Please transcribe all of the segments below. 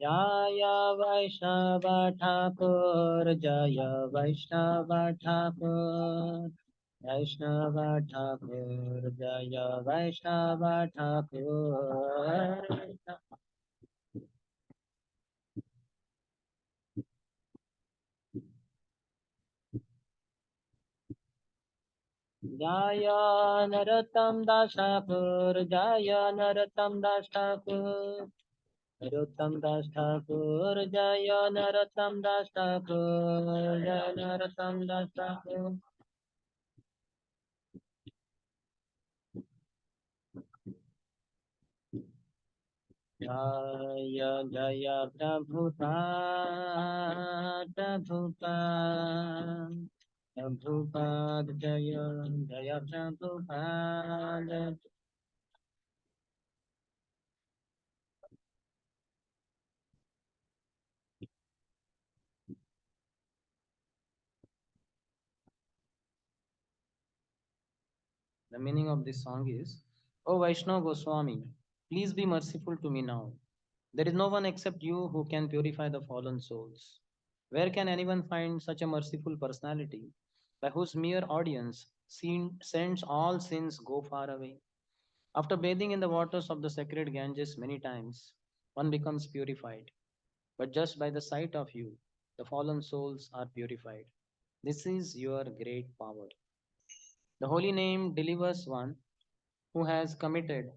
जय वैष्णव ठाकुर, जय वैष्णव ठाकुर, वैष्णव ठाकुर, जय वैष्णव ठाकुर। जय नरोत्तम दास ठाकुर, जय नरोत्तम दास ठाकुर, नरोत्तम दास ठाकुर, जय नरोत्तम दास ठाकुर, जय नरोत्तम दास ठाकुर। जय जय प्रभुपाद, प्रभुपाद, प्रभुपाद, जय जय Prabhupada. The meaning of this song is, O Vaishnav Goswami, please be merciful to me now. There is no one except you who can purify the fallen souls. Where can anyone find such a merciful personality by whose mere audience sends all sins go far away? After bathing in the waters of the sacred Ganges many times, one becomes purified. But just by the sight of you, the fallen souls are purified. This is your great power. The holy name delivers one who has committed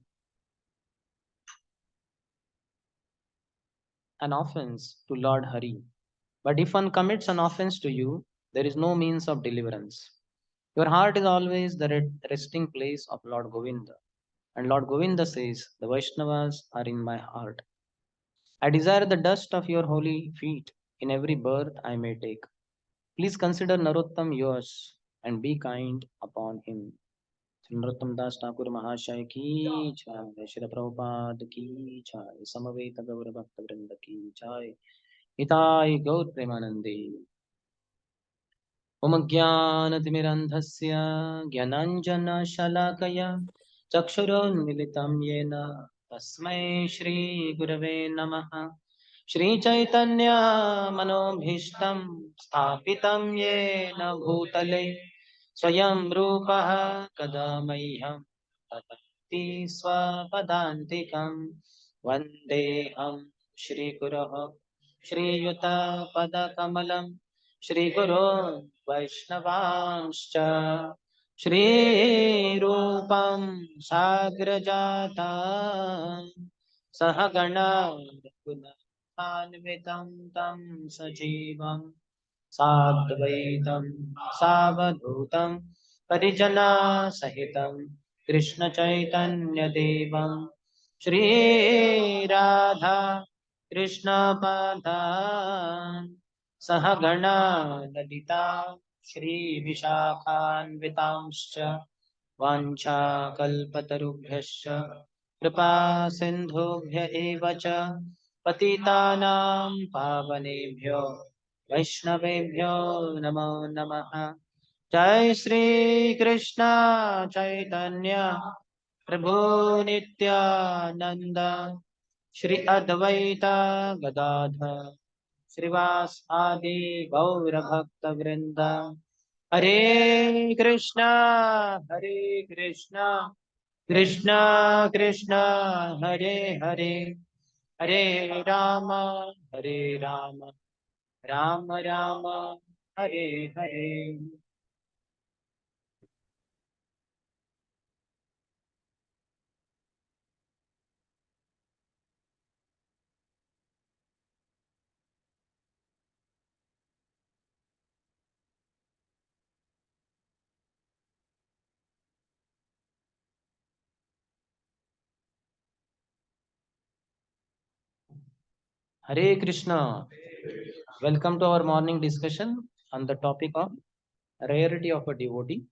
an offense to Lord Hari. But if one commits an offense to you, there is no means of deliverance. Your heart is always the resting place of Lord Govinda. And Lord Govinda says, the Vaishnavas are in my heart. I desire the dust of your holy feet in every birth I may take. Please consider Narottam yours and be kind upon him. Shri Narottam दास ठाकुर महाशय की जय, श्री प्रभुपाद की जय, समवेत गौर भक्त वृंद की जय, हिताय गौर प्रेमानंदे। ओम ज्ञानतिमिरन्धस्य ज्ञानाञ्जनशलाकया चक्षुरुन्मिलितं येन तस्मै श्रीगुरवे नमः। श्रीचैतन्यमनोभीष्टं स्थापितं येन भूतले स्वयं रूपः कदा मह्यं ददाति स्वपदान्तिकं। वन्देऽहं श्रीगुरोः श्रीयुतपदकमलं श्रीगुरोन् वैष्णवांश्च श्रीरूपं साग्रजातं सहगणा रघुनाथान्वितं तं सजीवं साद्वैतं सावधूतं परिजनसहितं कृष्णचैतन्यदेवं श्रीराधा कृष्णपादान् सहगणा ललिता श्रीविशाखान्वितांश्च वाञ्छाकल्पतरुभ्यश्च कृपा सिन्धुभ्य एव च पतितानां पावनेभ्यो वैष्णवेभ्यो नमो नमः। जय श्री कृष्ण चैतन्य प्रभु नित्यानंद, श्री अद्वैत गदाधर श्रीवास आदि गौर भक्त वृंद। हरे कृष्णा कृष्णा कृष्णा हरे हरे, हरे Ram Ram Ram Ram Hare Hare. Hare Krishna. Welcome to our morning discussion on the topic of rarity of a devotee.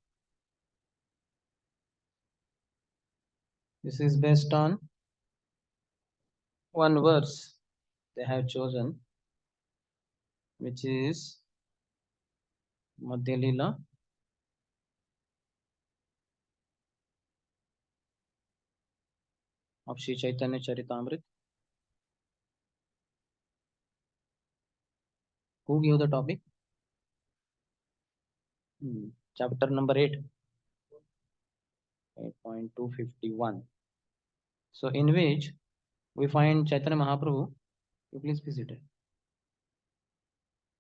This is based on one verse they have chosen, which is Madhya Lila of Sri Chaitanya Charitamrita, Who gave the topic? Chapter number 8, 8.251. So, in which we find Chaitanya Mahaprabhu. You please be seated.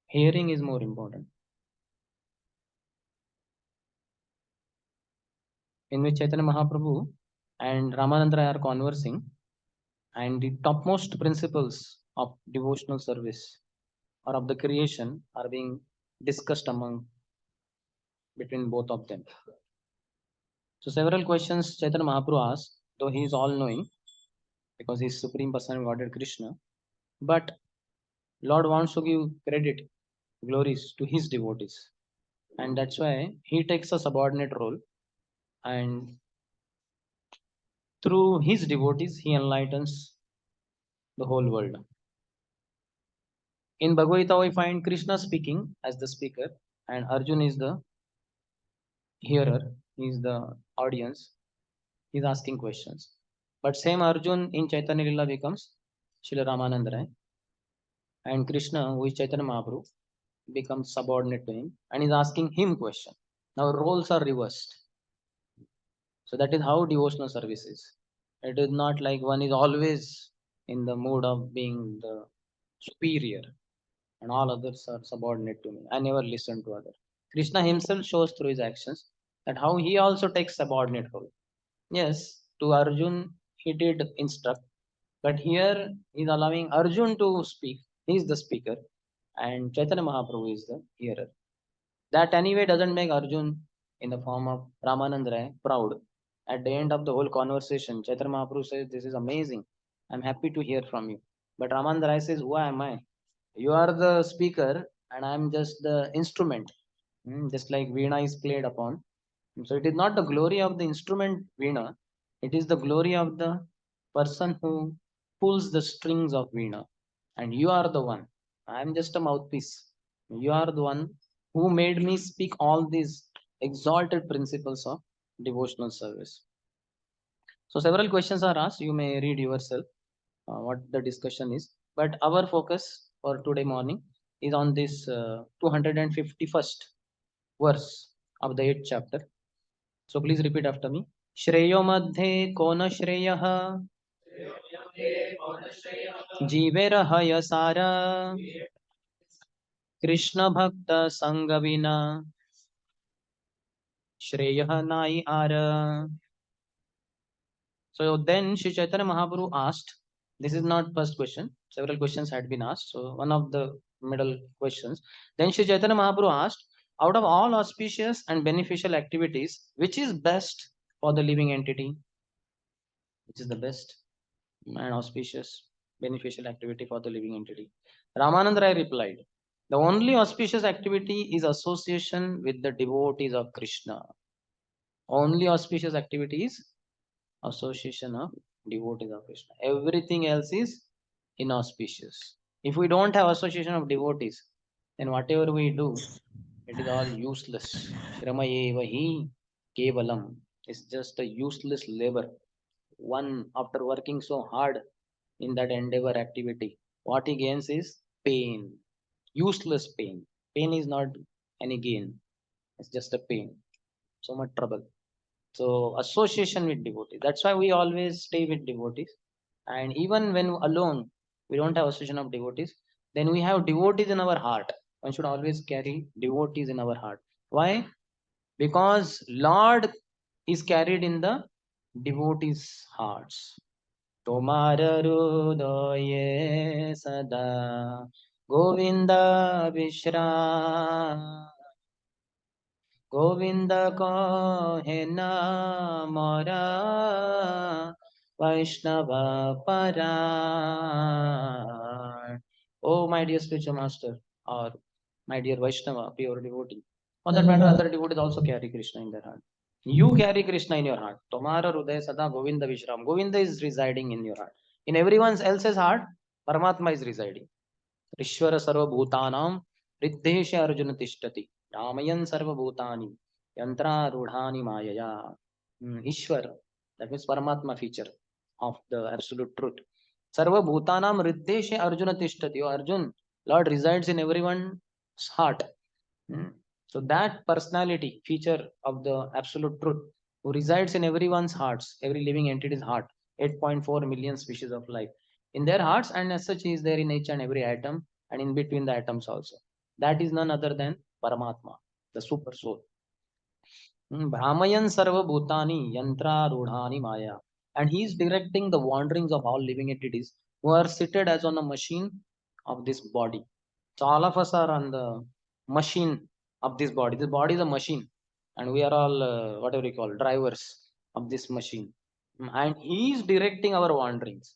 Hearing is more important. In which Chaitanya Mahaprabhu and Ramananda are conversing, and the topmost principles of devotional service or of the creation are being discussed among between both of them. So several questions Chaitanya Mahaprabhu asked, though he is all knowing because he is Supreme Person Godhead Krishna, but Lord wants to give credit, glories to his devotees. And that's why he takes a subordinate role, and through his devotees he enlightens the whole world. In Bhagavad Gita, we find Krishna speaking as the speaker, and Arjun is the hearer, he is the audience, he is asking questions. But same Arjun in Chaitanya Lila becomes Srila Ramananda Rai, and Krishna, who is Chaitanya Mahaprabhu, becomes subordinate to him and is asking him question. Now roles are reversed. So that is how devotional service is. It is not like one is always in the mood of being the superior and all others are subordinate to me. I never listen to others. Krishna himself shows through his actions that how he also takes subordinate role. Yes, to Arjun he did instruct, but here he is allowing Arjun to speak. He is the speaker, and Chaitanya Mahaprabhu is the hearer. That anyway doesn't make Arjun in the form of Ramanand Rai proud. At the end of the whole conversation, Chaitanya Mahaprabhu says, "This is amazing. I'm happy to hear from you." But Ramanand Rai says, "Who am I? You are the speaker, and I'm just the instrument." Just like Veena is played upon. So it is not the glory of the instrument Veena, it is the glory of the person who pulls the strings of Veena. And you are the one. I am just a mouthpiece. You are the one who made me speak all these exalted principles of devotional service. So several questions are asked. You may read yourself what the discussion is. But our focus for today morning is on this 251st verse of the 8th chapter. So please repeat after me. Shreyo madhe kona shreya जीवेरहय सार कृष्ण भक्त संग विना श्रेय नाई are. So then Sri Chaitanya Mahaprabhu asked, this is not first question, several questions had been asked. So one of the middle questions. Then Sri Chaitanya Mahaprabhu asked, out of all auspicious and beneficial activities, which is best for the living entity? Which is the best and auspicious, beneficial activity for the living entity? Ramananda Rai replied, the only auspicious activity is association with the devotees of Krishna. Only auspicious activity is association of devotees of Krishna. Everything else is inauspicious. If we don't have association of devotees, then whatever we do, it is all useless. Shramayevahi kevalam is just a useless labor. One, after working so hard in that endeavor activity, what he gains is pain, useless pain. Pain is not any gain, it's just a pain. So much trouble. So association with devotees. That's why we always stay with devotees. And even when alone, we don't have association of devotees, then we have devotees in our heart. One should always carry devotees in our heart. Why? Because Lord is carried in the devotees' hearts. তোমার হৃদয়ে সদা গোবিন্দ বিশ্রাম গোবিন্দ কহে নামরা Vaishnava Paran. Oh, my dear spiritual master, or my dear Vaishnava, pure devotee. For that matter, other devotees also carry Krishna in their heart. You carry Krishna in your heart. Tomara Hridaya Sada Govinda Vishram. Govinda is residing in your heart. In everyone else's heart, Paramatma is residing. Ishvara Sarva Bhutanam Riddhesha Arjuna Tishtati. Ramayan Sarva Bhutani Yantra Rudhani Mayaya. Ishvara, that means Paramatma feature of the absolute truth. Sarva Bhutanam Riddhesha Arjuna Tishtati. O Arjun, Lord resides in everyone's heart. Hmm. So that personality feature of the absolute truth, who resides in everyone's hearts, every living entity's heart, 8.4 million species of life, in their hearts, and as such he is there in each and every atom and in between the atoms also. That is none other than Paramatma, the super soul. Brahmayan Sarva Bhutani Yantra Rudhani Maya. And he is directing the wanderings of all living entities who are seated as on a machine of this body. So all of us are on the machine of this body. This body is a machine, and we are all whatever you call drivers of this machine. And he is directing our wanderings,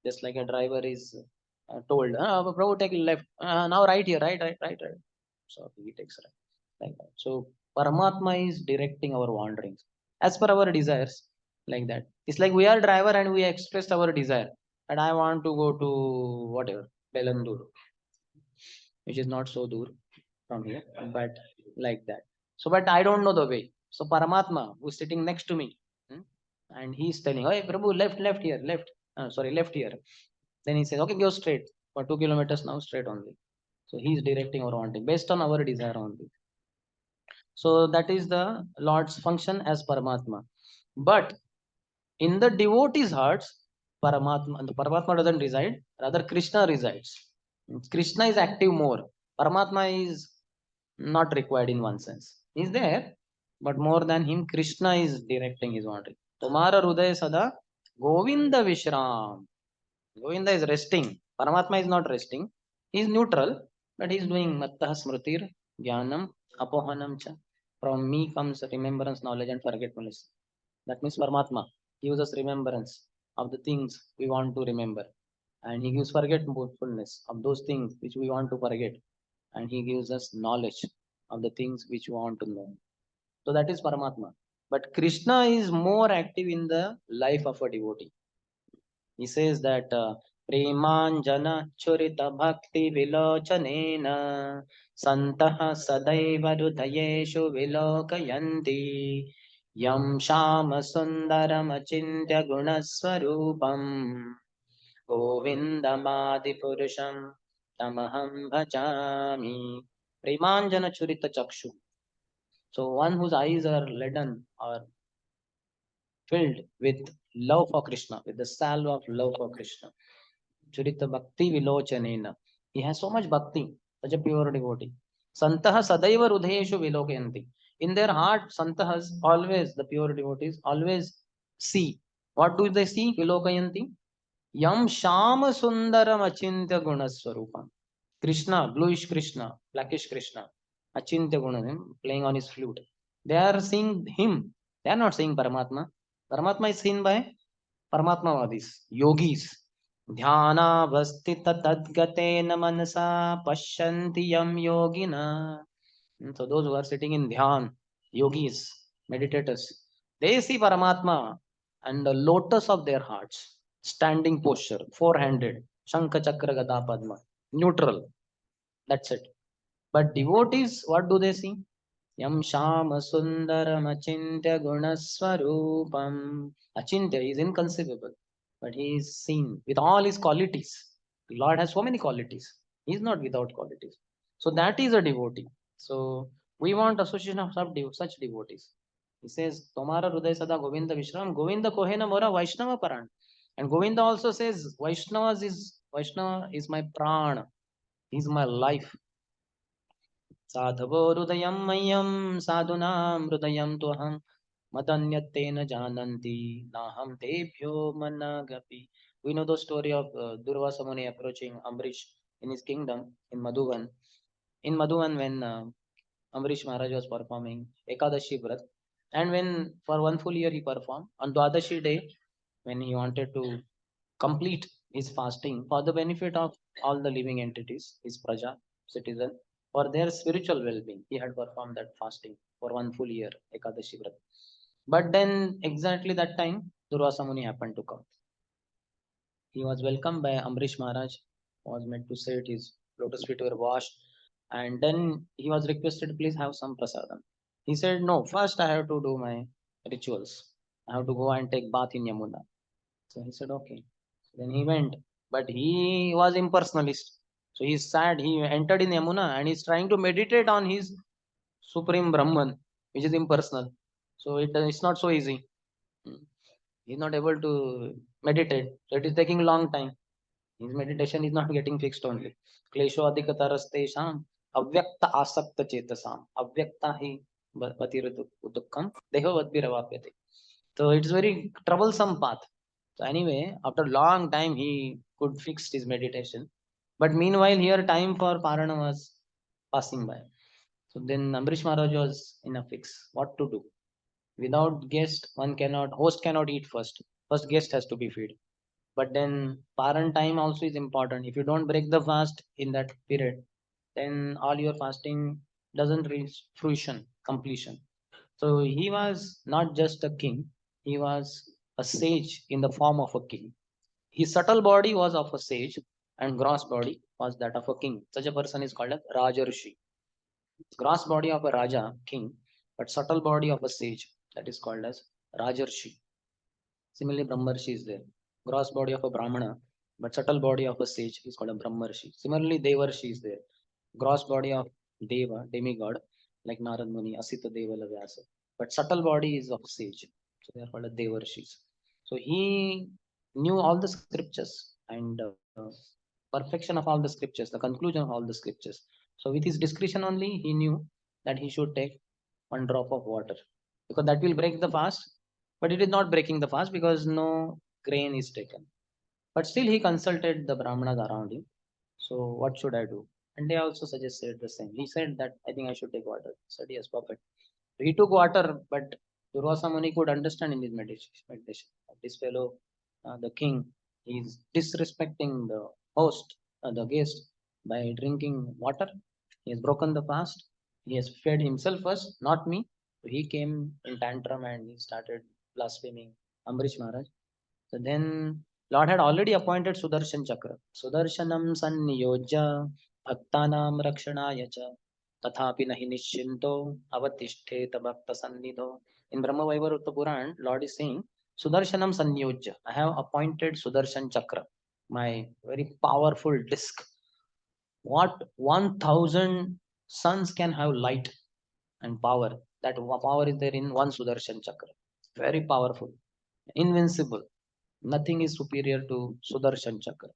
just like a driver is told, Prabhu, take left. Now right here, right. So he takes right like that. So Paramatma is directing our wanderings as per our desires, like that. It's like we are driver and we expressed our desire, and I want to go to whatever Belandur, which is not so dur from here, but like that. So, but I don't know the way. So Paramatma, who's sitting next to me, hmm, and he's telling, "Hey, Prabhu, left here, left. Sorry, left here." Then he says, "Okay, go straight for 2 kilometers now, straight only." So he's directing our wanting based on our desire only. So that is the Lord's function as Paramatma. But in the devotees' hearts, the Paramatma doesn't reside, rather Krishna resides. Krishna is active more. Paramatma is not required in one sense. He's there, but more than him, Krishna is directing his wanting. Tomara Hruday Sada Govinda Vishram. Govinda is resting. Paramatma is not resting. He is neutral, but he is doing Mattah Smritir, Jnanam, Apohanam cha. From me comes remembrance, knowledge, and forgetfulness. That means Paramatma gives us remembrance of the things we want to remember. And he gives forgetfulness of those things which we want to forget. And he gives us knowledge of the things which we want to know. So that is Paramatma. But Krishna is more active in the life of a devotee. He says that Premanjana Churita Bhakti Vilochanena Santaha Sadaiva Hridayeshu Vilokayanti Yam Shama Sundaram Achintya Gunaswarupam Govindamadi Purusham Tamaham Bhajami. Premanjana Churita Chakshu. So one whose eyes are leaden or filled with love for Krishna, with the salve of love for Krishna. Churita Bhakti Vilochanena. He has so much bhakti, such a pure devotee. Santaha Sadaiva Rudheshu Vilokayanti. In their heart, Santahas always, the pure devotees, always see. What do they see? Vilokayanti. Yam Shama Sundaram Achintya Gunaswarupam. Krishna, bluish Krishna, blackish Krishna, Achintya Gunanim, playing on his flute. They are seeing him. They are not seeing Paramatma. Paramatma is seen by Paramatmavadis, yogis. Dhyanavastita tadgatena manasa pashyanti yam yogina. So those who are sitting in dhyan, yogis, meditators, they see Paramatma and the lotus of their hearts, standing posture, four-handed, Shankha Chakra Gada Padma, neutral. That's it. But devotees, what do they see? Yam Shama Sundaram Achintya Gunaswarupam. Achintya is inconceivable, but he is seen with all his qualities. The Lord has so many qualities. He is not without qualities. So that is a devotee. So we want association of such devotees. He says, Tomara Hruday Sada Govinda Vishram, Govinda Kohena Mora Vaishnava Paran. And Govinda also says, Vaishnava is my prana, he is my life. साधवो हृदयं मह्यं साधूनां हृदयं त्वहं मदन्यत्तेन जानन्ति नाहं तेभ्यो मनगपि. We know the story of Durvasa Muni approaching Amrish in his kingdom in Madhuvan. In Madhuvan, when Amrish Maharaj was performing Ekadashi Vrat, and when for one full year he performed, on Dwadashi day, when he wanted to complete his fasting for the benefit of all the living entities, his praja, citizen, for their spiritual well-being. He had performed that fasting for one full year, Ekadashi Vrat. But then, exactly that time, Durvasa Muni happened to come. He was welcomed by Amrish Maharaj, was meant to sit, his lotus feet were washed, and then he was requested, please have some prasadam. He said, no, first I have to do my rituals. I have to go and take bath in Yamuna. So he said, okay. Then he went, but he was impersonalist. So he's sad. He entered in Yamuna and he's trying to meditate on his supreme Brahman, which is impersonal. So it's not so easy. Mm. He's not able to meditate. So it is taking a long time. His meditation is not getting fixed only. Klesho adhikatarastesham avyakta asakta chetasam. Avyakta hi dukkam deho vadbhiravapyate. So it's very troublesome path. So anyway, after long time he could fix his meditation. But meanwhile here time for Parana was passing by. So then Ambrish Maharaj was in a fix. What to do? Without guest, host cannot eat first. First guest has to be fed. But then Paran time also is important. If you don't break the fast in that period, then all your fasting doesn't reach fruition, completion. So he was not just a king, he was a sage in the form of a king. His subtle body was of a sage and gross body was that of a king. Such a person is called a Rajarshi. Gross body of a Raja, king, but subtle body of a sage, that is called as Rajarshi. Similarly, Brahmarshi is there. Gross body of a Brahmana, but subtle body of a sage is called a Brahmarshi. Similarly, Devarshi is there. Gross body of Deva, demigod, like Narad Muni, Asita Deva Vyasa. But subtle body is of sage. So they are called a Devarshis. So he knew all the scriptures and perfection of all the scriptures, the conclusion of all the scriptures. So with his discretion only, he knew that he should take one drop of water because that will break the fast. But it is not breaking the fast because no grain is taken. But still, he consulted the Brahmanas around him. So, what should I do? And they also suggested the same. He said that I think I should take water. He said, yes, perfect. So he took water, but Durvasa Muni could understand in his meditation. This fellow, the king, is disrespecting the host, the guest, by drinking water. He has broken the fast. He has fed himself first, not me. So he came in tantrum and he started blaspheming Ambrish Maharaj. So then Lord had already appointed Sudarshan Chakra. Sudarshanam sanniyojya bhaktanam rakshanaya cha tathapi nahi nischinto avatishtheta bhakta sannidho. In Brahma Vaivarutta Puran, Lord is saying, Sudarshanam sanniyojya. I have appointed Sudarshan Chakra, my very powerful disc. What 1000 suns can have light and power. That power is there in one Sudarshan Chakra. Very powerful, invincible. Nothing is superior to Sudarshan Chakra.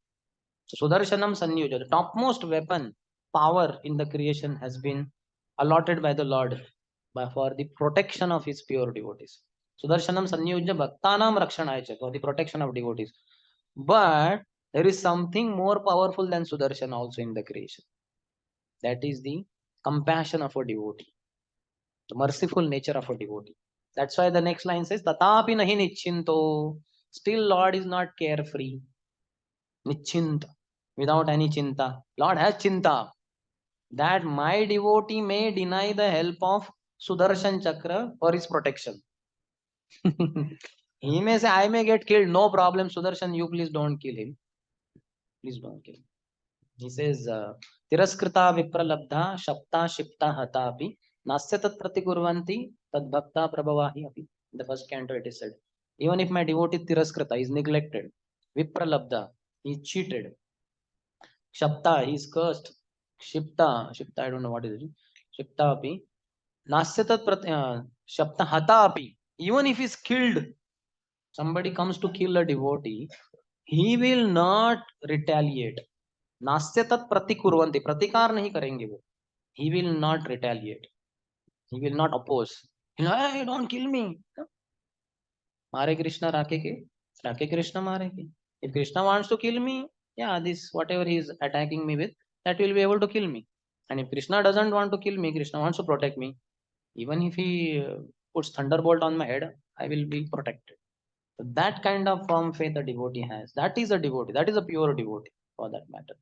So Sudarshanam Sanyuja, the topmost weapon, power in the creation has been allotted by the Lord for the protection of his pure devotees. Sudarshanam Sanyuja Bhaktanam Rakshanaya, for the protection of devotees. But there is something more powerful than Sudarshan also in the creation. That is the compassion of a devotee, the merciful nature of a devotee. That's why the next line says, Tatapi nahi nicchinto. Still, Lord is not carefree, nischinta, without any chinta. Lord has chinta that my devotee may deny the help of Sudarshan Chakra for his protection. He may say, I may get killed, no problem. Sudarshan, you please don't kill him. Please don't kill him. He says, Tiraskrita vipralabdha shapta shipta hatapi nasya tat pratikurvanti tad bhakta prabhavahi api. In the first canto it is said, even if my devotee Tiraskrita is neglected, vipralabdha, he is cheated, shapta, he is cursed, shipta, I don't know what is it, shipta api, nasya tat shapta hata api, even if he is killed, somebody comes to kill a devotee, he will not retaliate. नास्य तत् प्रतिकुर्वन्ति प्रतिकार नहीं करेंगे वो he will not retaliate, he will not oppose. Hey, don't kill me. मारे कृष्णा राके कृष्णा मारेंगे. If Krishna wants to kill me, yeah, this whatever he is attacking me with, that will be able to kill me. And if Krishna doesn't want to kill me, Krishna wants to protect me, even if he puts thunderbolt on my head, I will be protected. So that kind of firm faith a devotee has, that is a devotee, that is a pure devotee for that matter.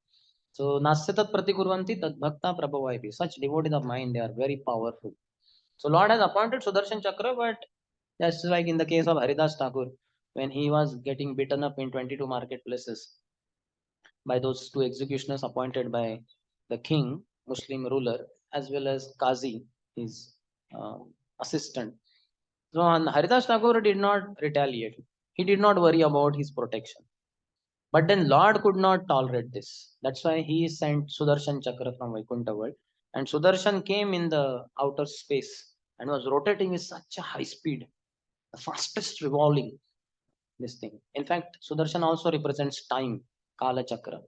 So Nasyatat Pratikurvanti Tad Bhakta Prabhavaipi. Such devotees of mine, they are very powerful. So Lord has appointed Sudarshan Chakra, but just like in the case of Haridas Thakur, when he was getting beaten up in 22 marketplaces by those two executioners appointed by the king, Muslim ruler, as well as Qazi, his uh, assistant. So and Haridas Thakur did not retaliate. He did not worry about his protection. But then Lord could not tolerate this. That's why he sent Sudarshan Chakra from Vaikuntha world. And Sudarshan came in the outer space and was rotating with such a high speed, the fastest revolving this thing. In fact, Sudarshan also represents time, Kala Chakra.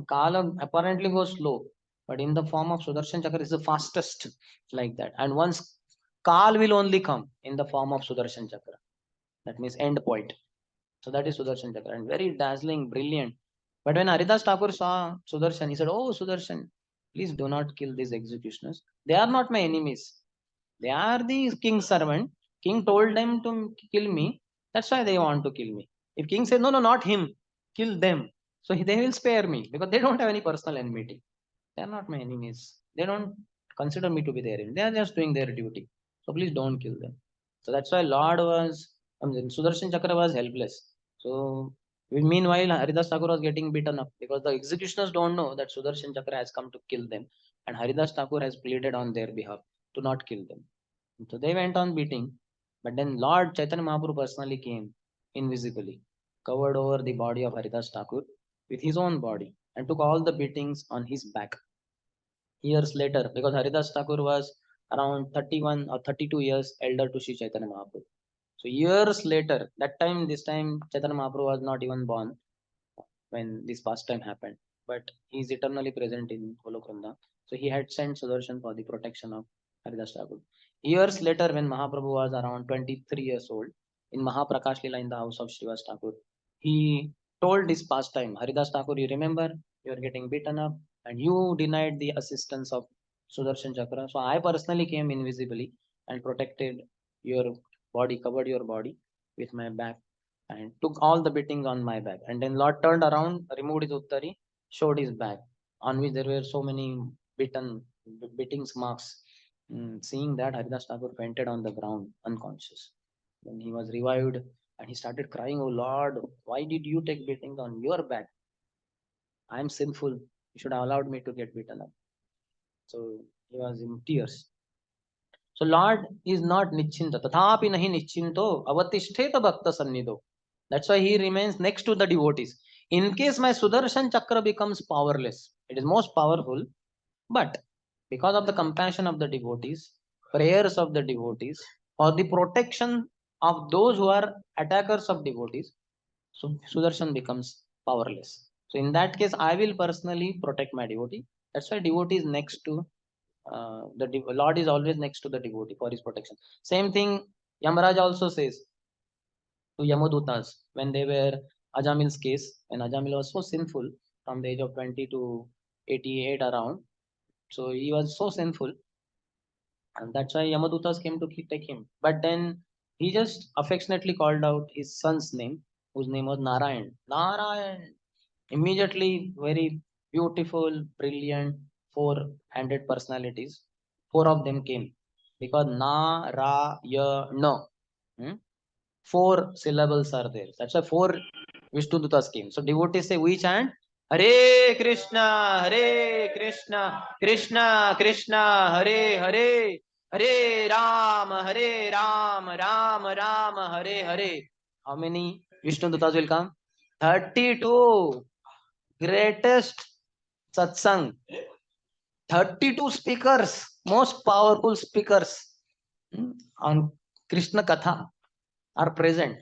Kala apparently goes slow, but in the form of Sudarshan Chakra is the fastest, like that. And once Kal will only come in the form of Sudarshan Chakra. That means end point. So that is Sudarshan Chakra and very dazzling, brilliant. But when Haridas Thakur saw Sudarshan, he said, "Oh, Sudarshan, please do not kill these executioners. They are not my enemies. They are the king's servant. King told them to kill me. That's why they want to kill me. If king says, no, no, not him, kill them. So they will spare me because they don't have any personal enmity. They are not my enemies. They don't consider me to be their enemy. They are just doing their duty. So please don't kill them." So that's why Lord was, Sudarshan Chakra was helpless. So meanwhile, Haridas Thakur was getting beaten up because the executioners don't know that Sudarshan Chakra has come to kill them. And Haridas Thakur has pleaded on their behalf to not kill them. So they went on beating. But then Lord Chaitanya Mahaprabhu personally came invisibly, covered over the body of Haridas Thakur with his own body and took all the beatings on his back. Years later, because Haridas Thakur was around 31 or 32 years elder to Sri Chaitanya Mahaprabhu. So years later, this time Chaitanya Mahaprabhu was not even born when this pastime happened, but he is eternally present in Golokunda. So he had sent Sudarshan for the protection of Haridas Thakur. Years later, when Mahaprabhu was around 23 years old, in Mahaprakash Lila in the house of Srivas Thakur, he told this pastime, Haridas Thakur, you remember, you are getting beaten up and you denied the assistance of Sudarshan Chakra. So I personally came invisibly and protected your body, covered your body with my back and took all the beatings on my back. And then Lord turned around, removed his uttari, showed his back, on which there were so many beatings marks. Seeing that, Haridas Thakur fainted on the ground, unconscious. Then he was revived and he started crying, "Oh Lord, why did you take beatings on your back? I am sinful. You should have allowed me to get beaten up." So he was in tears. So Lord is not Nichinta. Tathapi nahi Nichinto avatishteta bhakta sannido. That's why he remains next to the devotees. In case my Sudarshan Chakra becomes powerless, it is most powerful, but because of the compassion of the devotees, prayers of the devotees, or the protection of those who are attackers of devotees, so Sudarshan becomes powerless. So in that case, I will personally protect my devotee. That's why devotee is next to Lord is always next to the devotee for his protection. Same thing Yamaraj also says to Yamadutas when they were Ajamil's case, when Ajamil was so sinful from the age of 20 to 88 around. So he was so sinful, and that's why Yamadutas came to take him. But then he just affectionately called out his son's name, whose name was Narayan. Narayan! Immediately, very beautiful, brilliant, four-handed personalities. Four of them came because Na, Ra, Ya, No. Hmm? Four syllables are there. That's why four Vishnudutas came. So devotees say, we chant Hare Krishna, Hare Krishna, Krishna Krishna, Hare Hare, Hare Ram, Ram Ram, Hare Hare. How many Vishnudutas will come? 32. Greatest satsang. 32 speakers, most powerful speakers on Krishna Katha are present.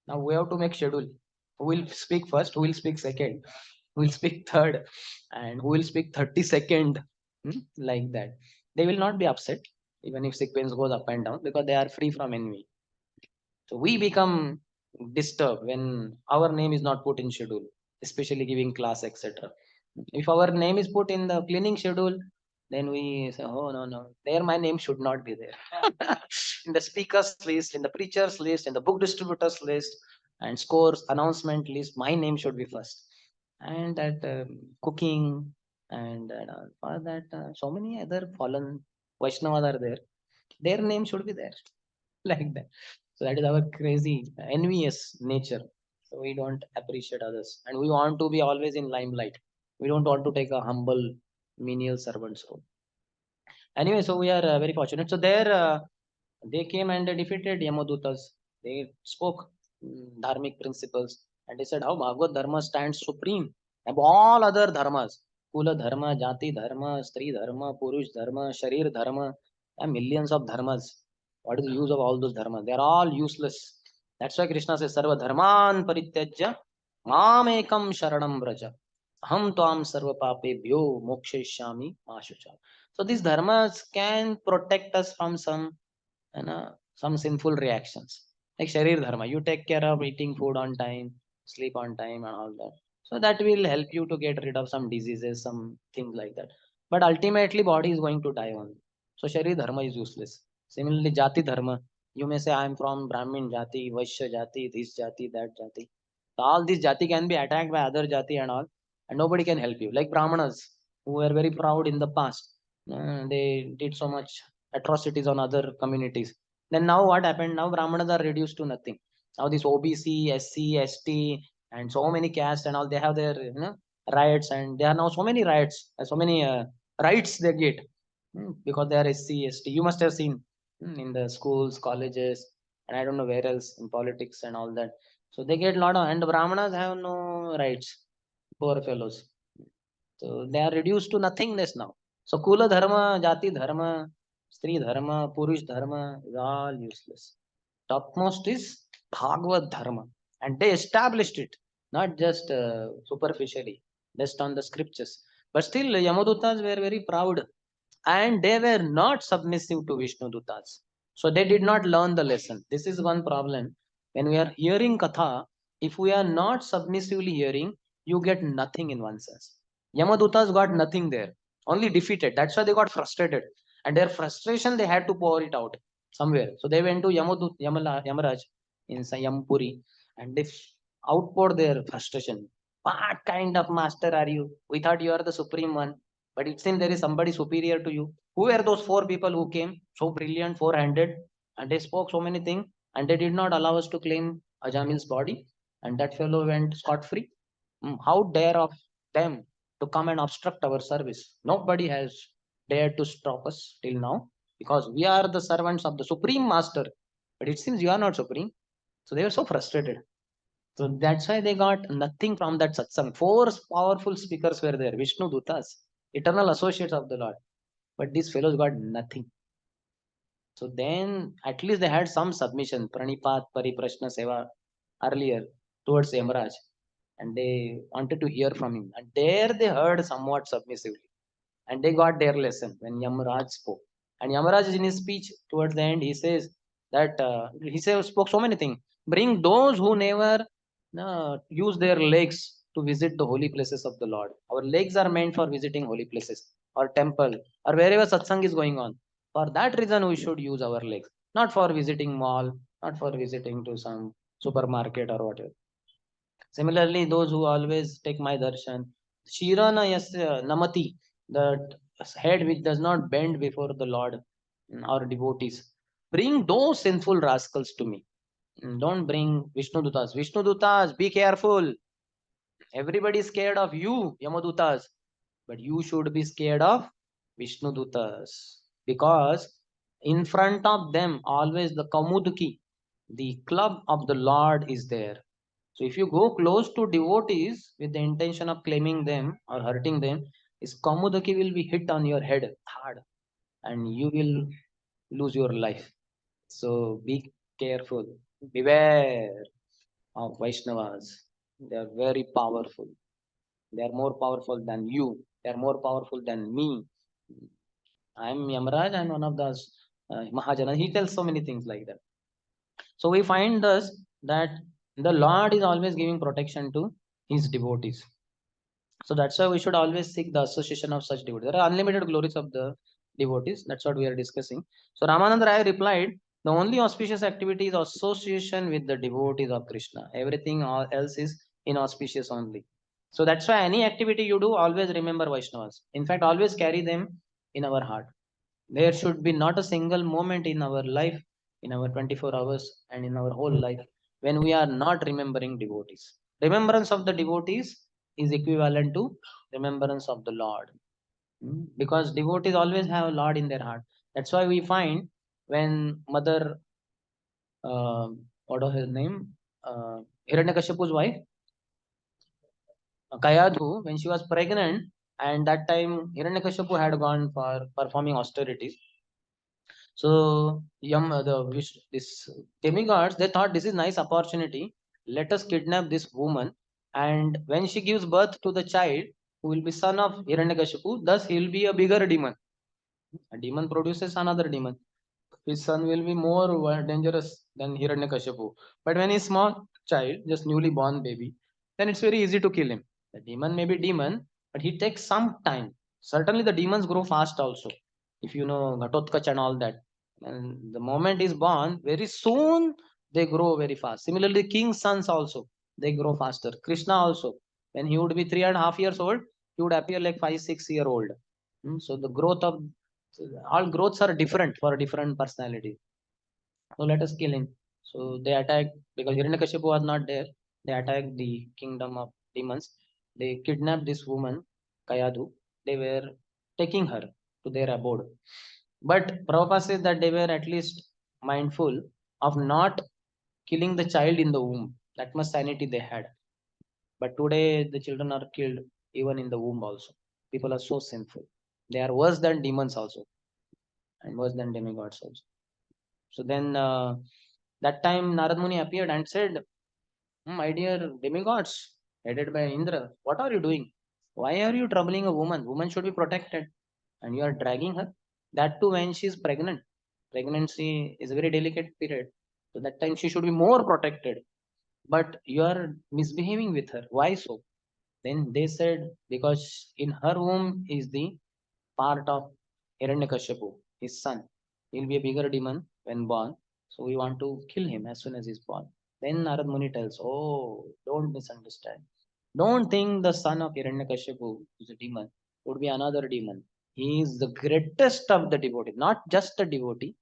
Now we have to make schedule. Who will speak first? Who will speak second? Who will speak third? And who will speak 32nd? Like that. They will not be upset even if sequence goes up and down because they are free from envy. So we become disturbed when our name is not put in schedule, especially giving class, etc. If our name is put in the cleaning schedule, then we say, oh no, no, there my name should not be there. In the speakers list, in the preachers list, in the book distributors list, and scores announcement list, my name should be first. And that cooking and for that, so many other fallen Vaishnavas are there. Their name should be there, like that. So that is our crazy, envious nature. So we don't appreciate others, and we want to be always in limelight. We don't want to take a humble, menial servant's role. Anyway, so we are very fortunate. So there, they came and they defeated Yamadutas. They spoke dharmic principles. And he said how Bhagavad Dharma stands supreme above all other dharmas. Kula Dharma, Jati Dharma, Stri Dharma, Purush Dharma, Sharir Dharma. There are millions of dharmas. What is the use of all those dharmas? They are all useless. That's why Krishna says, Sarva Dharman Parityajya Mam Ekam Sharanam Vraja. Aham Tvam Sarva Papebhyo Mokshayishyami Ma Shucha. So these dharmas can protect us from some sinful reactions. Like Sharir Dharma, you take care of eating food on time, sleep on time, and all that. So that will help you to get rid of some diseases, some things like that. But ultimately, body is going to die only. So Sharir Dharma is useless. Similarly, Jati Dharma, you may say, I am from Brahmin Jati, Vaishya Jati, this Jati, that Jati. So all these Jati can be attacked by other Jati and all, and nobody can help you. Like Brahmanas, who were very proud in the past, they did so much atrocities on other communities. Then now what happened? Now Brahmanas are reduced to nothing. Now this OBC, SC, ST, and so many castes and all, they have their rights, and there are now so many rights, so many rights they get because they are SC, ST. You must have seen in the schools, colleges, and I don't know where else in politics and all that. So they get a lot of, and Brahmanas have no rights. Poor fellows. So they are reduced to nothingness now. So Kula Dharma, Jati Dharma, Stri Dharma, Purush Dharma is all useless. Topmost is Bhagavad Dharma. And they established it, not just superficially, just on the scriptures. But still, Yamadutas were very proud and they were not submissive to Vishnu Dutas. So they did not learn the lesson. This is one problem. When we are hearing Katha, if we are not submissively hearing, you get nothing in one sense. Yamadutas got nothing there, only defeated. That's why they got frustrated. And their frustration, they had to pour it out somewhere. So they went to Yamaraj in Yampuri and they outpoured their frustration. What kind of master are you? We thought you are the supreme one, but it seems there is somebody superior to you. Who were those four people who came so brilliant, four-handed, and they spoke so many things, and they did not allow us to claim Ajamil's body, and that fellow went scot-free? How dare of them to come and obstruct our service? Nobody has dared to stop us till now because we are the servants of the Supreme Master. But it seems you are not Supreme. So they were so frustrated. So that's why they got nothing from that satsang. Four powerful speakers were there, Vishnu Dutas, eternal associates of the Lord. But these fellows got nothing. So then at least they had some submission, Pranipat, Pariprashna Seva earlier towards Yamaraj. And they wanted to hear from him. And there they heard somewhat submissively. And they got their lesson when Yamaraj spoke. And Yamaraj, in his speech towards the end, he says that spoke so many things. Bring those who never use their legs to visit the holy places of the Lord. Our legs are meant for visiting holy places or temple or wherever satsang is going on. For that reason, we should use our legs, not for visiting mall, not for visiting to some supermarket or whatever. Similarly, those who always take my darshan, Shirana Yasya Namati, the head which does not bend before the Lord or devotees, bring those sinful rascals to me. Don't bring Vishnu Dutas. Vishnu Dutas, be careful. Everybody is scared of you, Yamadutas, but you should be scared of Vishnu Dutas because in front of them always the Kamuduki, the club of the Lord is there. So if you go close to devotees with the intention of claiming them or hurting them, this Kamudaki will be hit on your head hard and you will lose your life. So be careful. Beware of Vaishnavas. They are very powerful. They are more powerful than you. They are more powerful than me. I am Yamaraj. I am one of those Mahajana. He tells so many things like that. So we find thus that the Lord is always giving protection to his devotees. So that's why we should always seek the association of such devotees. There are unlimited glories of the devotees. That's what we are discussing. So Ramananda Rai replied, the only auspicious activity is association with the devotees of Krishna. Everything else is inauspicious only. So that's why any activity you do, always remember Vaishnavas. In fact, always carry them in our heart. There should be not a single moment in our life, in our 24 hours, and in our whole life when we are not remembering devotees. Remembrance of the devotees is equivalent to remembrance of the Lord. Because devotees always have a Lord in their heart. That's why we find when Mother, what was her name? Hiranyakashipu's wife. Kayadhu, when she was pregnant, and that time Hiranyakashipu had gone for performing austerities. So this demigods, they thought this is nice opportunity. Let us kidnap this woman, and when she gives birth to the child, who will be son of Hiranyakashipu, thus he will be a bigger demon. A demon produces another demon. His son will be more dangerous than Hiranyakashipu. But when he's small child, just newly born baby, then it's very easy to kill him. The demon may be demon, but he takes some time. Certainly, the demons grow fast also. If you know Ghatotkach and all that, and the moment is born, very soon they grow very fast. Similarly, king's sons also they grow faster. Krishna also, when he would be 3.5 years old, he would appear like 5, 6 year old. So the growth of all growths are different for a different personality. So let us kill him. So they attack because Hiranyakashipu was not there. They attacked the kingdom of demons. They kidnapped this woman, Kayadu. They were taking her to their abode. But Prabhupada says that they were at least mindful of not killing the child in the womb. That much sanity they had. But today the children are killed even in the womb also. People are so sinful. They are worse than demons also and worse than demigods also. So then that time Narad Muni appeared and said, My dear demigods, headed by Indra, what are you doing? Why are you troubling a woman? Woman should be protected. And you are dragging her. That too when she is pregnant. Pregnancy is a very delicate period. So that time she should be more protected. But you are misbehaving with her. Why so? Then they said, because in her womb is the part of Hiranyakashipu, his son. He'll be a bigger demon when born. So we want to kill him as soon as he's born. Then Narad Muni tells, Oh, don't misunderstand. Don't think the son of Hiranyakashipu, who's a demon, would be another demon. He is the greatest of the devotee, not just a devotee.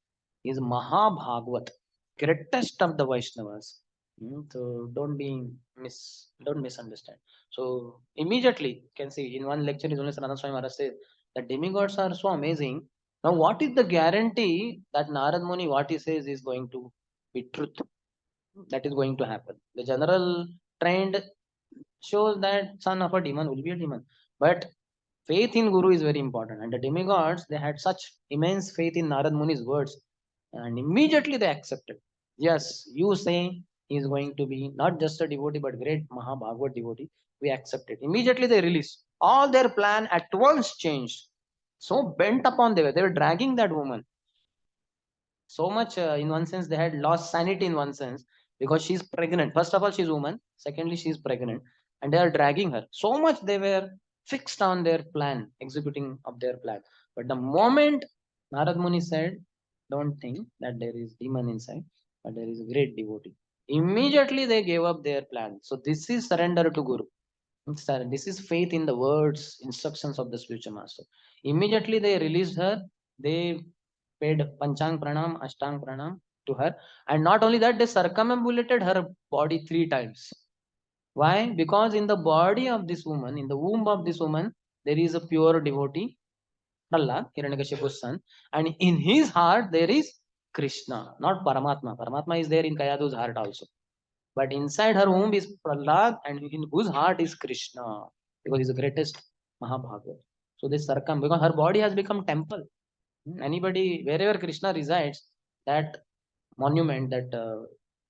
He is Mahabhagvat, greatest of the Vaishnavas. So don't misunderstand. So immediately you can see in one lecture is only Sanatana Swami Maharaj says the demigods are so amazing. Now, what is the guarantee that Narad Muni, what he says, is going to be truth? That is going to happen. The general trend shows that son of a demon will be a demon. But faith in Guru is very important. And the demigods, they had such immense faith in Narad Muni's words. And immediately they accepted. Yes, you say he is going to be not just a devotee, but great Mahabhagavad devotee. We accept it. Immediately they released. All their plan at once changed. So bent upon they were dragging that woman so much in one sense they had lost sanity in one sense because she's pregnant. First of all, she's woman. Secondly, she's pregnant, and they are dragging her so much. They were fixed on their plan, executing of their plan. But the moment Narad Muni said, don't think that there is demon inside, but there is a great devotee, immediately they gave up their plan. So this is surrender to Guru. This is faith in the words, instructions of the spiritual master. Immediately they released her. They paid Panchang Pranam, Ashtang Pranam to her. And not only that, they circumambulated her body 3 times. Why? Because in the body of this woman, in the womb of this woman, there is a pure devotee, Prahlad, Hiranyakashipu's son. And in his heart, there is Krishna, not Paramatma. Paramatma is there in Kayadu's heart also. But inside her womb is Prahlad, and in whose heart is Krishna, because he's the greatest Mahabhagavad. So they because her body has become temple. Anybody, wherever Krishna resides, that monument, that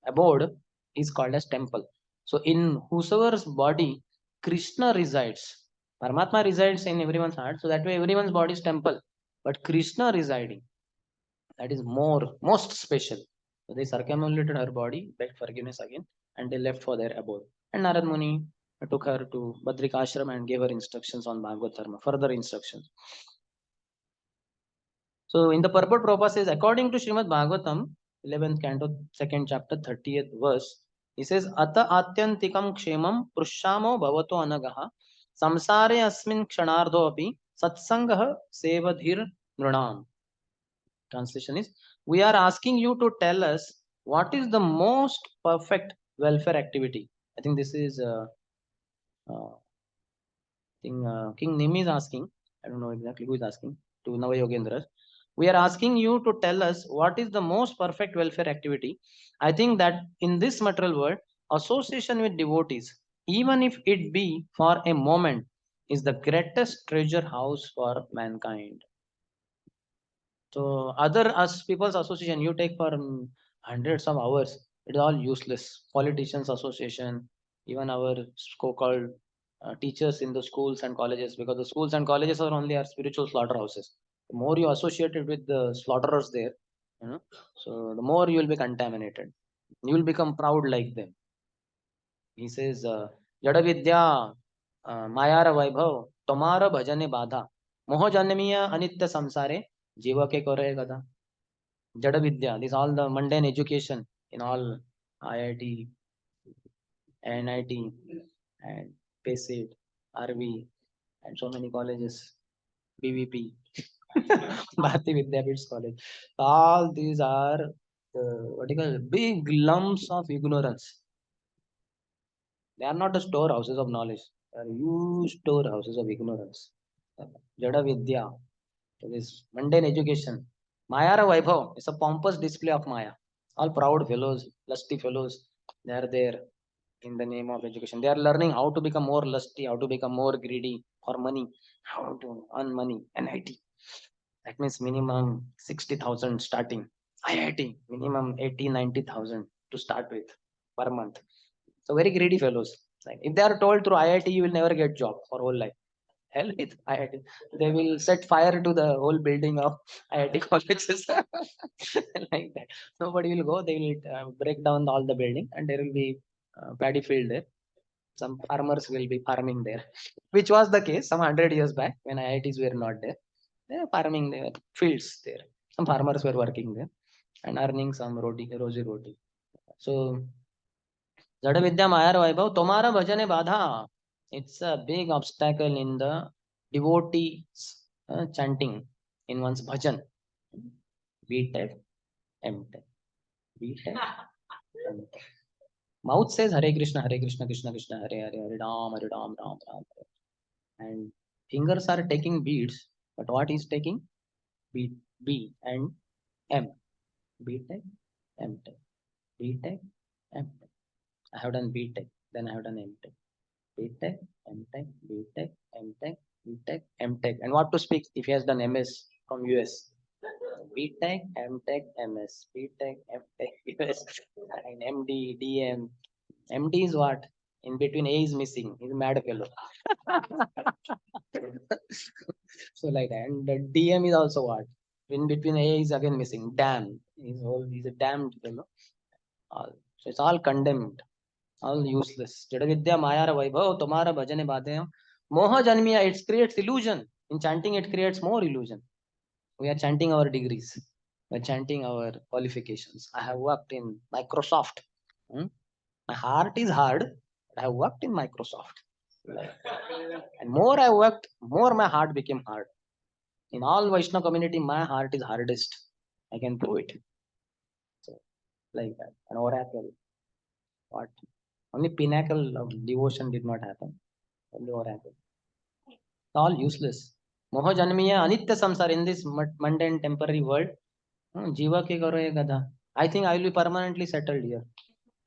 abode is called as temple. So in whosoever's body Krishna resides, Paramatma resides in everyone's heart. So that way everyone's body is temple. But Krishna residing, that is most special. So they circumambulated her body, begged forgiveness again, and they left for their abode. And Narad Muni took her to Badrika Ashram and gave her instructions on Bhagavad Dharma, further instructions. So in the purport, Prabhupada says, according to Srimad Bhagavatam, 11th canto, 2nd chapter, 30th verse, he says, Ata atyantikam kshemam prushamo bhavato anagaha samsare asmin kshanardo api satsangah sevadhir nrunam. Translation is, we are asking you to tell us what is the most perfect welfare activity. I think this is King Nimi is asking. I don't know exactly who is asking to Navayogendras. We are asking you to tell us what is the most perfect welfare activity. I think that in this material world, association with devotees even if it be for a moment, is the greatest treasure house for mankind. So other us people's association you take for hundreds of hours, it is all useless. Politicians association, even our so-called teachers in the schools and colleges, because the schools and colleges are only our spiritual slaughterhouses. The more you associated with the slaughterers there, you know, so the more you will be contaminated. You will become proud like them. He says, Jada Vidya, Mayara Vaibhav, Tomara Bhajane Badha, Moho Janmiya Anitya Samsare, Jiva ke kore gada. Jada Vidya, this all the mundane education in all IIT, NIT, and PACET, RV, and so many colleges, BVP, Bharati Vidyapits College. All these are what you call big lumps of ignorance. They are not the storehouses of knowledge. They are huge storehouses of ignorance. Jada Vidya, this mundane education. Mayara Vaibhav is a pompous display of Maya. All proud fellows, lusty fellows, they are there in the name of education. They are learning how to become more lusty, how to become more greedy for money, how to earn money. NIT. That means minimum 60,000 starting. IIT, minimum 80, 90,000 to start with per month. So very greedy fellows. Like if they are told through IIT, you will never get job for whole life. Hell with IIT. They will set fire to the whole building of IIT colleges. Like that. Nobody will go. They will break down all the building and there will be paddy field there. Some farmers will be farming there, which was the case some 100 years back when IITs were not there. They were farming there, fields there. Some farmers were working there and earning some rosy roti. So जड़ विद्या मायर वैभव तुम्हारा भजन है बाधा. It's a big obstacle in the devotee chanting in one's bhajan. B-tech, M-tech, B-tech, M-tech. Mouth says Hare Krishna, Krishna Krishna, Hare Hare, Hare Ram, Ram Ram. And fingers are taking beats, but what is taking? B, B and M. B-tech, M-tech, B-tech, M-tech. I have done B-tech, then I have done M-tech. B.Tech, M.Tech, B.Tech, M.Tech, B.Tech, M.Tech. And what to speak if he has done MS from US? B.Tech, M.Tech, MS, B.Tech, M.Tech, US, and M.D., D.M. M.D. is what? In between A is missing. He's a mad fellow. So like that. And the D.M. is also what? In between A is again missing. Damn. He's a damned fellow. So it's all condemned. All useless. Jada Vidya Mayara Vaibhav, Tomara Bhajane Badhyam. Moha Janmiya, it creates illusion. In chanting, it creates more illusion. We are chanting our degrees. We are chanting our qualifications. I have worked in Microsoft. Hmm? My heart is hard, but I have worked in Microsoft. And more I worked, more my heart became hard. In all Vaishnava community, my heart is hardest. I can prove it. So, like that. An oracle. What? Only pinnacle of devotion did not happen. Only oracle. All useless. Moha janmiya anitya samsar in this mundane temporary world. Jiva ke karo ye gada. I think I will be permanently settled here.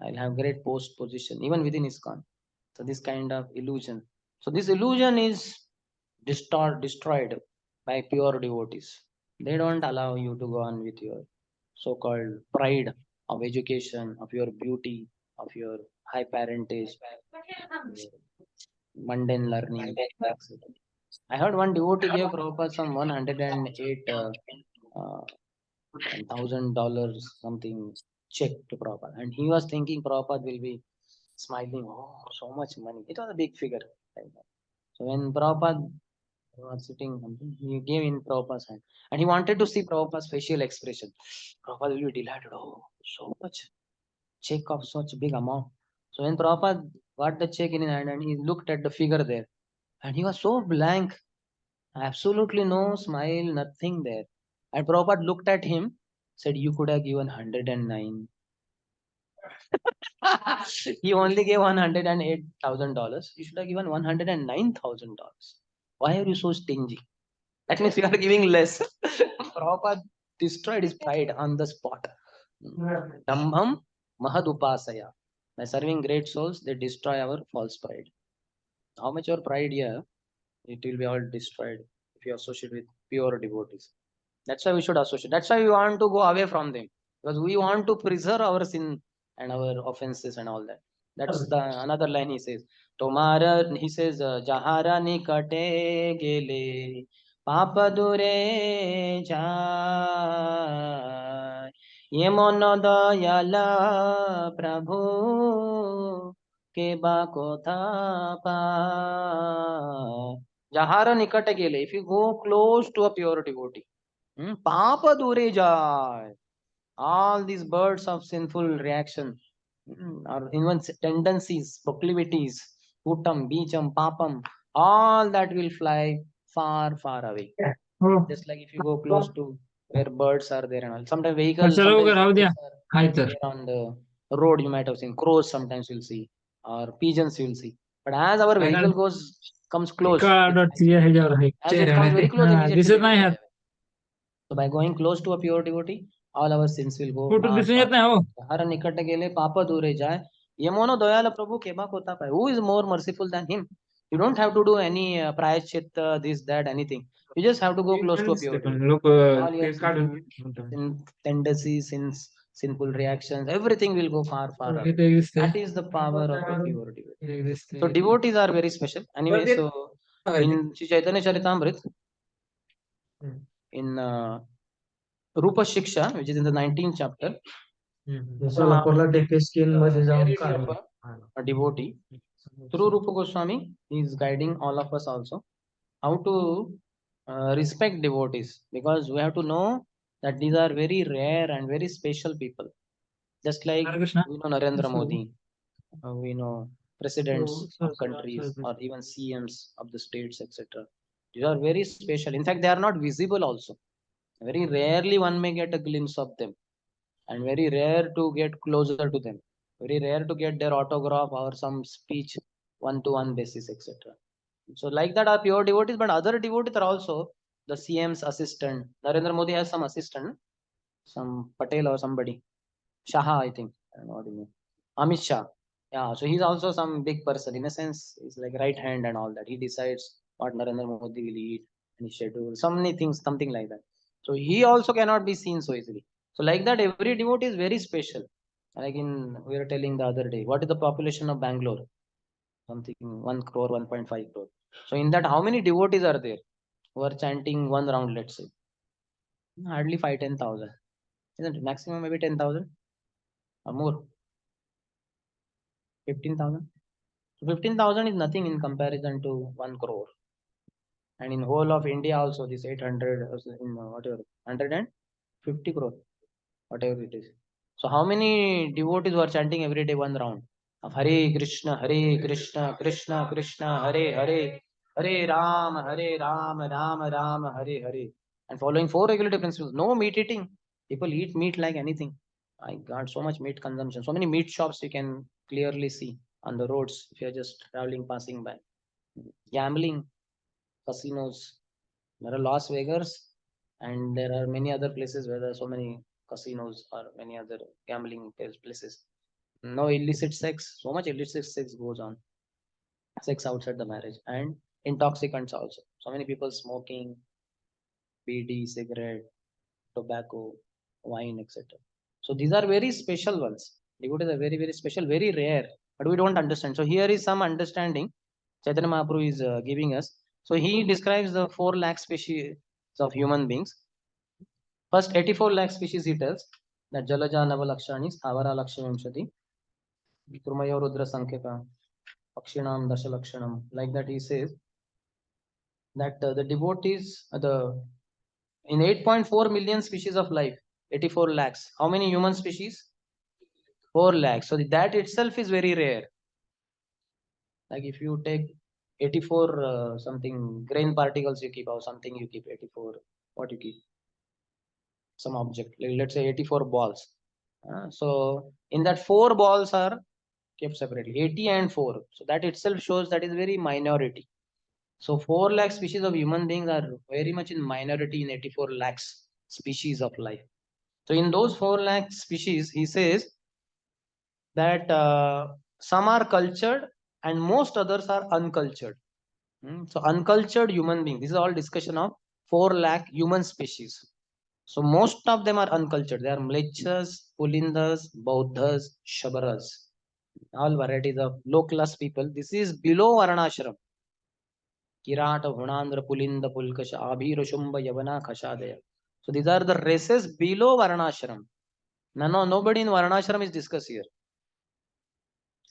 I will have great post position even within ISKCON. So this kind of illusion. So this illusion is destroyed by pure devotees. They don't allow you to go on with your so-called pride of education, of your beauty, of your high parentage, mundane learning. I heard one devotee gave Prabhupada some 108 $1,000 something check to Prabhupada, and he was thinking Prabhupada will be smiling. Oh, so much money! It was a big figure. Like that. So when Prabhupada was sitting, he gave in Prabhupada's hand, and he wanted to see Prabhupada's facial expression. Prabhupada will be delighted. Oh, so much check of such big amount. So when Prabhupada got the check in his hand and he looked at the figure there, and he was so blank. Absolutely no smile, nothing there. And Prabhupada looked at him, said, you could have given 109. He only gave $108,000. You should have given $109,000. Why are you so stingy? That means you are giving less. Prabhupada destroyed his pride on the spot. Dambham mahadupasaya. By serving great souls, they destroy our false pride. How much your pride here, it will be all destroyed if you associate with pure devotees. That's why we should associate. That's why we want to go away from them because we want to preserve our sin and our offenses and all that. That's the another line he says. Tomara, he says, Jahara nikate gele, Papa dure jai. Ye mono dayala Prabhu, Keba kotha pa. Jahara nikate gele. If you go close to a pure devotee, Papa dure jai. All these birds of sinful reaction, or even tendencies, proclivities, uttam, beecham, papam, all that will fly far, far away. Yeah. Oh, Just like if you go close to where birds are there and all. Sometimes vehicles, अच्छा लोग sometimes Rao दिया vehicles are हाय तर there on the road. You might have seen crows. Sometimes you'll see, or pigeons you'll see. But as our कारण vehicle comes close, का it dot flies सी away. आहे ज्यावर आहे As it comes चेहऱ्यामध्ये very close, हा immediately दिसत they will नाही fly ह्यात away. So by going close to a pure devotee, all our sins will go photo far, दिसून far येत नाही away. हो हर निकट गेले पाप दूरे जाए. Yemono doyala Prabhu keba kota pai. Who is more merciful than him? You don't have to do any prayachit, this, that, anything. You just have to go close to a दिसते pure पण devotee. लोक And all your ते काढून tendencies, sins, sinful reactions, everything will go far, far away. इथे दिसते That is the power of a pure devotee. So दिसते devotees are very special. Anyway, so in Sri Chaitanya Charitamrita, in Rupa Shiksha, which is in the 19th chapter, सोलापूरला डेके skin मध्ये जाऊन narrating of काढलं a devotee through Rupa Goswami, he is guiding all of us also how to respect devotees, because we have to know that these are very rare and very special people. Just like Hare Krishna we know Narendra Modi, we know presidents of countries or even CMs of the states, etc. These are very special. In fact, they are not visible also. Very rarely one may get a glimpse of them, and very rare to get closer to them. Very rare to get their autograph or some speech one-to-one basis, etc. So like that are pure devotees, but other devotees are also the CM's assistant. Narendra Modi has some assistant, some Patel or somebody. Shaha, I think. I don't know what you mean. Amit Shah. Yeah, so he's also some big person. In a sense, he's like right hand and all that. He decides what Narendra Modi will eat and his schedule, so many things, something like that. So he also cannot be seen so easily. So like that, every devotee is very special. Like in we were telling the other day, what is the population of Bangalore? Something 1 crore, 1.5 crore. So in that, how many devotees are there who are chanting one round, let's say? Hardly 5, 10,000. Isn't it? Maximum maybe 10,000 or more. 15,000. So 15,000 is nothing in comparison to 1 crore. And in whole of India also, this 800, in whatever, 150 crore, whatever it is. So how many devotees were chanting every day one round of Hare Krishna, Krishna Krishna, Hare Hare, Hare Ram, Ram Ram, Hare Hare. And following four regulative principles, no meat eating. People eat meat like anything. I got so much meat consumption. So many meat shops you can clearly see on the roads if you're just traveling, passing by. Gambling, casinos. There are Las Vegas, and there are many other places where there are so many casinos or many other gambling places. No illicit sex. So much illicit sex goes on. Sex outside the marriage and intoxicants also. So many people smoking, BD, cigarette, tobacco, wine, etc. So these are very special ones. Devotees are very, very special, very rare, but we don't understand. So here is some understanding Chaitanya Mahaprabhu is giving us. So he describes the 4 lakh species of human beings. First 84 lakh species he tells that Jalaja Navalakshani, Sthavara Lakshamamshati, Kurmayo Rudra Sankheka, Pakshinam Dashalakshanam. Like that he says that the devotees, in 8.4 million species of life, 84 lakhs. How many human species? 4 lakhs. So that itself is very rare. Like if you take 84 something grain particles you keep or something you keep 84, what you keep? Some object, like let's say 84 balls. So in that 4 balls are kept separately, 80 and 4. So that itself shows that is very minority. So 4 lakh species of human beings are very much in minority in 84 lakhs species of life. So in those 4 lakh species, he says that some are cultured and most others are uncultured. So uncultured human being. This is all discussion of 4 lakh human species. So most of them are uncultured. They are mlechas, pulindas, bauddhas, shabaras, all varieties of low class people. This is below Varnashram. Kirata, Hunandra, Pulinda, Pulkasha, Abhira, Shumba, Yavana, Khashadaya. So these are the races below Varnashram. Nobody in Varnashram is discussed here.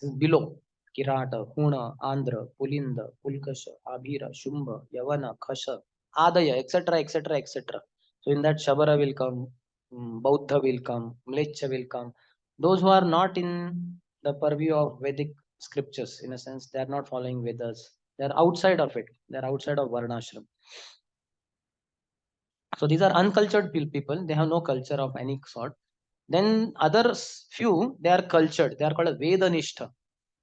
This is below. Kirata, Huna, Andhra, Pulinda, Pulkasha, Abhira, Shumba, Yavana, Khasha, Adaya, etc., etc., etc. So in that Shabara will come, Bauddha will come, Mlecha will come. Those who are not in the purview of Vedic scriptures, in a sense, they are not following Vedas. They are outside of it. They are outside of Varnashram. So these are uncultured people. They have no culture of any sort. Then others, few, they are cultured. They are called a Vedanishta.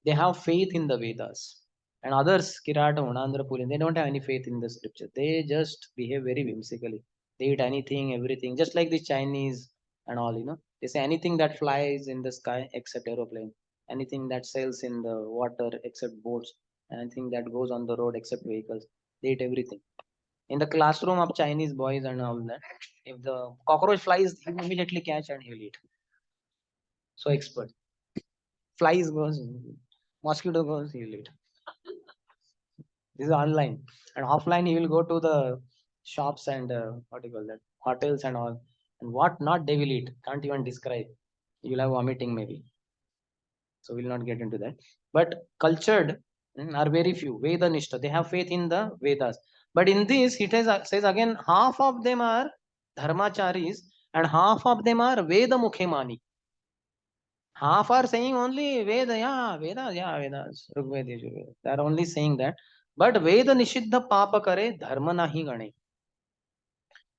They have faith in the Vedas. And others, Kirata, Unandra, Pulin, they don't have any faith in the scripture. They just behave very whimsically. They eat anything, everything, just like the Chinese and all. They say anything that flies in the sky except aeroplane, anything that sails in the water except boats, anything that goes on the road except vehicles. They eat everything. In the classroom of Chinese boys and all that, if the cockroach flies, he will immediately catch and he'll eat. So expert. Flies goes, mosquito goes, he'll eat. This is online. And offline, he will go to the shops and what do you call that? Hotels and all. And what not they will eat. Can't even describe. You will have vomiting maybe. So we'll not get into that. But cultured are very few. Veda Nishta. They have faith in the Vedas. But in this, says again, half of them are dharmacharis and half of them are Veda Mukhemani. Half are saying only Veda, yeah, Vedas, Rigveda, Yajurveda. They are only saying that. But Veda Nishiddha Papa Kare Dharma Nahi Gane.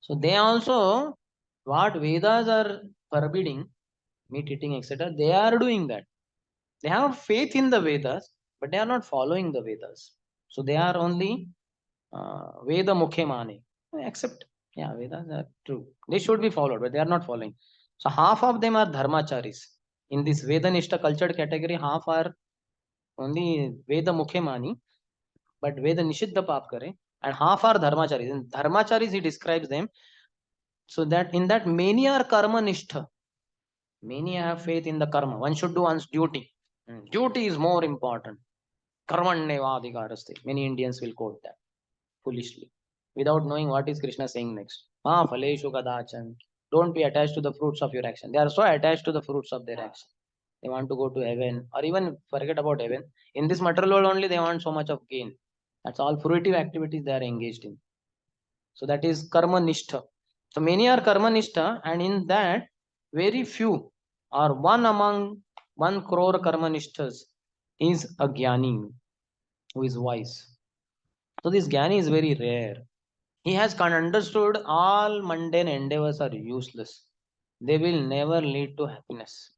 So they also, what Vedas are forbidding, meat eating, etc., they are doing that. They have faith in the Vedas, but they are not following the Vedas. So they are only Veda Mukhe Mane. Accept. Yeah, Vedas are true. They should be followed, but they are not following. So half of them are dharmacharis. In this Vedanishta cultured category, half are only Veda Mukhe Mani, but Veda Nishiddha Pap Kare, and half are dharmacharis. In dharmacharis, he describes them so that in that many are karma nishtha. Many have faith in the karma. One should do one's duty. Duty is more important. Karmannevadhikaraste. Many Indians will quote that foolishly without knowing what is Krishna saying next. Phaleshu kadachan. Don't be attached to the fruits of your action. They are so attached to the fruits of their action. They want to go to heaven or even forget about heaven. In this material world only, they want so much of gain. That's all fruitive activities they are engaged in. So that is karma nishtha. So many are karma nishtha, and in that, very few or one among 1 crore karma nishthas is a jnani who is wise. So this jnani is very rare. He has understood all mundane endeavors are useless. They will never lead to happiness.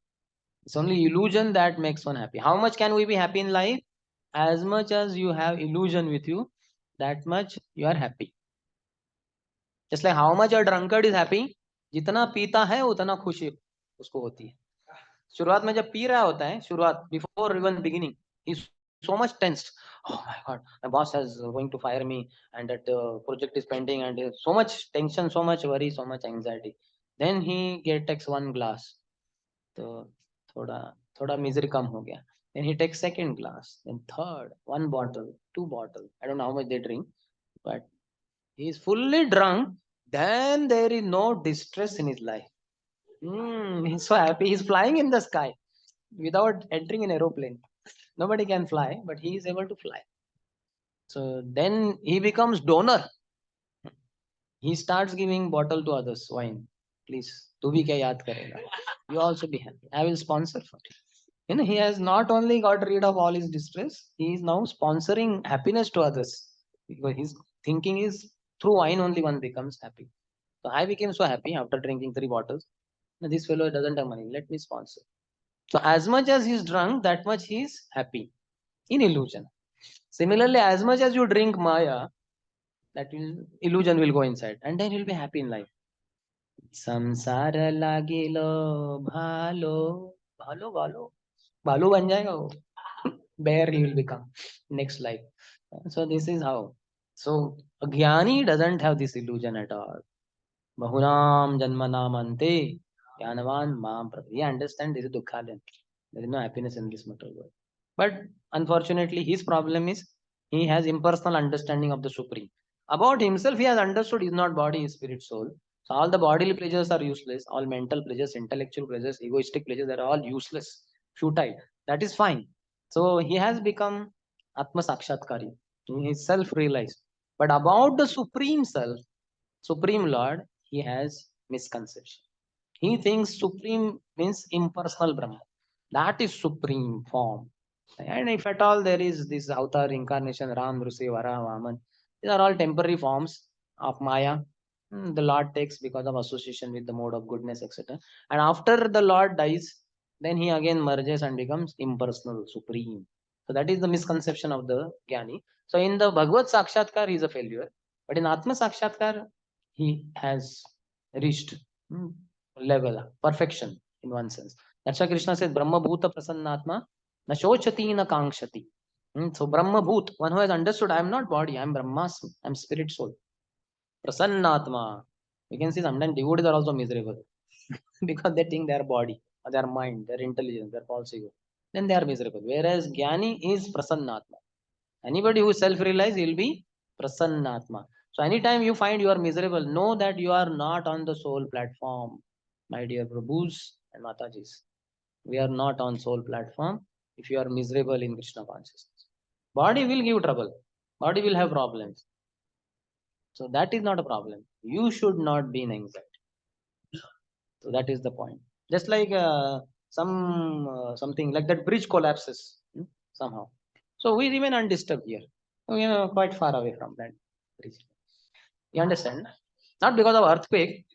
It's only illusion that makes one happy. How much can we be happy in life? As much as you have illusion with you, that much you are happy. Just like how much a drunkard is happy, जितना पीता है उतना खुशी उसको होती है. शुरुआत में जब पी रहा होता है, शुरुआत before even beginning, he's so much tensed. Oh my God, my boss is going to fire me, and that project is pending, and so much tension, so much worry, so much anxiety. Then he takes one glass, तो थोड़ा थोड़ा misery कम हो गया. Then he takes second glass, then third, one bottle, two bottle. I don't know how much they drink, but he is fully drunk. Then there is no distress in his life. He's so happy. He's flying in the sky without entering an aeroplane. Nobody can fly, but he is able to fly. So then he becomes donor. He starts giving bottle to others, wine. Please, tu bhi kya yaad karega. You also be happy. I will sponsor for you. He has not only got rid of all his distress, he is now sponsoring happiness to others. Because his thinking is through wine only one becomes happy. So I became so happy after drinking 3 bottles. Now, this fellow doesn't have money. Let me sponsor. So as much as he's drunk, that much he's happy in illusion. Similarly, as much as you drink Maya, illusion will go inside, and then you'll be happy in life. Samsara lagilo bhalo, bhalo, bhalo. बालू बन जाएगा वो. Bear he will become next life. So this is how. So a jnani doesn't have this illusion at all. Bahunam janmanam ante jnanavan mam prati. He understand this is dukkhalan. There is no happiness in this material world. But unfortunately, his problem is he has impersonal understanding of the supreme. About himself, he has understood he is not body, he is spirit, soul. So all the bodily pleasures are useless. All mental pleasures, intellectual pleasures, egoistic pleasures, they are all useless, futile. That is fine. So he has become Atma Sakshatkari. He is self-realized. But about the supreme self, supreme Lord, he has misconception. He thinks supreme means impersonal Brahma. That is supreme form. And if at all there is this avatar incarnation, Ram, Rusi, Vara, Vaman, these are all temporary forms of Maya. The Lord takes because of association with the mode of goodness, etc. And after the Lord dies, then he again merges and becomes impersonal, supreme. So that is the misconception of the Jnani. So in the Bhagavad Sakshatkar, he is a failure. But in Atma Sakshatkar, he has reached level, perfection in one sense. That's why Krishna says, Brahma Bhuta Prasannatma Na Shochati Na Kankshati. So Brahma Bhut, one who has understood, I am not body, I am Brahmasmi, I am spirit soul. Prasannatma. You can see sometimes devotees are also miserable because they think they are body, or their mind, their intelligence, their false ego. Then they are miserable. Whereas Jnani is Prasannatma. Anybody who is self-realized, he will be Prasannatma. So anytime you find you are miserable, know that you are not on the soul platform, my dear Prabhus and Matajis. We are not on soul platform if you are miserable in Krishna consciousness. Body will give trouble. Body will have problems. So that is not a problem. You should not be in anxiety. So that is the point. Just like something like that bridge collapses somehow. So we remain undisturbed here. We are quite far away from that bridge. You understand? Not because of earthquake,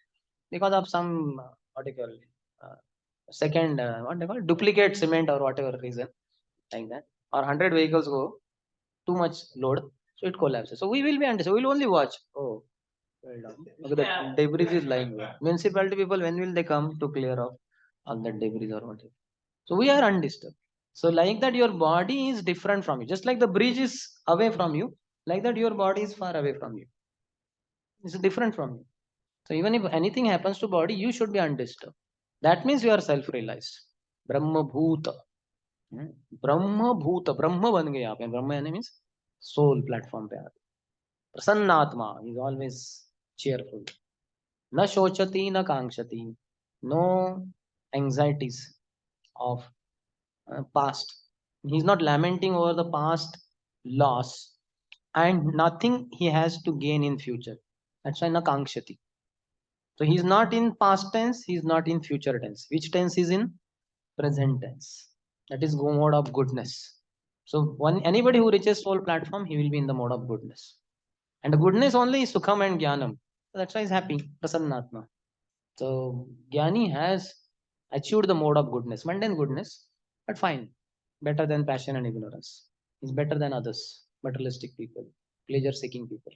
because of some what do you call second what do you call duplicate cement or whatever reason like that. Or 100 vehicles go too much load, so it collapses. So we will be undisturbed. We will only watch. Oh, well done. Look at that debris is lying there. Municipality people, when will they come to clear off all that debris or whatever? So we are undisturbed. So like that, your body is different from you. Just like the bridge is away from you, like that your body is far away from you. It's different from you. So even if anything happens to body, you should be undisturbed. That means you are self-realized. Brahma Bhuta. ब्रह्म भूत ब्रह्म बन गए आप ब्रह्म यानी means soul platform पे आ प्रसन्नात्मा is always cheerful न शोचति न कांक्षति no anxieties of past. He's not lamenting over the past loss and nothing he has to gain in future. That's why na kankshati. So he's not in past tense, he's not in future tense. Which tense is in? Present tense. That is go mode of goodness. So one anybody who reaches soul platform, he will be in the mode of goodness. And the goodness only is sukham and jnanam. So that's why he's happy, prasannatma. So Jnani has achieved the mode of goodness, mundane goodness, but fine, better than passion and ignorance. Is better than others, materialistic people, pleasure-seeking people.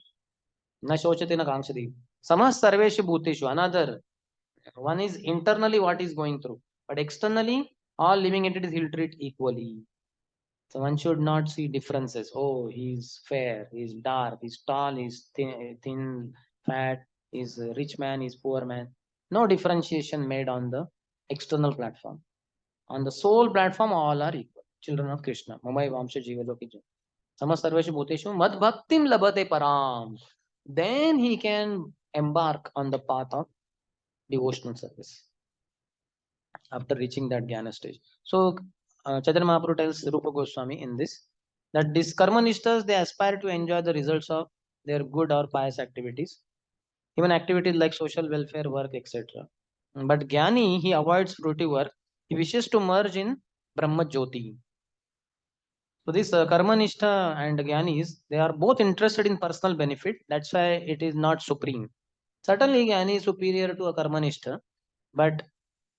Na shochati na kankshati. Samah sarveshu bhuteshu. Another one is internally what is going through, but externally all living entities he'll treat equally. So one should not see differences. Oh, he's fair, he's dark, he's tall, he's thin, fat, he's a rich man, he's poor man. No differentiation made on the external platform. On the soul platform, all are equal. Children of Krishna. Mamai Vamsha Jiva Loki. Samasarveshu Bhuteshu Mad Bhaktim Labate Param. Then he can embark on the path of devotional service after reaching that jnana stage. So Chaitanya Mahaprabhu tells Rupa Goswami in this that these karmanishtas they aspire to enjoy the results of their good or pious activities, even activities like social welfare work, etc. But Jnani he avoids fruity work. He wishes to merge in Brahma Jyoti. So this karmanishta and Jnanis they are both interested in personal benefit. That's why it is not supreme. Certainly Jnani is superior to a karmanishta, but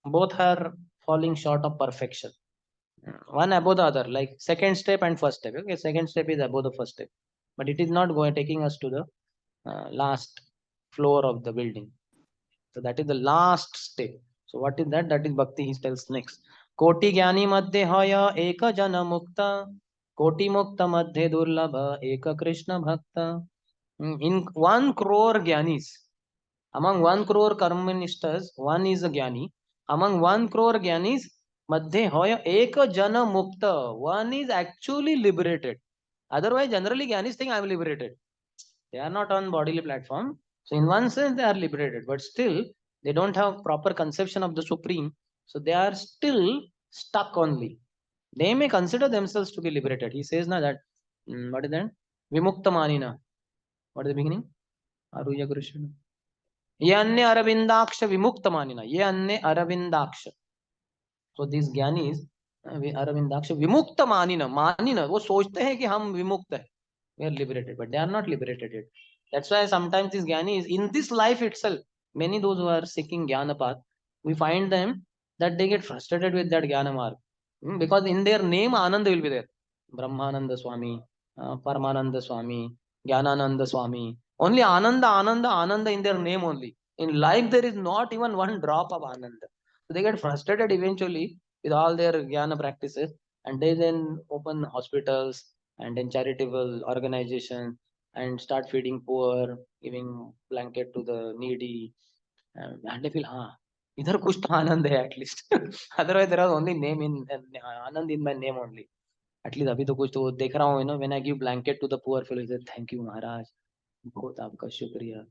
both are falling short of perfection. One above the other, like second step and first step. Okay, second step is above the first step, but it is not going taking us to the last floor of the building. So that is the last step. So what is that? That is bhakti. He tells next. कोटि ज्ञानी मध्ये हय एक जन मुक्त, कोटि मुक्त मध्ये दुर्लभ एक कृष्ण भक्त. In 1 crore jnanis, among 1 crore karmanistas, one is a jnani. Among 1 crore jnanis, madhe hoya ek jana mukta. One is actually liberated. Otherwise, generally jnanis think I am liberated. They are not on bodily platform. So in one sense, they are liberated, but still they don't have proper conception of the supreme. So they are still stuck only. They may consider themselves to be liberated. He says now that what is that? Vimukta manina. What is the beginning? Aruya Krishna. ये अन्य अरविंदाक्ष विमुक्त मानिना, ये अन्य अरविंदाक्ष. So these Giani's अरविंदाक्ष विमुक्त मानिना वो सोचते हैं कि हम विमुक्त है, we are liberated, but they are not liberated yet. That's why sometimes these jnanis in this life itself, many those who are seeking jnana path, we find them that they get frustrated with that jnana marg. Because in their name Ananda will be there. Brahmananda Swami, Paramananda Swami, Jnanananda Swami. Only Ananda, Ananda, Ananda in their name only. In life there is not even one drop of Ananda. So they get frustrated eventually with all their jnana practices, and they then open hospitals and then charitable organizations and start feeding poor, giving blanket to the needy, and they feel, इधर कुछ तो आनंद है at least. Otherwise there was only name in Anand in my name only. At least अभी तो कुछ तो देख रहा हूँ, when I give blanket to the poor fellow, he said thank you महाराज, बहुत आपका शुक्रिया.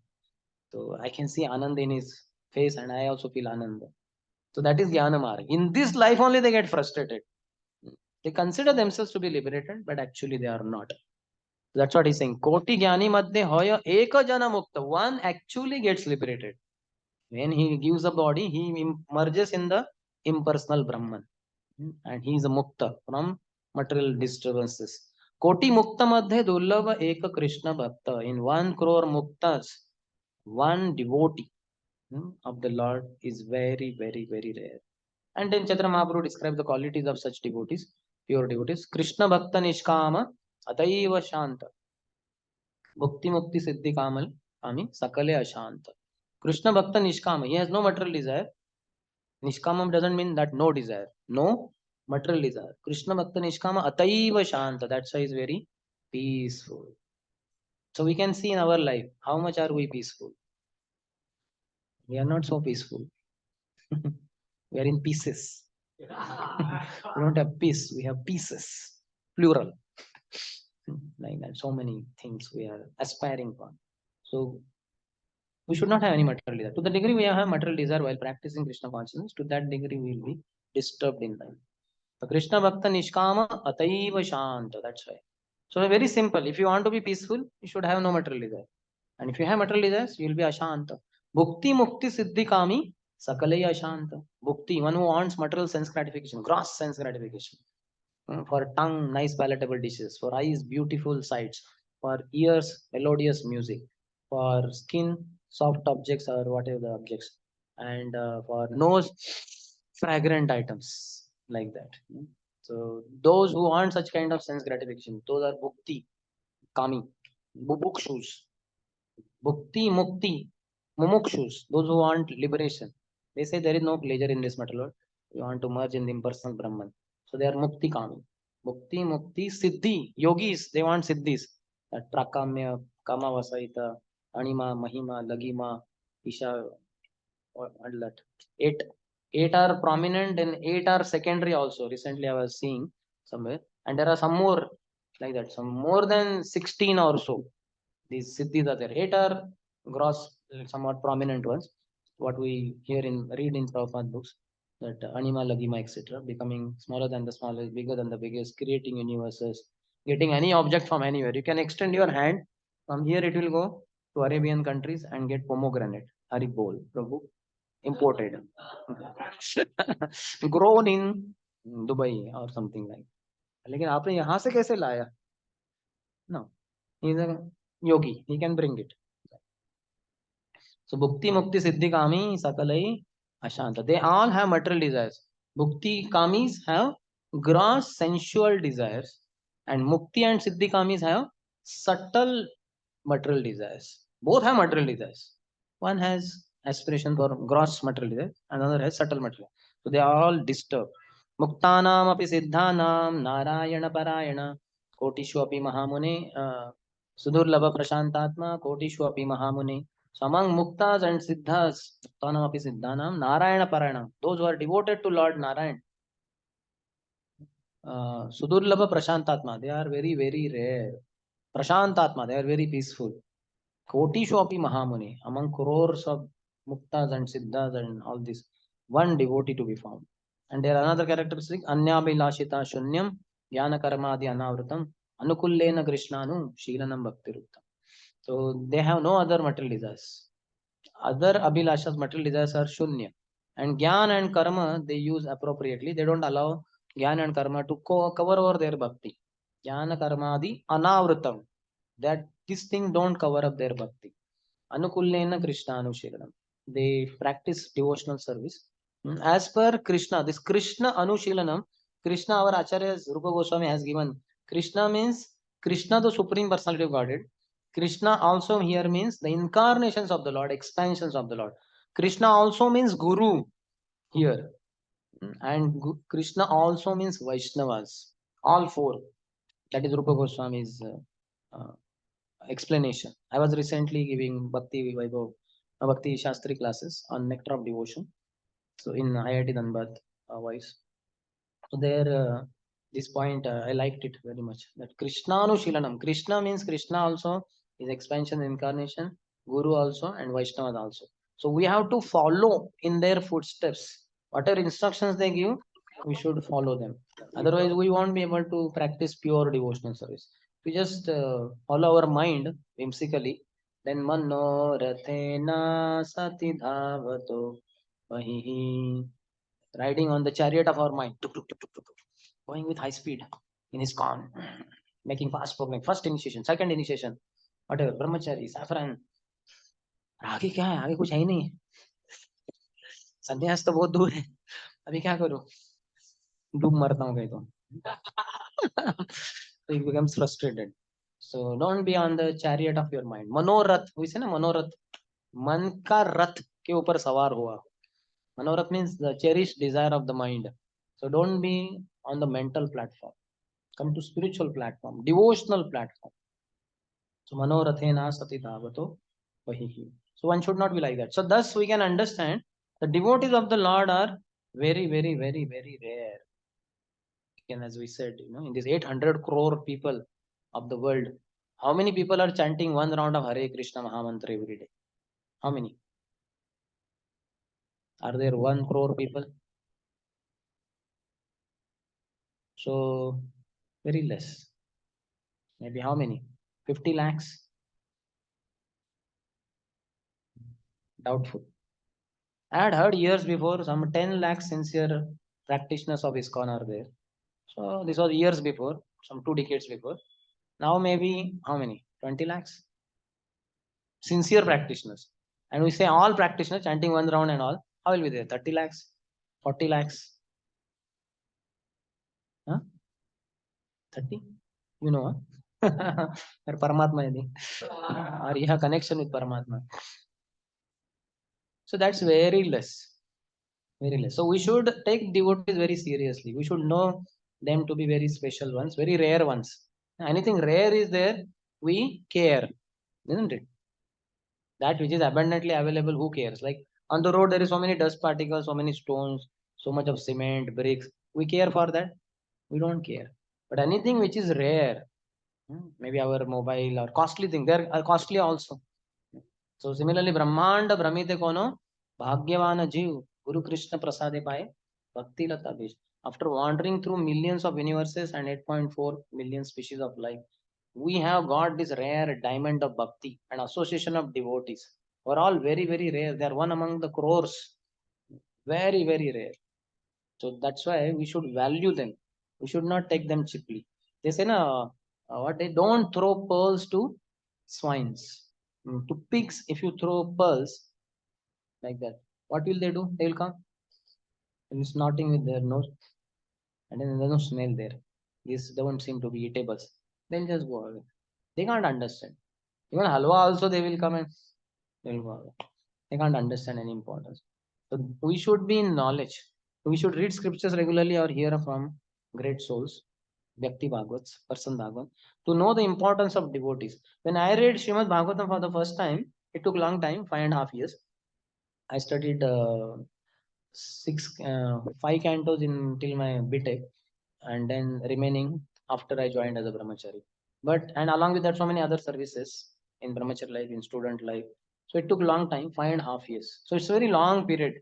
So I can see Anand in his face and I also feel Anand. So that is jnana marg. In this life only they get frustrated. They consider themselves to be liberated, but actually they are not. That's what he's saying. Koti jnani madhye hoya eka jana mukta. One actually gets liberated. When he gives a body, he merges in the impersonal Brahman. And he is a mukta from material disturbances. Koti mukta madhye dullava eka Krishna bhakta. In 1 crore muktas, one devotee of the Lord is very, very, very rare. And then Chaitanya Mahaprabhu describes the qualities of such devotees, pure devotees. Krishna Bhakta Nishkama Ataiva Shanta. Bhakti Mukti Siddhi Kamal Kami Sakale Ashanta. Krishna Bhakta Nishkama. He has no material desire. Nishkamam doesn't mean that no desire. No material desire. Krishna Bhakta Nishkama Ataiva Shanta. That's why he's very peaceful. So we can see in our life how much are we peaceful. We are not so peaceful. We are in pieces. We don't have peace, we have pieces, plural. Like that, so many things we are aspiring for. So we should not have any material desire. To the degree we have material desire while practicing Krishna consciousness, to that degree we will be disturbed in life. So Krishna Bhakta Nishkama Ataiva Shanta. That's why. So very simple. If you want to be peaceful, you should have no material desire. And if you have material desires, you will be Ashanta. Bhukti Mukti Siddhi Kami Sakalaya Ashanta. Bhukti, one who wants material sense gratification, gross sense gratification. For tongue, nice palatable dishes. For eyes, beautiful sights. For ears, melodious music. For skin, soft objects or whatever the objects. And for nose, fragrant items like that. So those who want such kind of sense gratification, those are bhukti, kami, bubukshus, bhukti, mukti, mumukshus, those who want liberation. They say there is no pleasure in this material world. We want to merge in the impersonal Brahman. So they are mukti kami. Mukti, mukti, siddhi. Yogis, they want siddhis. That prakamya, kama vasaita, anima, mahima, lagima, isha, and that. Eight are prominent and eight are secondary also. Recently I was seeing somewhere. And there are some more like that. Some more than 16 or so. These siddhis are there. Eight are gross, somewhat prominent ones. What we hear in read in Prabhupada books, that anima, lagima, etc., becoming smaller than the smallest, bigger than the biggest, creating universes, getting any object from anywhere. You can extend your hand from here. It will go to Arabian countries and get pomegranate, haribol, Prabhu, imported, grown in Dubai or something like. लेकिन आपने यहाँ से कैसे लाया? No, he is a yogi. He can bring it. So bhukti, mukti, siddhi, kami, sakalai, ashanta. They all have material desires. Bhukti kamis have gross sensual desires, and mukti and siddhi kamis have subtle material desires. Both have material desires. One has aspiration for gross material desires, another has subtle material. So they are all disturbed. Muktanam api siddhanam narayana parayana kotishu api mahamune sudurlabha prashantatma kotishu api mahamune. So among muktas and siddhas, muktanam api siddhanam narayana parayana, those who are devoted to Lord Narayan, sudurlabha prashantatma, they are very very rare. Prashantatma, they are very peaceful. Kotishu api mahamune, among crores of muktas and siddhas and all this, one devotee to be found. And there are another characteristic, anyabhilashita shunyam, jnana karmadi anavrutam, anukullena krishnanu, shilanam bhaktiruttam. So they have no other material desires. Other abhilashas, material desires are shunya. And jnana and karma, they use appropriately. They don't allow jnana and karma to cover over their bhakti. Jnana karmadi anavrutam. That this thing don't cover up their bhakti. Anukullena Krishna Anushilanam. They practice devotional service. As per Krishna, this Krishna Anushilanam, Krishna, our Acharya Rupa Goswami has given. Krishna means Krishna, the Supreme Personality of Godhead. Krishna also here means the incarnations of the Lord, expansions of the Lord. Krishna also means Guru here. And Krishna also means Vaishnavas. All four. That is Rupa Goswami's explanation. I was recently giving Bhakti Shastri classes on Nectar of Devotion. So in IIT Dhanbad voice. So there, this point I liked it very much. That Krishnanu Shilanam. Krishna means Krishna also is expansion, incarnation, Guru also, and Vaishnava also. So we have to follow in their footsteps. Whatever instructions they give, we should follow them. Otherwise, we won't be able to practice pure devotional service. We just follow our mind whimsically. Then manorathena sati dhavato vahi, riding on the chariot of our mind, tuk, tuk, tuk, tuk, tuk, tuk, going with high speed in his con, making fast progress. First initiation, second initiation, whatever, brahmachari, saffron. आगे क्या है, आगे कुछ है ही नहीं, संन्यास तो बहुत दूर है, अभी क्या करूं, डूब मरता हूँ कहीं तो. So he becomes frustrated. So don't be on the chariot of your mind. Manorath, we say na manorath, मन का रथ के ऊपर सवार हुआ. Manorath means the cherished desire of the mind. So don't be on the mental platform. Come to spiritual platform, devotional platform. So manorathena sati dhavato vahihi. So one should not be like that. So thus we can understand the devotees of the Lord are very, very, very, very rare. And as we said, in these 800 crore people of the world, how many people are chanting one round of Hare Krishna Mahamantra every day? How many? Are there 1 crore people? So very less. Maybe how many? 50 lakhs? Doubtful. I had heard years before some 10 lakh sincere practitioners of ISKCON are there. So this was years before, some 2 decades before. Now maybe how many? 20 lakhs? Sincere practitioners. And we say all practitioners chanting one round and all. How will be there? 30 lakhs? 40 lakhs? Huh? 30? You know, huh? Paramatma yadi. Or you have connection with Paramatma. So that's very less. Very less. So we should take devotees very seriously. We should know them to be very special ones, very rare ones. Anything rare is there, we care, isn't it? That which is abundantly available, who cares? Like on the road, there is so many dust particles, so many stones, so much of cement, bricks. We care for that? We don't care. But anything which is rare, maybe our mobile or costly thing, they are costly also. So similarly, Brahmanda Brahmite Kono, Bhagyavana Jiv, Guru Krishna Prasade Pai, Bhakti Lata Bish. After wandering through millions of universes and 8.4 million species of life, we have got this rare diamond of bhakti and association of devotees. We're all very, very rare. They are one among the crores. Very, very rare. So that's why we should value them. We should not take them cheaply. They say, na, what they don't throw pearls to swines. To pigs, if you throw pearls like that, what will they do? They will come and snorting with their nose, and then there's no smell there. These don't seem to be eatables. They'll just go away. They can't understand. Even halwa also they will come and they'll go away. They can't understand any importance. So we should be in knowledge. We should read scriptures regularly or hear from great souls, Vyakti Bhagavats, Person Bhagavat, to know the importance of devotees. When I read Srimad Bhagavatam for the first time, it took long time, 5.5 years. I studied five cantos in till my BTech, and then remaining after I joined as a brahmachari. But and along with that, so many other services in brahmachari life, in student life. So it took long time, 5.5 years. So it's a very long period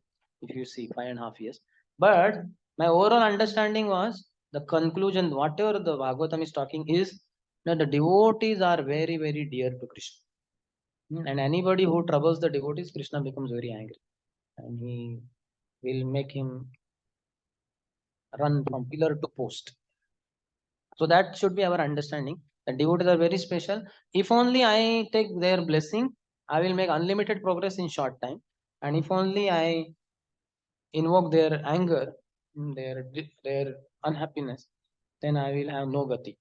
if you see 5.5 years. But my overall understanding was the conclusion, whatever the Bhagavatam is talking is that the devotees are very, very dear to Krishna. And anybody who troubles the devotees, Krishna becomes very angry. And he will make him run from pillar to post. So that should be our understanding. The devotees are very special. If only I take their blessing, I will make unlimited progress in short time. And if only I invoke their anger, their unhappiness, then I will have no gati.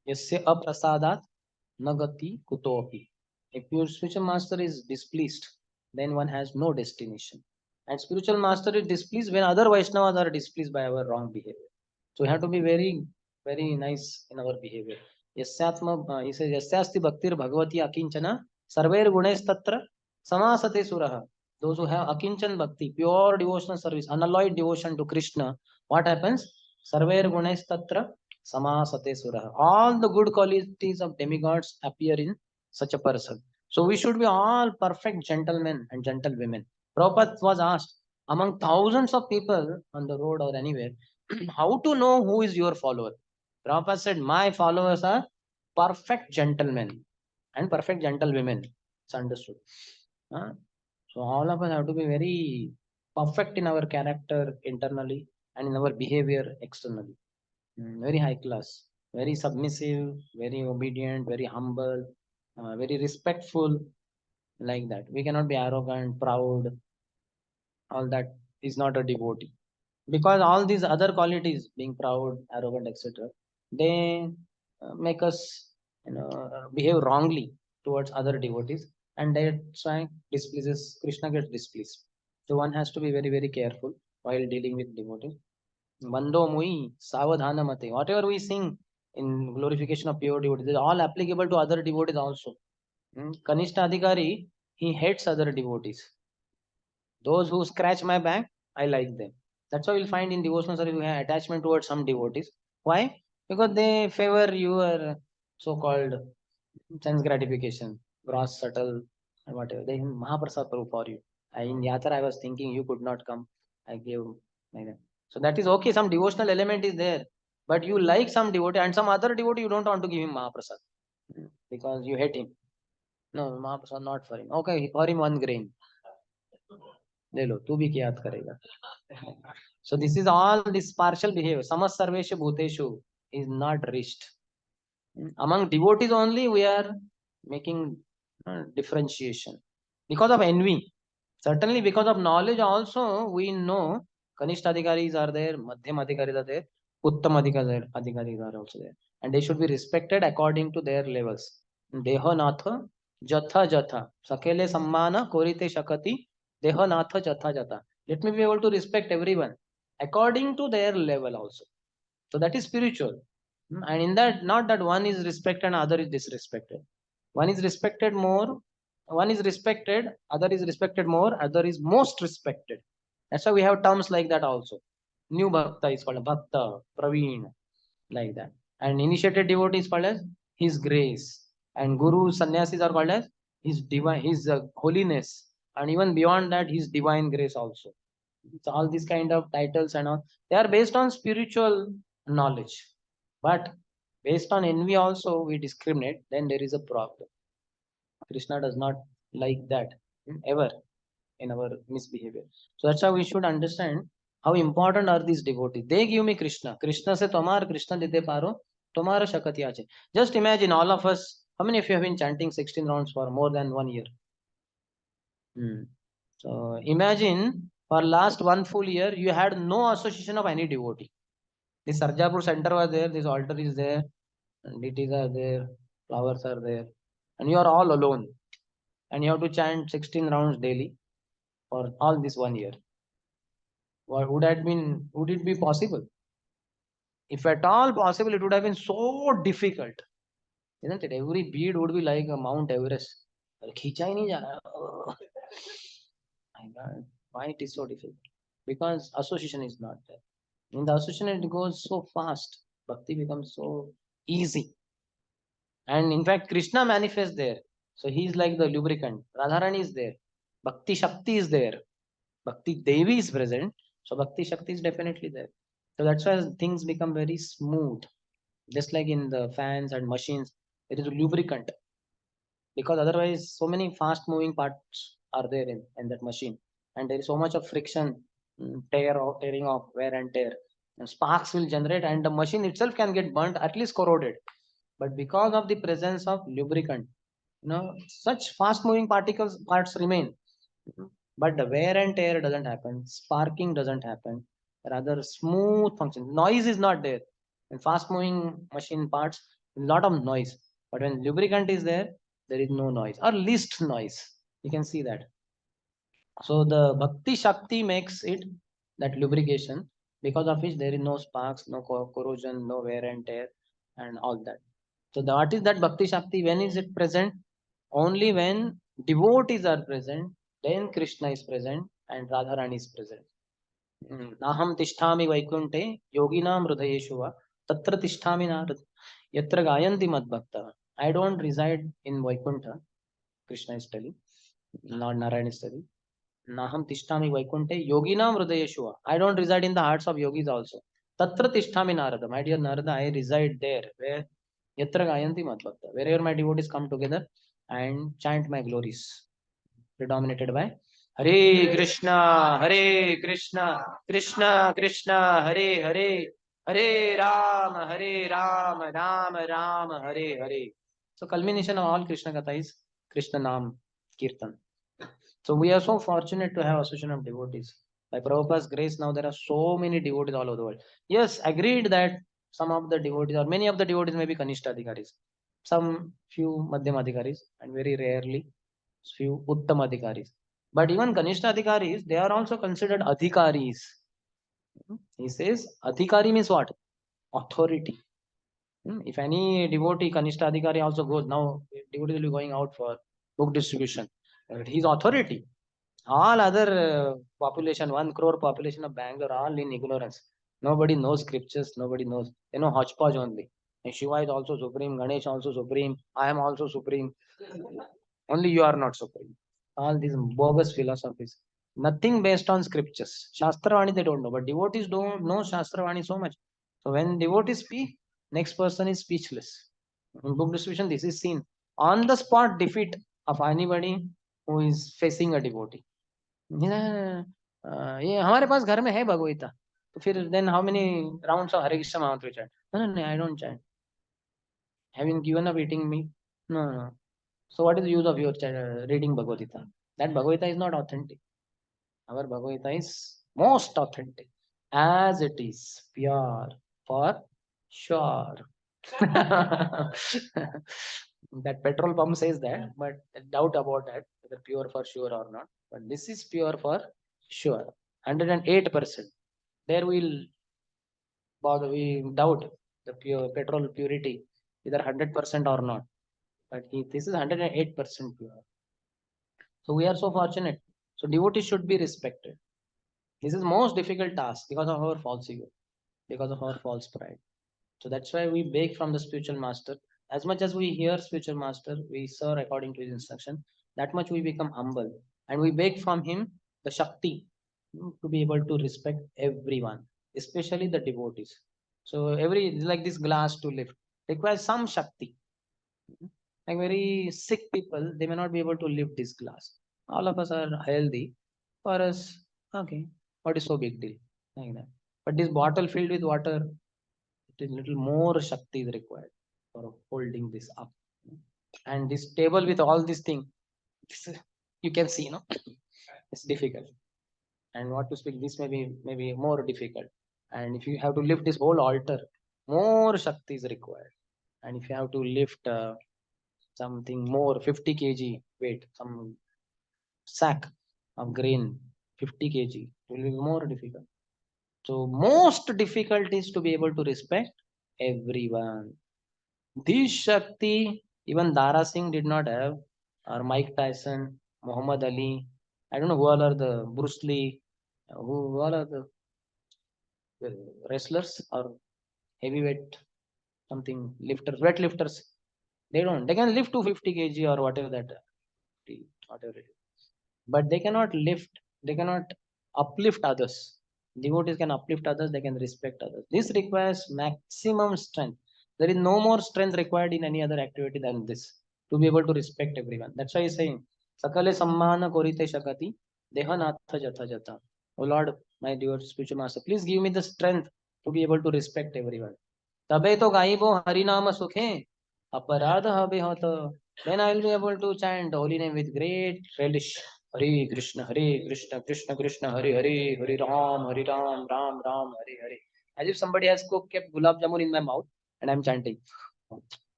Yasya aprasadat nagati kutopi. If your spiritual master is displeased, then one has no destination. And spiritual master is displeased when other Vaishnavas are displeased by our wrong behavior. So we have to be very, very nice in our behavior. He says, Yasyasti bhaktir bhagavati akinchana sarvair gunes tatra samasate suraha. Those who have akinchan bhakti, pure devotional service, unalloyed devotion to Krishna, what happens? Sarvair gunes tatra samasate suraha. All the good qualities of demigods appear in such a person. So we should be all perfect gentlemen and gentlewomen. Prabhupada was asked, among thousands of people on the road or anywhere, how to know who is your follower? Prabhupada said, my followers are perfect gentlemen and perfect gentlewomen. It's understood. Huh? So all of us have to be very perfect in our character internally and in our behavior externally. Very high class, very submissive, very obedient, very humble, very respectful, like that. We cannot be arrogant, proud. All that is not a devotee, because all these other qualities, being proud, arrogant, etc., they make us, behave wrongly towards other devotees, and that's why displeases Krishna, gets displeased. So one has to be very, very careful while dealing with devotees. Bando mui savadhana mate, whatever we sing in glorification of pure devotees is all applicable to other devotees also. Kanishta adhikari, he hates other devotees. Those who scratch my back, I like them. That's why you'll find in devotional service we have attachment towards some devotees. Why? Because they favor your so-called sense gratification, gross, subtle, and whatever. They Mahaprasad Prabhu for you. In Yatra, I was thinking you could not come. I gave like that. So that is okay. Some devotional element is there, but you like some devotee and some other devotee you don't want to give him Mahaprasad because you hate him. No, Mahaprasad not for him. Okay, for him 1 grain. ले लो तू भी क्या याद करेगा. So this is all this partial behavior. Samas sarveshu bhuteshu is not reached. Among devotees only we are making differentiation because of envy. Certainly because of knowledge also we know Kanishta adhikaris are there, Madhyam adhikaris are there, Uttam adhikaris are also there, and they should be respected according to their levels. Deho natha jatha jatha sakele sammana korite shakati deho natha jatha jatha. Let me be able to respect everyone according to their level also. So that is spiritual. And in that, not that one is respected and other is disrespected. One is respected more, one is respected, other is respected more, other is most respected. That's why we have terms like that also. New Bhakta is called Bhakta, Praveen, like that. And initiated devotee is called as His Grace. And Guru, Sannyasis are called as His Divine, His Holiness. And even beyond that, His Divine Grace also. So all these kind of titles and all, they are based on spiritual knowledge. But based on envy also we discriminate, then there is a problem. Krishna does not like that ever in our misbehavior. So that's how we should understand how important are these devotees. They give me Krishna. Krishna se tomar Krishna dide paro, tomara shakati ache. Just imagine all of us, how many of you have been chanting 16 rounds for more than 1 year? So imagine for last 1 full year, you had no association of any devotee. This Sarjapur center was there, this altar is there, and deities are there, flowers are there, and you are all alone. And you have to chant 16 rounds daily for all this 1 year. Would it be possible? If at all possible, it would have been so difficult, isn't it? Every bead would be like a Mount Everest. अरे खींचा ही नहीं जा रहा. My God, why it is so difficult? Because association is not there. In the association, it goes so fast. Bhakti becomes so easy. And in fact, Krishna manifests there. So he is like the lubricant. Radharani is there. Bhakti Shakti is there. Bhakti Devi is present. So Bhakti Shakti is definitely there. So that's why things become very smooth. Just like in the fans and machines, it is a lubricant. Because otherwise, so many fast moving parts are there in that machine. And there is so much of friction, tearing off, wear and tear. And sparks will generate, and the machine itself can get burnt, at least corroded. But because of the presence of lubricant, such fast moving parts remain. But the wear and tear doesn't happen, sparking doesn't happen, rather smooth function. Noise is not there. In fast moving machine parts, a lot of noise. But when lubricant is there is no noise or least noise. You can see that. So the Bhakti Shakti makes it that lubrication, because of which there is no sparks, no corrosion, no wear and tear, and all that. So what is that Bhakti Shakti? When is it present? Only when devotees are present, then Krishna is present and Radharani is present. Naham tishtami vaikunte yoginam hridayeshu va tatra tishtami narad yatra gayanti madbhakta. I don't reside in Vaikuntha, Krishna is telling, Lord Narayan is telling. Naham tishtami vaikunte yoginam hridayeshu va. I don't reside in the hearts of yogis also. Tatra tishtami narada. My dear Narada, I reside there. Where? Yatra gayanti madbhakta. Wherever my devotees come together and chant my glories, predominated by Hare Krishna, Krishna Krishna, Hare, Hare Ram, Ram Ram, Hare Hare. So culmination of all Krishna Katha is Krishna Nam Kirtan. So we are so fortunate to have association of devotees. By Prabhupada's grace, now there are so many devotees all over the world. Yes, agreed that some of the devotees or many of the devotees may be Kanishta Adhikaris, some few Madhyam Adhikaris, and very rarely few Uttam Adhikaris. But even Kanishta Adhikaris, they are also considered Adhikaris. He says Adhikari means what? Authority. If any devotee, Kanishta Adhikari also goes, now devotee will be going out for book distribution. His authority. All other population, 1 crore population of Bangalore, all in ignorance. Nobody knows scriptures, nobody knows. They know hodgepodge only. And Shiva is also supreme, Ganesh also supreme, I am also supreme. Only you are not supreme. All these bogus philosophies. Nothing based on scriptures. Shastravani they don't know, but devotees don't know Shastravani so much. So when devotees speak, next person is speechless. In book distribution, this is seen. On the spot defeat of anybody who is facing a devotee. ये हमारे पास घर में है भगवता, तो फिर then how many rounds of Hare Krishna Mahamantra we chant? No, I don't chant. Have you given up eating meat? No. So what is the use of your reading Bhagavad Gita? That Bhagavad Gita is not authentic. Our Bhagavad Gita is most authentic, as it is pure for sure. That petrol pump says that, but doubt about that, whether pure for sure or not. But this is pure for sure, 108%. There we'll bother, we doubt the pure petrol purity, either 100% or not. But this is 108% pure. So we are so fortunate. So devotees should be respected. This is most difficult task because of our false ego, because of our false pride. So that's why we beg from the spiritual master. As much as we hear spiritual master, we serve according to his instruction. That much we become humble, and we beg from him the Shakti, to be able to respect everyone, especially the devotees. So every, like this glass to lift requires some Shakti. Like very sick people, they may not be able to lift this glass. All of us are healthy. For us, okay, what is so big deal? Like that. But this bottle filled with water, it is little more Shakti is required for holding this up. And this table with all these things, you can see, it's difficult. And what to speak, this may be maybe more difficult. And if you have to lift this whole altar, more Shakti is required. And if you have to lift something more, 50 kg weight, some sack of grain, 50 kg, it will be more difficult. So most difficult is to be able to respect everyone. This Shakti, even Dara Singh did not have, or Mike Tyson, Muhammad Ali. I don't know who all are the Bruce Lee, who all are the uh, wrestlers or heavyweight something lifters, weight lifters. They don't. They can lift 250 kg or whatever that, whatever it is. But they cannot lift. They cannot uplift others. Devotees can uplift others. They can respect others. This requires maximum strength. There is no more strength required in any other activity than this to be able to respect everyone. That's why he's saying, "Sakale sammana korite shakati dehanatha jatha jata." Oh Lord, my dear spiritual master, please give me the strength to be able to respect everyone. तबे तो गाइबो हरिनाम सुखे अपराध हबे होत. Then I will be able to chant the holy name with great relish. Hare Krishna, Krishna Krishna, Hare Hare, Hare Ram, Ram Ram, Hare Hare. As if somebody has kept gulab jamun in my mouth and I'm chanting.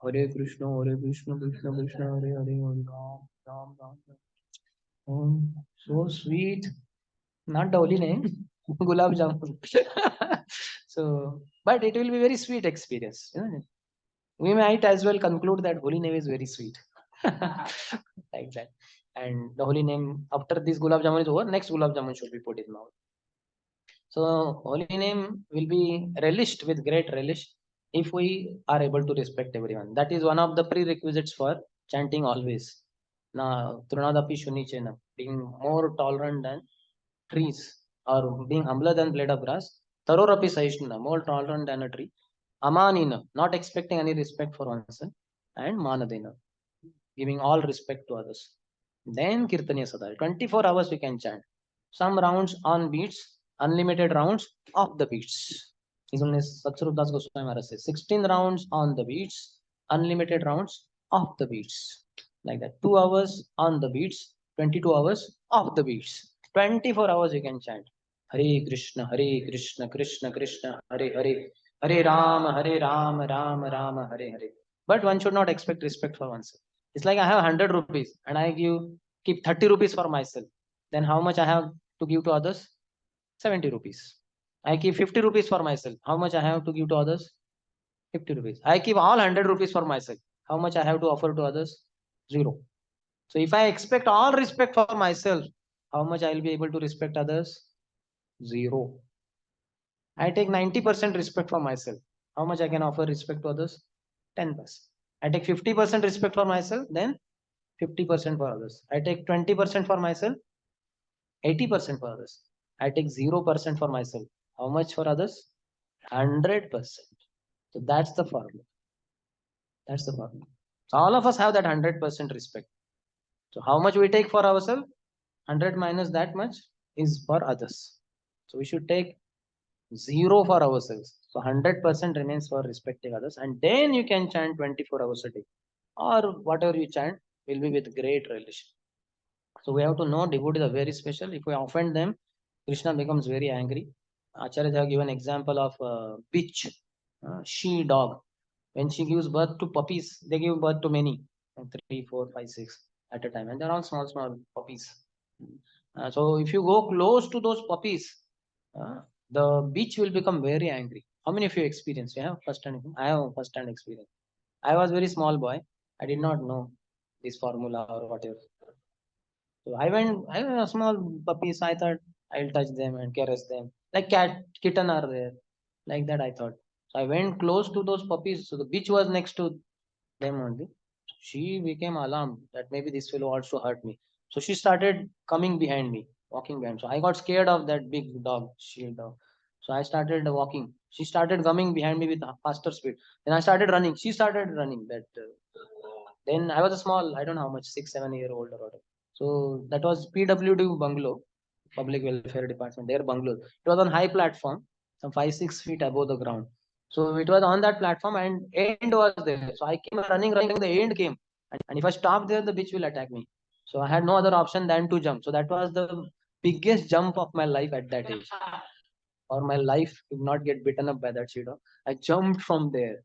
Hare Krishna, Krishna Krishna, Hare Hare, Hare Ram, Ram Ram. Oh, so sweet. Not the holy name, gulab jamun. So, but it will be very sweet experience, isn't it? We might as well conclude that holy name is very sweet. Like that. And the holy name, after this gulab jamun is over, next gulab jamun should be put in mouth. So holy name will be relished with great relish if we are able to respect everyone. That is one of the prerequisites for chanting always. Now, Trunadapi Shunichena, being more tolerant than trees, or being humbler than blade of grass. Tarorapi Sahishnuna, more tolerant than a tree. Amanina, not expecting any respect for oneself. And Manadena, giving all respect to others. Then Kirtaniya Sadhari, 24 hours we can chant. Some rounds on beats, unlimited rounds off the beats. Even as Satsarup Das Goswami Maharaj says, 16 rounds on the beats, unlimited rounds off the beats. Like that. 2 hours on the beats, 22 hours off the beats. 24 hours you can chant. Hare Krishna, Krishna Krishna, Hare Hare, Hare Ram, Ram Ram, Hare Hare. But one should not expect respect for oneself. It's like I have 100 rupees and I keep 30 rupees for myself. Then how much I have to give to others? 70 rupees. I keep 50 rupees for myself. How much I have to give to others? 50 rupees. I keep all 100 rupees for myself. How much I have to offer to others? Zero. So if I expect all respect for myself, how much I will be able to respect others? Zero. I take 90% respect for myself. How much I can offer respect to others? 10%. I take 50% respect for myself, then 50% for others. I take 20% for myself, 80% for others. I take 0% for myself. How much for others? 100%. So that's the formula. That's the formula. So all of us have that 100% respect. So how much we take for ourselves? 100 minus that much is for others. So we should take zero for ourselves. So 100% remains for respecting others. And then you can chant 24 hours a day. Or whatever you chant will be with great relish. So we have to know devotees are very special. If we offend them, Krishna becomes very angry. Acharyas have given example of bitch, she dog. When she gives birth to puppies, they give birth to many, 3, 4, 5, 6 at a time, and they're all small, small puppies. So if you go close to those puppies, uh, the bitch will become very angry. How many of you experience? You have first hand? I have first hand experience. I was very small boy. I did not know this formula or whatever. So I went a small puppies. I thought I'll touch them and caress them. Like kitten are there. Like that I thought. So I went close to those puppies. So the bitch was next to them only. She became alarmed that maybe this will also hurt me. So she started coming behind me, walking behind. So I got scared of that big dog, shield dog. So I started walking. She started coming behind me with faster speed. Then I started running. She started running. Then I was a small, I don't know how much, 6, 7 year old or whatever. So that was PWD bungalow, Public Welfare Department, their bungalow. It was on high platform, some 5, 6 feet above the ground. So it was on that platform and end was there. So I came running, the end came. And if I stop there, the bitch will attack me. So I had no other option than to jump. So that was the biggest jump of my life at that age. Or my life did not get bitten up by that cheetah. I jumped from there.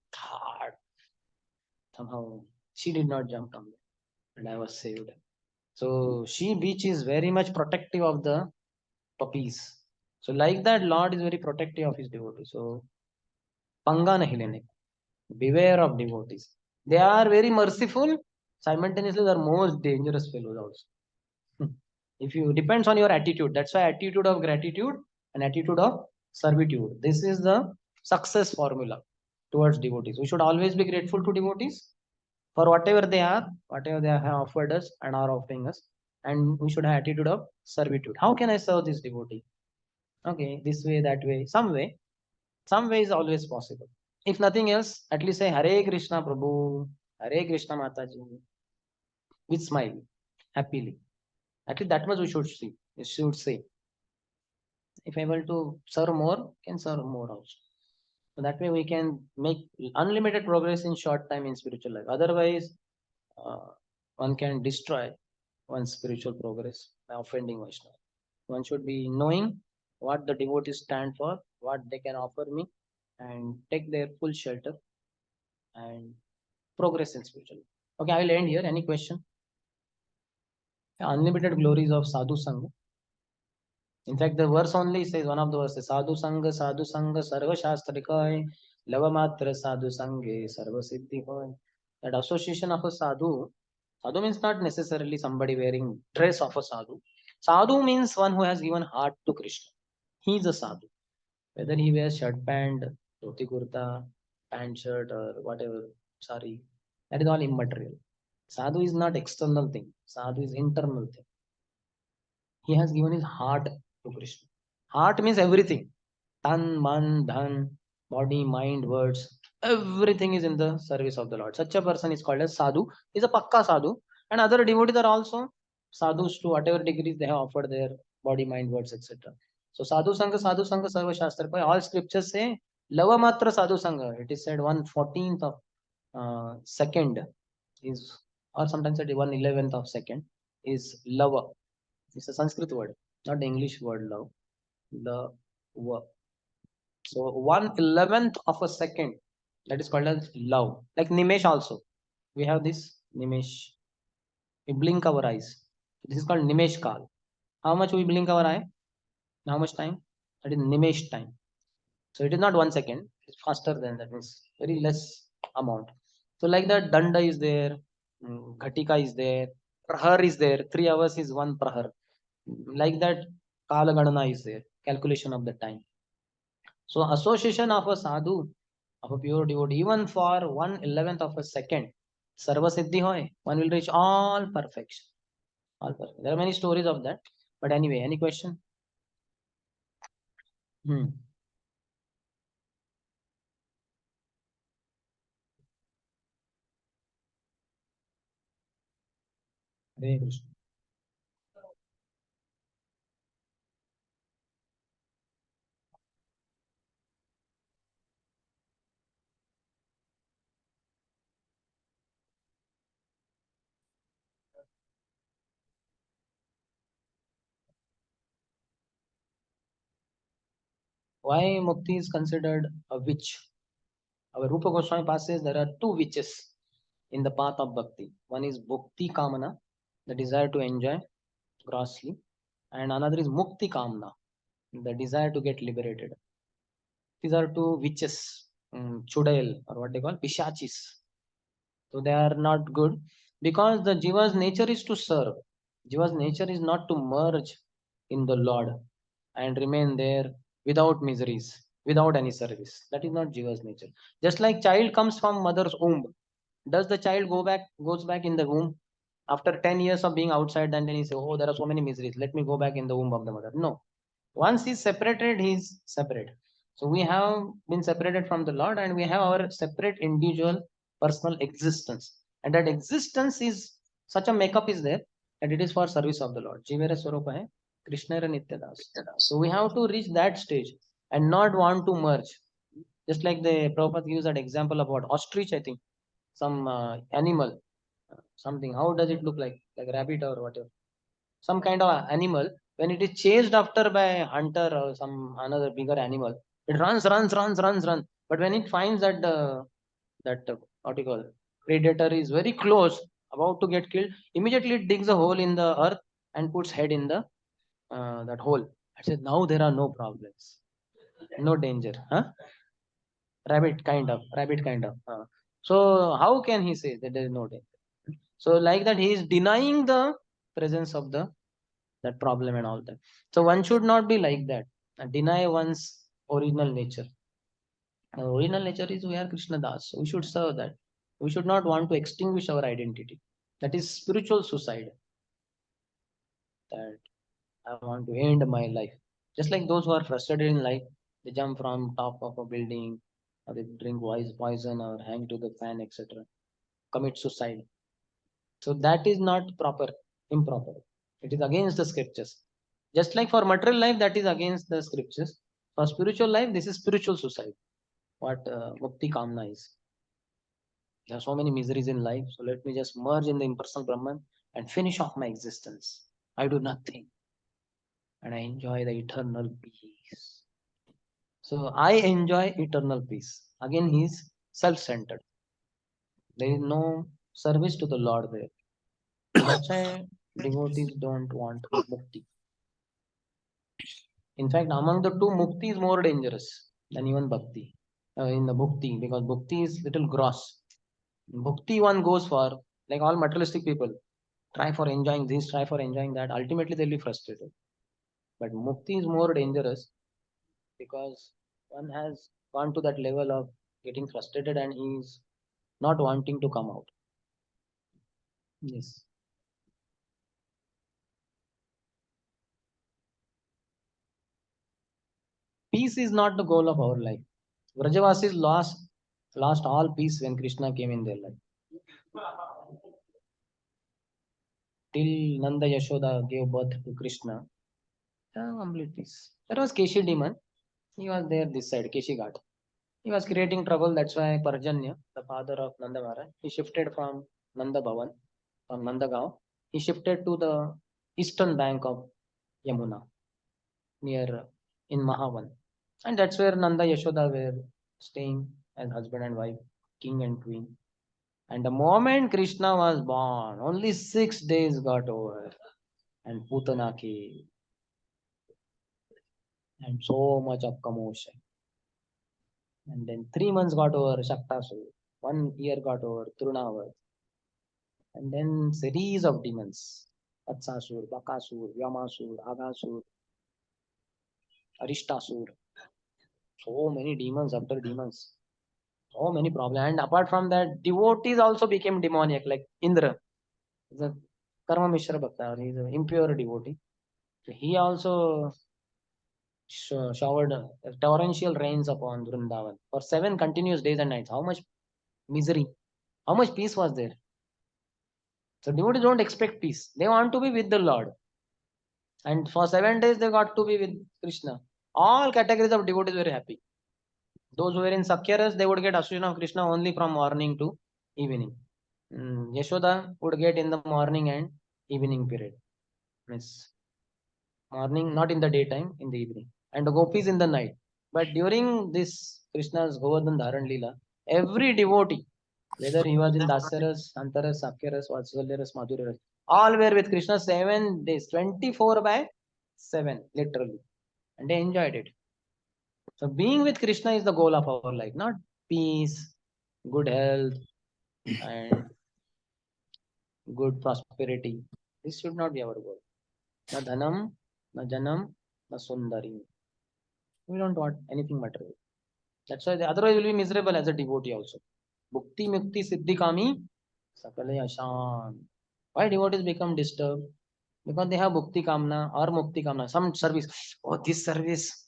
Somehow she did not jump from there and I was saved. So she beach is very much protective of the puppies. So like that, Lord is very protective of his devotees. So panga nahi lene ka. Beware of devotees. They are very merciful. Simultaneously, they are most dangerous fellows also. If you depends on your attitude, that's why attitude of gratitude and attitude of servitude. This is the success formula towards devotees. We should always be grateful to devotees for whatever they are, whatever they have offered us and are offering us, and we should have attitude of servitude. How can I serve this devotee? Okay, this way, that way, some way is always possible. If nothing else, at least say Hare Krishna Prabhu, Hare Krishna Mataji, with smile, happily. At least that much we should see. We should say, if able to serve more, can serve more also. So that way we can make unlimited progress in short time in spiritual life. Otherwise, uh, one can destroy one's spiritual progress by offending Vaishnava. One should be knowing what the devotees stand for, what they can offer me, and take their full shelter and progress in spiritual life. Okay, I will end here. Any question? Unlimited glories of sadhu sangha. In fact, the verse only says, one of the verses, sadhu sangha, sarva shastrikay, lava matra sadhu sanghe, sarva siddhi hoy. That association of a sadhu, sadhu means not necessarily somebody wearing dress of a sadhu. Sadhu means one who has given heart to Krishna. He is a sadhu. Whether he wears shirt pant, dhoti kurta, pant shirt or whatever, sorry, that is all immaterial. Sadhu is not external thing. Sadhu is internal thing. He has given his heart to Krishna. Heart means everything. Tan, man, dhan, body, mind, words. Everything is in the service of the Lord. Such a person is called as sadhu. He is a pakka sadhu. And other devotees are also sadhus to whatever degrees they have offered their body, mind, words, etc. So sadhu sangha, sarva shastra. All scriptures say lava matra sadhu sangha. It is said 1/14th of second is, or sometimes at 1/11th of second is lava. It's a Sanskrit word, not the English word love. The wo- so 1/11th of a second, that is called as love. Like Nimesh also. We have this Nimesh. We blink our eyes. This is called Nimesh Kal. How much we blink our eye? How much time? That is Nimesh time. So it is not 1 second. It's faster than that. Means very less amount. So like that, Danda is there, Ghatika is there, Prahar is there. 3 hours is one Prahar. Like that, Kala Ganana is there. Calculation of the time. So association of a sadhu, of a pure devotee, even for 1/11th of a second, Sarva Siddhi hoy, one will reach all perfection. All perfect. There are many stories of that. But anyway, any question? Hmm. Hare Krishna. Why Mukti is considered a witch? Our Rupa Goswami Past says there are two witches in the path of bhakti. One is Bhukti Kamana, the desire to enjoy grossly, and another is Mukti Kamana, the desire to get liberated. These are two witches, Chudail or what they call Pishachis. So they are not good because the Jiva's nature is to serve. Jiva's nature is not to merge in the Lord and remain there without miseries, without any service. That is not Jiva's nature. Just like child comes from mother's womb, does the child goes back in the womb after 10 years of being outside? Then he say, oh, there are so many miseries. Let me go back in the womb of the mother. No, once he's separated, he's separate. So we have been separated from the Lord and we have our separate individual personal existence. And that existence is such a makeup is there that it is for service of the Lord. Jivera Swarupa hai, Krishna Nityadas. So we have to reach that stage and not want to merge. Just like the Prabhupada gives that example about ostrich, I think, some animal, something. How does it look like? Like a rabbit or whatever? Some kind of animal, when it is chased after by a hunter or some another bigger animal, it runs. But when it finds that what you call predator is very close, about to get killed, immediately it digs a hole in the earth and puts head in the that hole I said, now there are no problems, no danger. Huh? Rabbit kind of. So how can he say that there is no danger? So like that, he is denying the presence of the that problem and all that. So one should not be like that and deny one's original nature. Original nature is we are Krishna Das. We should serve that. We should not want to extinguish our identity. That is spiritual suicide. That I want to end my life. Just like those who are frustrated in life, they jump from top of a building, or they drink poison, or hang to the fan, etc. Commit suicide. So that is not proper, improper. It is against the scriptures. Just like for material life, that is against the scriptures. For spiritual life, this is spiritual suicide. What Mukti Kamna is. There are so many miseries in life. So let me just merge in the impersonal Brahman and finish off my existence. I do nothing and I enjoy the eternal peace. So I enjoy eternal peace. Again, he is self centered. There is no service to the Lord there. So that's why devotees don't want mukti. In fact, among the two, mukti is more dangerous than even bhakti. In the bhakti, because bhakti is little gross. Bhakti one goes for, like all materialistic people, try for enjoying this, try for enjoying that. Ultimately, they'll be frustrated. But mukti is more dangerous because one has gone to that level of getting frustrated and he is not wanting to come out. Yes. Peace is not the goal of our life. Vrajavasis lost all peace when Krishna came in their life. Till Nanda Yashoda gave birth to Krishna, complete peace. There was Keshi demon. He was there this side, Keshi Ghat. He was creating trouble. That's why Parjanya, the father of Nanda Maharaj, he shifted from Nanda Bhavan, from Nanda Gaon. He shifted to the eastern bank of Yamuna, near in Mahavan. And that's where Nanda Yashoda were staying as husband and wife, king and queen. And the moment Krishna was born, only 6 days got over. And Putana came, and so much of commotion. And then 3 months got over Shaktasur, 1 year got over Trunavas, and then series of demons. Atsasur, Bakasur, Yamasur, Agasur, Arishtasur. So many demons after demons. So many problems. And apart from that, devotees also became demoniac, like Indra. He's a Karma Mishra Bhakta, he's an impure devotee. So he also showered torrential rains upon Vrindavan for 7 continuous days and nights. How much misery, how much peace was there? So devotees don't expect peace. They want to be with the Lord. And for 7 days they got to be with Krishna. All categories of devotees were happy. Those who were in Sakyaras, they would get association of Krishna only from morning to evening. Yashoda would get in the morning and evening period. Means morning, not in the daytime, in the evening. And the gopis in the night. But during this Krishna's Govardhan Dharan Leela, every devotee, whether he was in Dasyaras, Antaras, Sakyaras, Vatsalyaras, Madhuryaras, all were with Krishna 7 days, 24 by 7, literally. And they enjoyed it. So being with Krishna is the goal of our life, not peace, good health, and good prosperity. This should not be our goal. Na dhanam, na janam, na sundari. We don't want anything material. That's why otherwise we'll be miserable as a devotee also. Bhukti mukti siddhi kami sakale ashan. Why devotees become disturbed? Because they have bhukti kamna or mukti kamna, some service. Oh, this service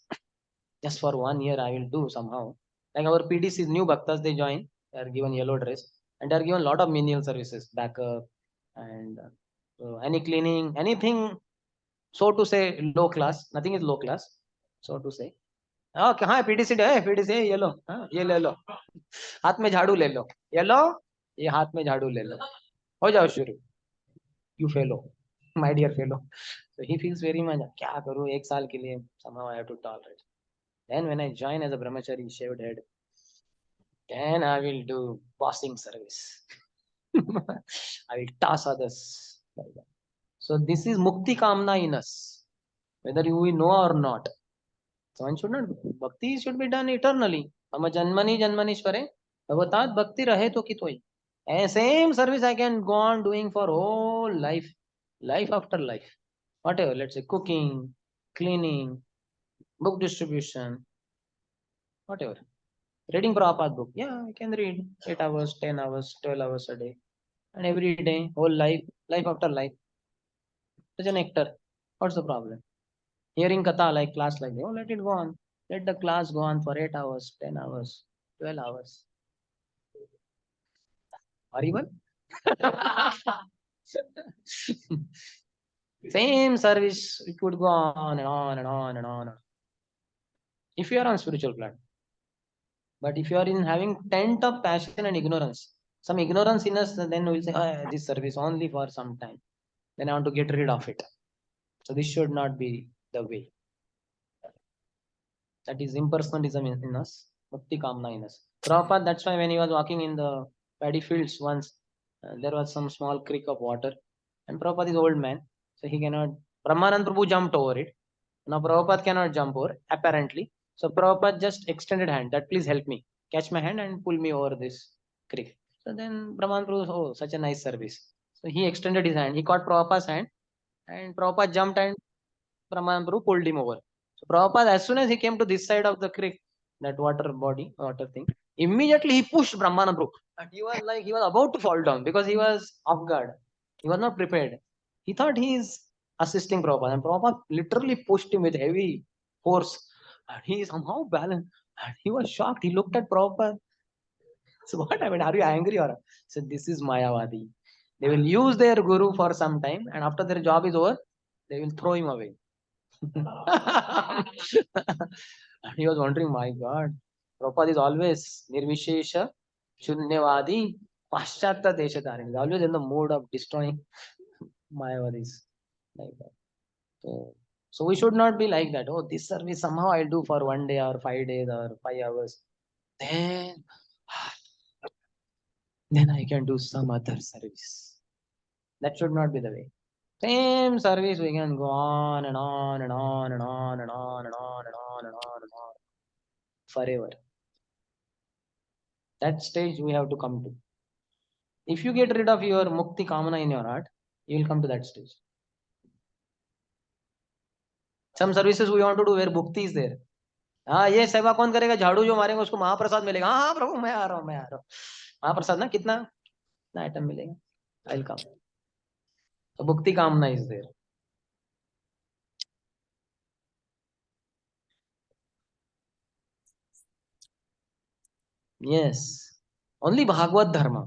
just for 1 year I will do somehow. Like our PDCs, new bhaktas, they join, they are given yellow dress and they are given a lot of menial services, backup and any cleaning, anything, so to say, low class. Nothing is low class, so to say. Okay, हाँ PDC है, PDC ये लो, हाँ ये ले लो, हाथ में झाड़ू ले लो, ये लो, ये हाथ में झाड़ू ले लो, हो जाओ शुरू. You fellow, my dear fellow. So he feels very much, क्या करूँ एक साल के लिए, somehow I have to tolerate. Then when I join as a brahmachari, shaved head, then I will do bossing service. I will toss others like that. So this is mukti kamna in us. whether you know or not. So one should not, bhakti should be done eternally. Mama janmani janmanishware, bhavatat bhakti rahe to kitoi. And same service I can go on doing for whole life, life after life. Whatever, let's say cooking, cleaning, book distribution, whatever. Reading Prabhupada book, yeah, I can read 8 hours, 10 hours, 12 hours a day. And every day, whole life, life after life. Such an actor. What's the problem? Hearing katha like class like that, oh, let it go on. Let the class go on for 8 hours, 10 hours, 12 hours. Horrible. Same service, it could go on and on and on and on. If you are on spiritual plan. But if you are in having tent of passion and ignorance, some ignorance in us, then we'll say, oh, this service only for some time. Then I want to get rid of it. So this should not be the way. That is impersonalism in us, mukti kamna in us. Prabhupada, that's why when he was walking in the paddy fields once, there was some small creek of water, and Prabhupada is old man, so he cannot. Brahmanand Prabhu jumped over it. Now Prabhupada cannot jump over, apparently. So Prabhupada just extended hand that please help me, catch my hand and pull me over this creek. So then Brahmanand Prabhu, oh, such a nice service. So he extended his hand. He caught Prabhupada's hand, and Prabhupada jumped and Brahman Prabhu pulled him over. So Prabhupada, as soon as he came to this side of the creek, that water body, water thing, immediately he pushed Brahmana Prabhu. And he was like, he was about to fall down because he was off guard. He was not prepared. He thought he is assisting Prabhupada. And Prabhupada literally pushed him with heavy force. And he somehow balanced. And he was shocked. He looked at Prabhupada. So what happened? Are you angry or? So this is Mayavadi. They will use their guru for some time. And after their job is over, they will throw him away. He was wondering, my God, Prabhupada is always Nirvishesha, Shunyavadi, Paschatya Deshadharini. He's always in the mood of destroying Mayavadis. Like that. So we should not be like that. Oh, this service somehow I'll do for 1 day or 5 days or 5 hours. Then, then I can do some other service. That should not be the way. Same service we can go on and on and on and on and on and on and on and on and on forever. That stage we have to come to. If you get rid of your mukti kamana in your heart, you will come to that stage. Some services we want to do where bhukti is there. हाँ ये सेवा कौन करेगा झाड़ू जो मारेंगे उसको महाप्रसाद मिलेगा हाँ हाँ प्रभु मैं आ रहा हूँ मैं आ रहा हूँ महाप्रसाद ना कितना कितना आइटम मिलेगा आई कम तो bhukti kamana is there yes only bhagavad dharma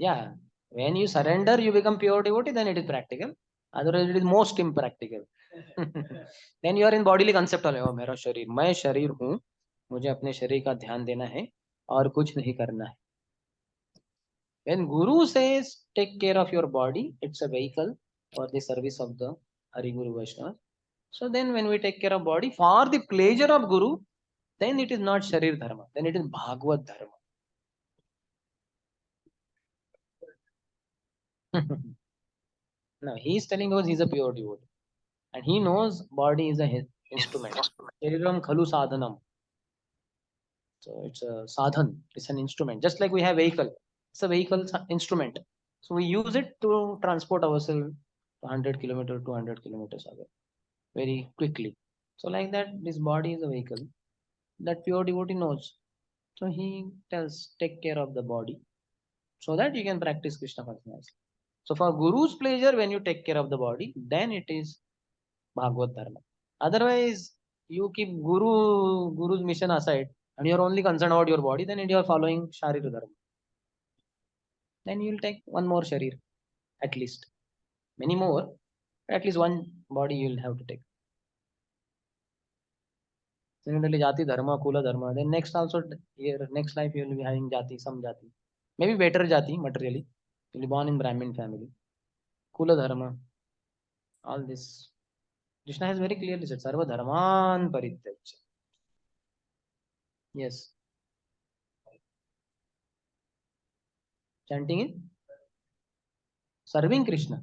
yeah when you surrender you become pure devotee then it is practical otherwise it is most impractical then you are in bodily concept वाले ओ मेरा शरीर मैं शरीर हूँ मुझे अपने शरीर का ध्यान देना है और कुछ नहीं करना है when guru says take care of your body it's a vehicle for the service of the hari guru vaishnava so then when we take care of body for the pleasure of guru then it is not sharir dharma then it is bhagavad dharma. No, he is telling us he's a pure devotee and he knows body is a instrument. Shariram khalu sadhanam. So it's a sadhan, it's an instrument. Just like we have vehicle, it's a vehicle instrument. So we use it to transport ourselves 100 kilometers, 200 kilometers away very quickly. So like that, this body is a vehicle that pure devotee knows. So he tells, take care of the body so that you can practice Krishna consciousness. So for Guru's pleasure, when you take care of the body, then it is Bhagavad Dharma. Otherwise, you keep Guru's mission aside and you're only concerned about your body, then you're following Sharira Dharma. Then you'll take one more Sharir, at least. Many more, but at least one body you'll have to take. Similarly, Jati Dharma, Kula Dharma. Then next also, here, next life you'll be having Jati, some Jati. Maybe better Jati, materially. You'll be born in Brahmin family. Kula Dharma, all this. Krishna has very clearly said, Sarva Dharman Parityaj. Yes. Chanting it, serving Krishna.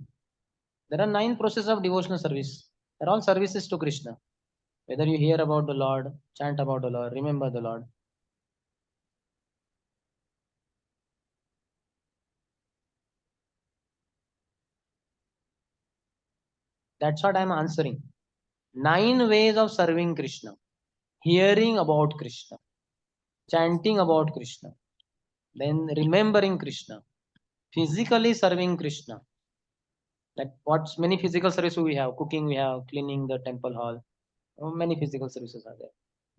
There are 9 processes of devotional service. They're all services to Krishna. Whether you hear about the Lord, chant about the Lord, remember the Lord. That's what I'm answering. 9 ways of serving Krishna. Hearing about Krishna, chanting about Krishna, then remembering Krishna, physically serving Krishna. Like what's many physical services we have? Cooking, we have cleaning the temple hall. Many physical services are there.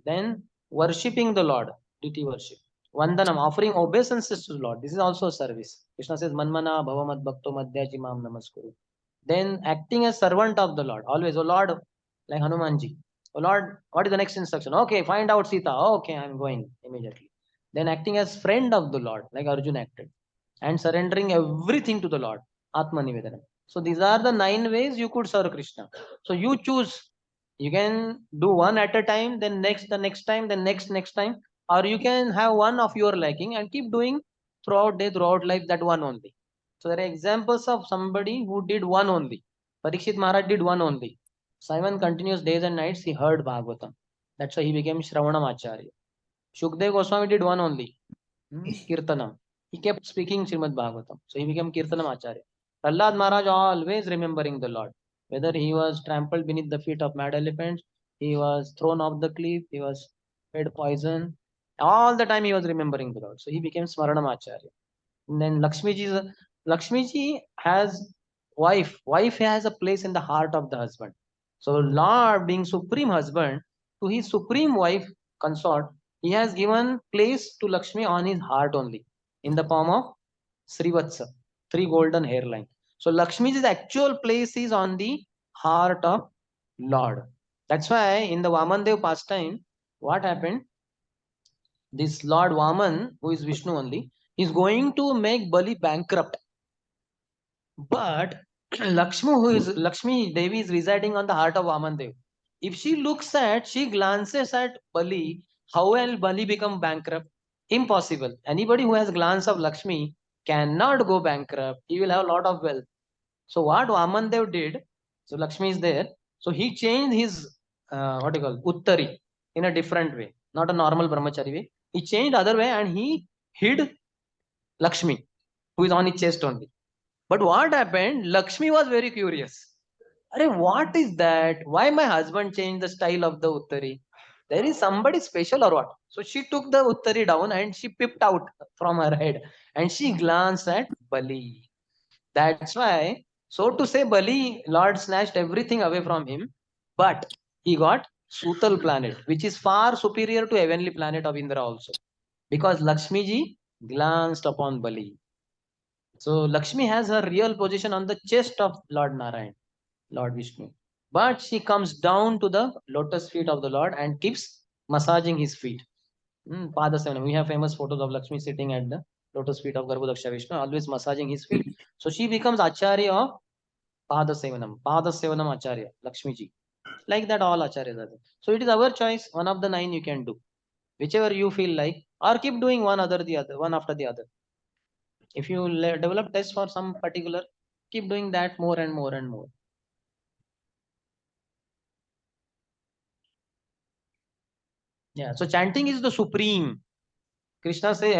Then worshipping the Lord, deity worship. Vandanam, offering obeisances to the Lord. This is also a service. Krishna says, Manmana bhavamad bhakto madhyaji mam namaskuru. Then acting as servant of the Lord. Always, oh Lord, like Hanumanji. Oh Lord, what is the next instruction? Okay, find out Sita. Okay, I'm going immediately. Then acting as friend of the Lord, like Arjun acted. And surrendering everything to the Lord. Atma Nivedana. So these are the 9 ways you could serve Krishna. So you choose. You can do one at a time, then next, the next time, then next time. Or you can have one of your liking and keep doing throughout day, throughout life, that one only. So there are examples of somebody who did one only. Parikshit Maharaj did one only. Simon continuous days and nights, he heard Bhagavatam. That's why he became Shravanam Acharya. Shukdev Goswami did one only. Kirtanam. He kept speaking Srimad Bhagavatam. So he became Kirtanam Acharya. Prahlad Maharaj always remembering the Lord. Whether he was trampled beneath the feet of mad elephants, he was thrown off the cliff, he was fed poison. All the time he was remembering the Lord. So he became Smaranam Acharya. And then Lakshmiji has wife. Wife has a place in the heart of the husband. So Lord being supreme husband to his supreme wife consort, he has given place to Lakshmi on his heart only in the form of Srivatsa, 3 golden hairline. So Lakshmi's actual place is on the heart of Lord. That's why in the Vamandev pastime, what happened? This Lord Vaman, who is Vishnu only, is going to make Bali bankrupt. But Lakshmi Devi is residing on the heart of Vamandev. If she glances at Bali, how will Bali become bankrupt? Impossible. Anybody who has glance of Lakshmi cannot go bankrupt. He will have a lot of wealth. So what Vamandev did, so Lakshmi is there. So he changed his what do you call Uttari in a different way, not a normal brahmachari way. He changed other way and he hid Lakshmi, who is on his chest only. But what happened? Lakshmi was very curious. Arey, what is that? Why my husband changed the style of the Uttari? There is somebody special or what? So she took the Uttari down and she peeped out from her head and she glanced at Bali. That's why, so to say, Bali, Lord snatched everything away from him, but he got Sutal planet, which is far superior to heavenly planet of Indra also. Because Lakshmi ji glanced upon Bali. So Lakshmi has her real position on the chest of Lord Narayan, Lord Vishnu. But she comes down to the lotus feet of the Lord and keeps massaging his feet. Pada We have famous photos of Lakshmi sitting at the lotus feet of Garbhodaksha Vishnu, always massaging his feet. So she becomes Acharya of Pada Sevanam Acharya, Lakshmi ji. Like that, all Acharyas are there. So it is our choice. One of the 9 you can do, whichever you feel like, or keep doing one after the other. If you develop test for some particular, keep doing that more and more and more. Yeah. So chanting is the supreme. Krishna say,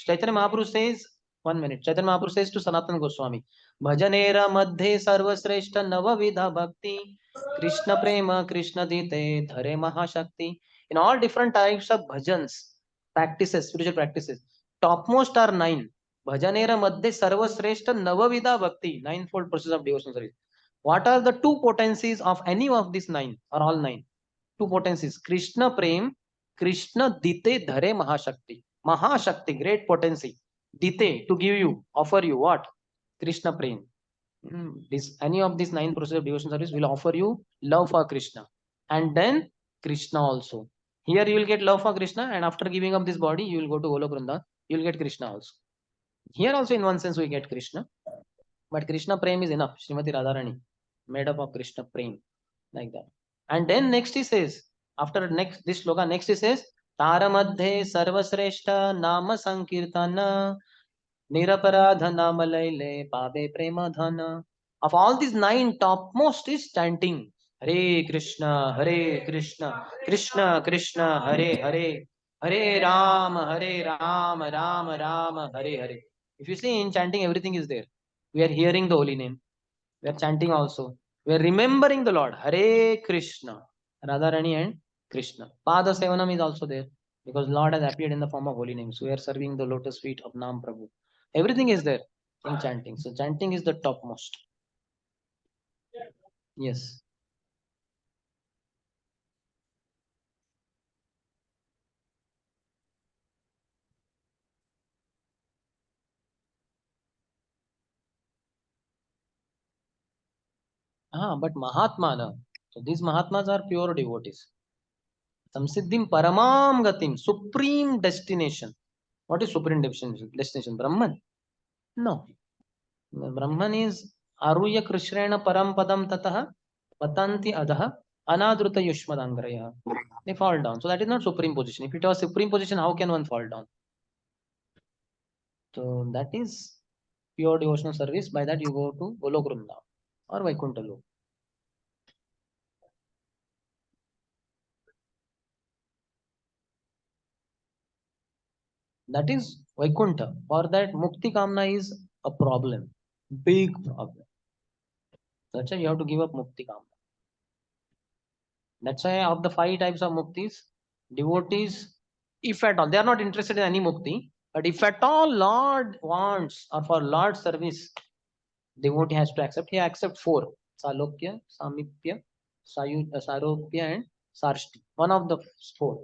Chaitanya Mahaprabhu says, 1 minute. Chaitanya Mahaprabhu says to Sanatana Goswami, Bhajanera madhe sarvasreshta navavidha bhakti, Krishna prema, Krishna dite, dhare mahashakti. In all different types of bhajans, practices, spiritual practices, topmost are 9. Bhajanera madhe sarvasreshta navavidha bhakti, ninefold process of devotional service. What are the 2 potencies of any of these 9 or all 9? 2 potencies. Krishna prem, Krishna dite dhare mahashakti. Mahashakti, great potency. Dite, to give you, offer you what? Krishna prem. This any of these 9 processes of devotion service will offer you love for Krishna. And then Krishna also. Here you will get love for Krishna, and after giving up this body, you will go to Golok Vrindavan. You will get Krishna also. Here also, in one sense, we get Krishna. But Krishna prem is enough. Srimati Radharani, made up of Krishna prem. Like that. And then next he says, after next this sloka, next he says, Tara madhe sarvasreshta nama sankirtana niraparadha nama laile pabe prema dhana. Of all these nine, topmost is chanting Hare Krishna, Hare Krishna, Krishna Krishna, Hare Hare, Hare Ram, Ram Ram, Hare Hare. If you see in chanting, everything is there. We are hearing the holy name. We are chanting also. We are remembering the Lord. Hare Krishna, Radharani and Krishna. Pada Sevanam is also there because Lord has appeared in the form of holy names. We are serving the lotus feet of Nam Prabhu. Everything is there in chanting. So chanting is the topmost. Yes. But Mahatma, na. So these Mahatmas are pure devotees. Samsiddhim Paramam Gatim, supreme destination. What is supreme destination? Brahman? No. Brahman is Aruya Krishrena Param Padam Tataha Patanti Adaha Anadruta Yushmadangraya. They fall down. So that is not supreme position. If it was supreme position, how can one fall down? So that is pure devotional service. By that you go to Golok Vrindavan or Vaikuntha Lok. That is Vaikuntha. For that, Mukti Kamna is a problem. Big problem. That's why you have to give up Mukti Kamna. That's why of the five types of Muktis, devotees, if at all, they are not interested in any Mukti, but if at all Lord wants or for Lord service, devotee has to accept. He accept four. Salokya, Samipya, Saropya and Sarshti. One of the four.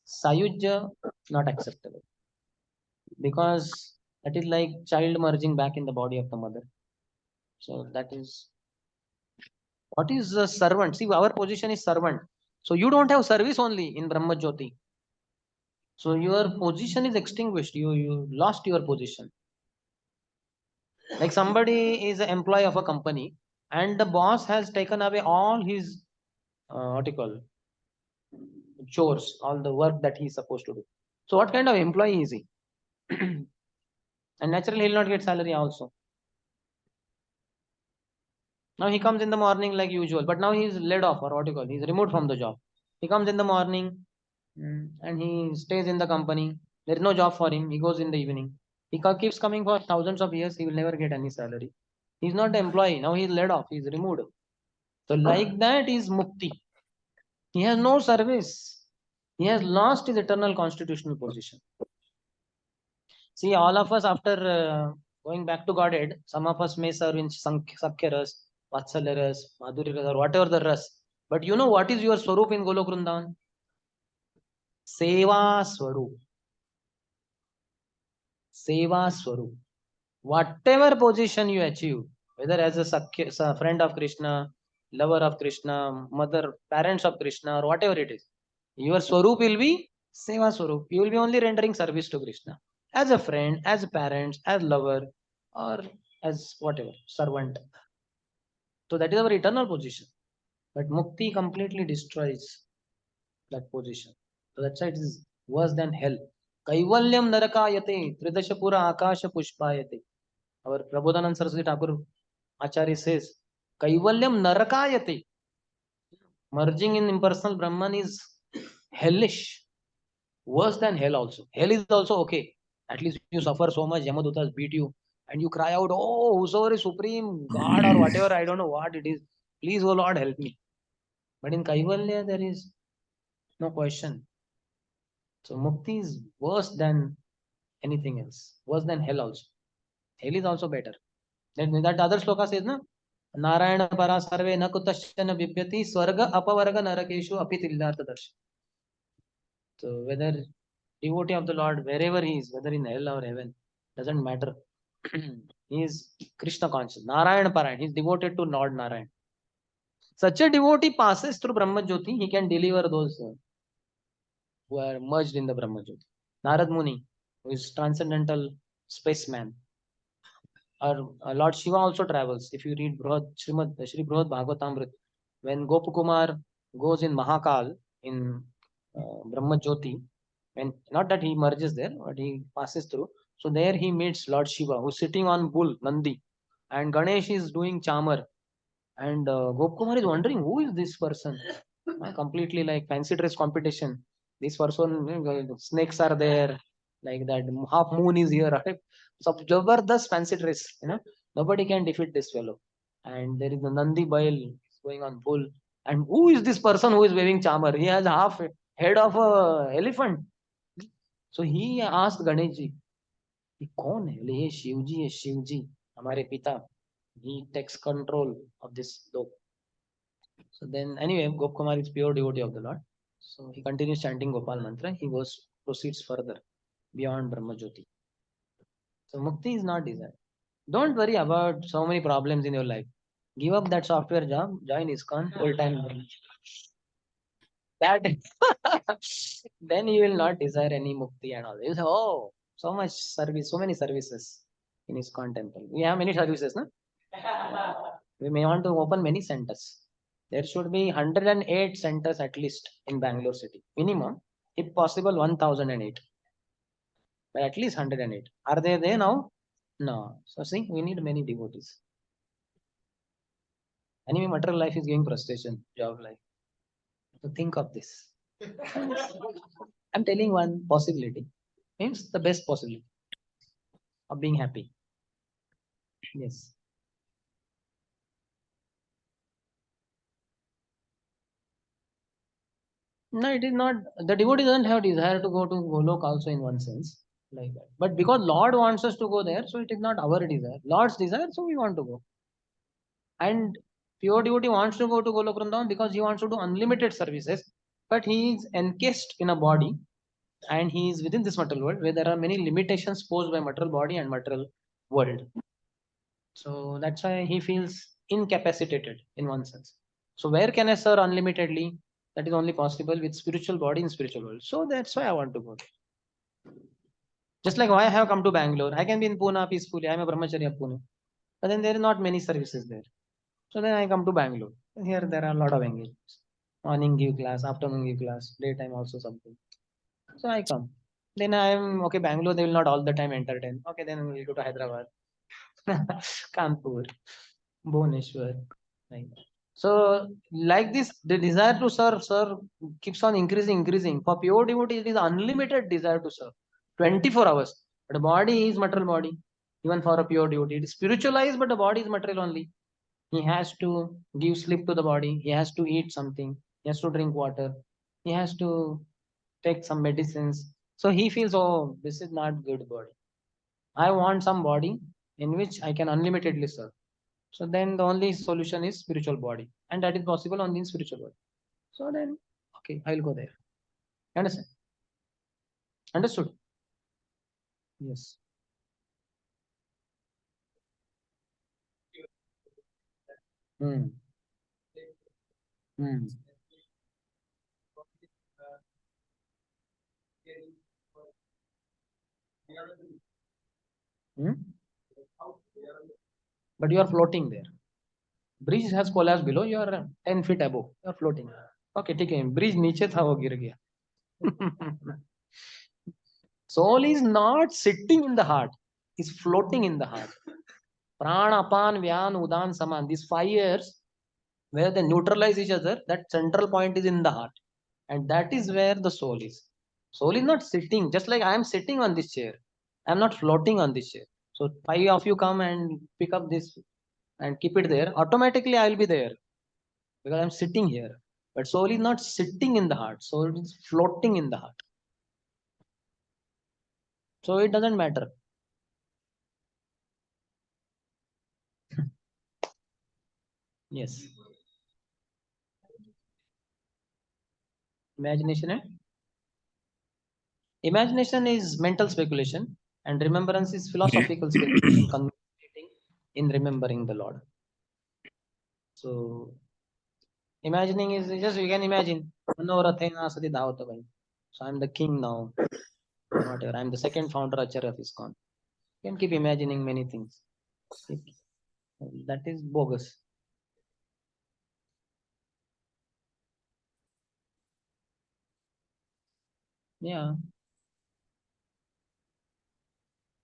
Sayujya, not acceptable. Because that is like child merging back in the body of the mother. So that is what is a servant. See, our position is servant. So you don't have service only in Brahma Jyoti. So your position is extinguished. You lost your position. Like somebody is an employee of a company and the boss has taken away all his what you call chores, all the work that he is supposed to do. So what kind of employee is he? And naturally he'll not get salary also. Now he comes in the morning like usual, but now he is laid off or what you call, he's removed from the job. He comes in the morning and he stays in the company. There is no job for him. He goes in the evening. He keeps coming for thousands of years. He will never get any salary. He's not an employee. Now he's laid off. He's removed. So like that is mukti. He has no service. He has lost his eternal constitutional position. See, all of us after going back to Godhead, some of us may serve in Sakhya Ras, Vatsalya Ras, Madhurya Ras, or whatever the Ras. But you know what is your Swarup in Golok Vrindavan? Seva Swarup. Seva Swarup. Whatever position you achieve, whether as a friend of Krishna, lover of Krishna, mother, parents of Krishna, or whatever it is, your Swarup will be Seva Swarup. You will be only rendering service to Krishna as a friend, as a parent, as lover, or as whatever, servant. So that is our eternal position. But Mukti completely destroys that position. So that's why it is worse than hell. Kaivalyam narakayate, tridashapura akasha pushpayate. Our Prabodhanand Saraswati Thakur Acharya says, Kaivalyam narakayate. Merging in impersonal Brahman is hellish. Worse than hell also. Hell is also okay. At least you suffer so much, Yamadutas beat you, and you cry out, oh, whosoever is supreme, God or whatever, I don't know what it is. Please, oh Lord, help me. But in Kaivalya, there is no question. So Mukti is worse than anything else. Worse than hell also. Hell is also better. That other sloka says, na? Narayana para sarve na kutashana bibhyati swarga apavarga narakeshu apitillartha darshan. So whether devotee of the Lord, wherever he is, whether in hell or heaven, doesn't matter. He is Krishna conscious. Narayana Parayan. He is devoted to Lord Narayan. Such a devotee passes through Brahma Jyoti. He can deliver those who are merged in the Brahma Jyoti. Narad Muni, who is transcendental spaceman. Or Lord Shiva also travels. If you read Shri Brihad Bhagavatamrit, when Gopakumar goes in Mahakal, in Brahma Jyoti, when not that he merges there, but he passes through. So there he meets Lord Shiva, who's sitting on bull, Nandi. and Ganesh is doing chamar, and Gopkumar is wondering who is this person. Completely like fancy dress competition. This person, snakes are there, like that. Half moon is here. Right? So Jabardast fancy dress. Nobody can defeat this fellow. And there is the Nandi Bail going on bull. And who is this person who is waving chamar? He has half head of a elephant. So he asked Ganesh ji, ये कौन है? बोले, ये शिव जी है, शिव जी, हमारे पिता. He takes control of this dog. So then, anyway, Gopkumar is pure devotee of the Lord. So he continues chanting Gopal mantra. He proceeds further beyond Brahmajyoti. So mukti is not desire. Don't worry about so many problems in your life. Give up that software job, join ISKCON, full time. That then you will not desire any mukti and all. You say, oh, so much service, so many services in ISKCON temple. We have many services, no? We may want to open many centers. There should be 108 centers at least in Bangalore city. Minimum, if possible, 1008. But at least 108. Are they there now? No. So see, we need many devotees. Anyway, material life is giving frustration, job life. So think of this. I'm telling one possibility. Means the best possibility of being happy. Yes. No, it is not. The devotee doesn't have desire to go to Golok also in one sense, like that. But because Lord wants us to go there, so it is not our desire. Lord's desire, so we want to go. And pure devotee wants to go to Golok Vrindavan because he wants to do unlimited services, but he is encased in a body and he is within this material world where there are many limitations posed by material body and material world. So that's why he feels incapacitated in one sense. So where can I serve unlimitedly? That is only possible with spiritual body in spiritual world. So that's why I want to go. Just like why I have come to Bangalore. I can be in Pune peacefully. I'm a brahmachari of Pune. But then there are not many services there. So then I come to Bangalore. Here there are a lot of engagements. Morning give class, afternoon give class, daytime also something. So I come. Then I am okay. Bangalore they will not all the time entertain. Okay, then we'll go to Hyderabad, Kanpur, Bhubaneswar. Like that. So like this, the desire to serve keeps on increasing. For pure devotee, it is unlimited desire to serve, 24 hours. But the body is material body. Even for a pure devotee, it is spiritualized, but the body is material only. He has to give sleep to the body. He has to eat something. He has to drink water. He has to take some medicines. So he feels, oh, this is not good body. I want some body in which I can unlimitedly serve. So then the only solution is spiritual body, and that is possible only in spiritual body. So then, okay, I will go there. Understand? Understood? Yes. Hmm. Hmm. Hmm? But you are floating there. Bridge has collapsed below. You are 10 feet above. You are floating. Okay, ठीक है. Bridge नीचे था वो गिर गया. Soul is not sitting in the heart. Is floating in the heart. Prana, Apan, Vyan, Udan, Saman. These 5 years where they neutralize each other, that central point is in the heart. And that is where the soul is. Soul is not sitting, just like I am sitting on this chair. I am not floating on this chair. So 5 of you come and pick up this and keep it there. Automatically I will be there because I am sitting here. But soul is not sitting in the heart. Soul is floating in the heart. So it doesn't matter. Yes. Imagination and imagination is mental speculation, and remembrance is philosophical speculation contemplating in remembering the Lord. So imagining is just you can imagine. Manorathena sati dhavata bhai. So I'm the king now. Whatever. I'm the second founder Acharya of ISKCON. You can keep imagining many things. It- that is bogus. Yeah.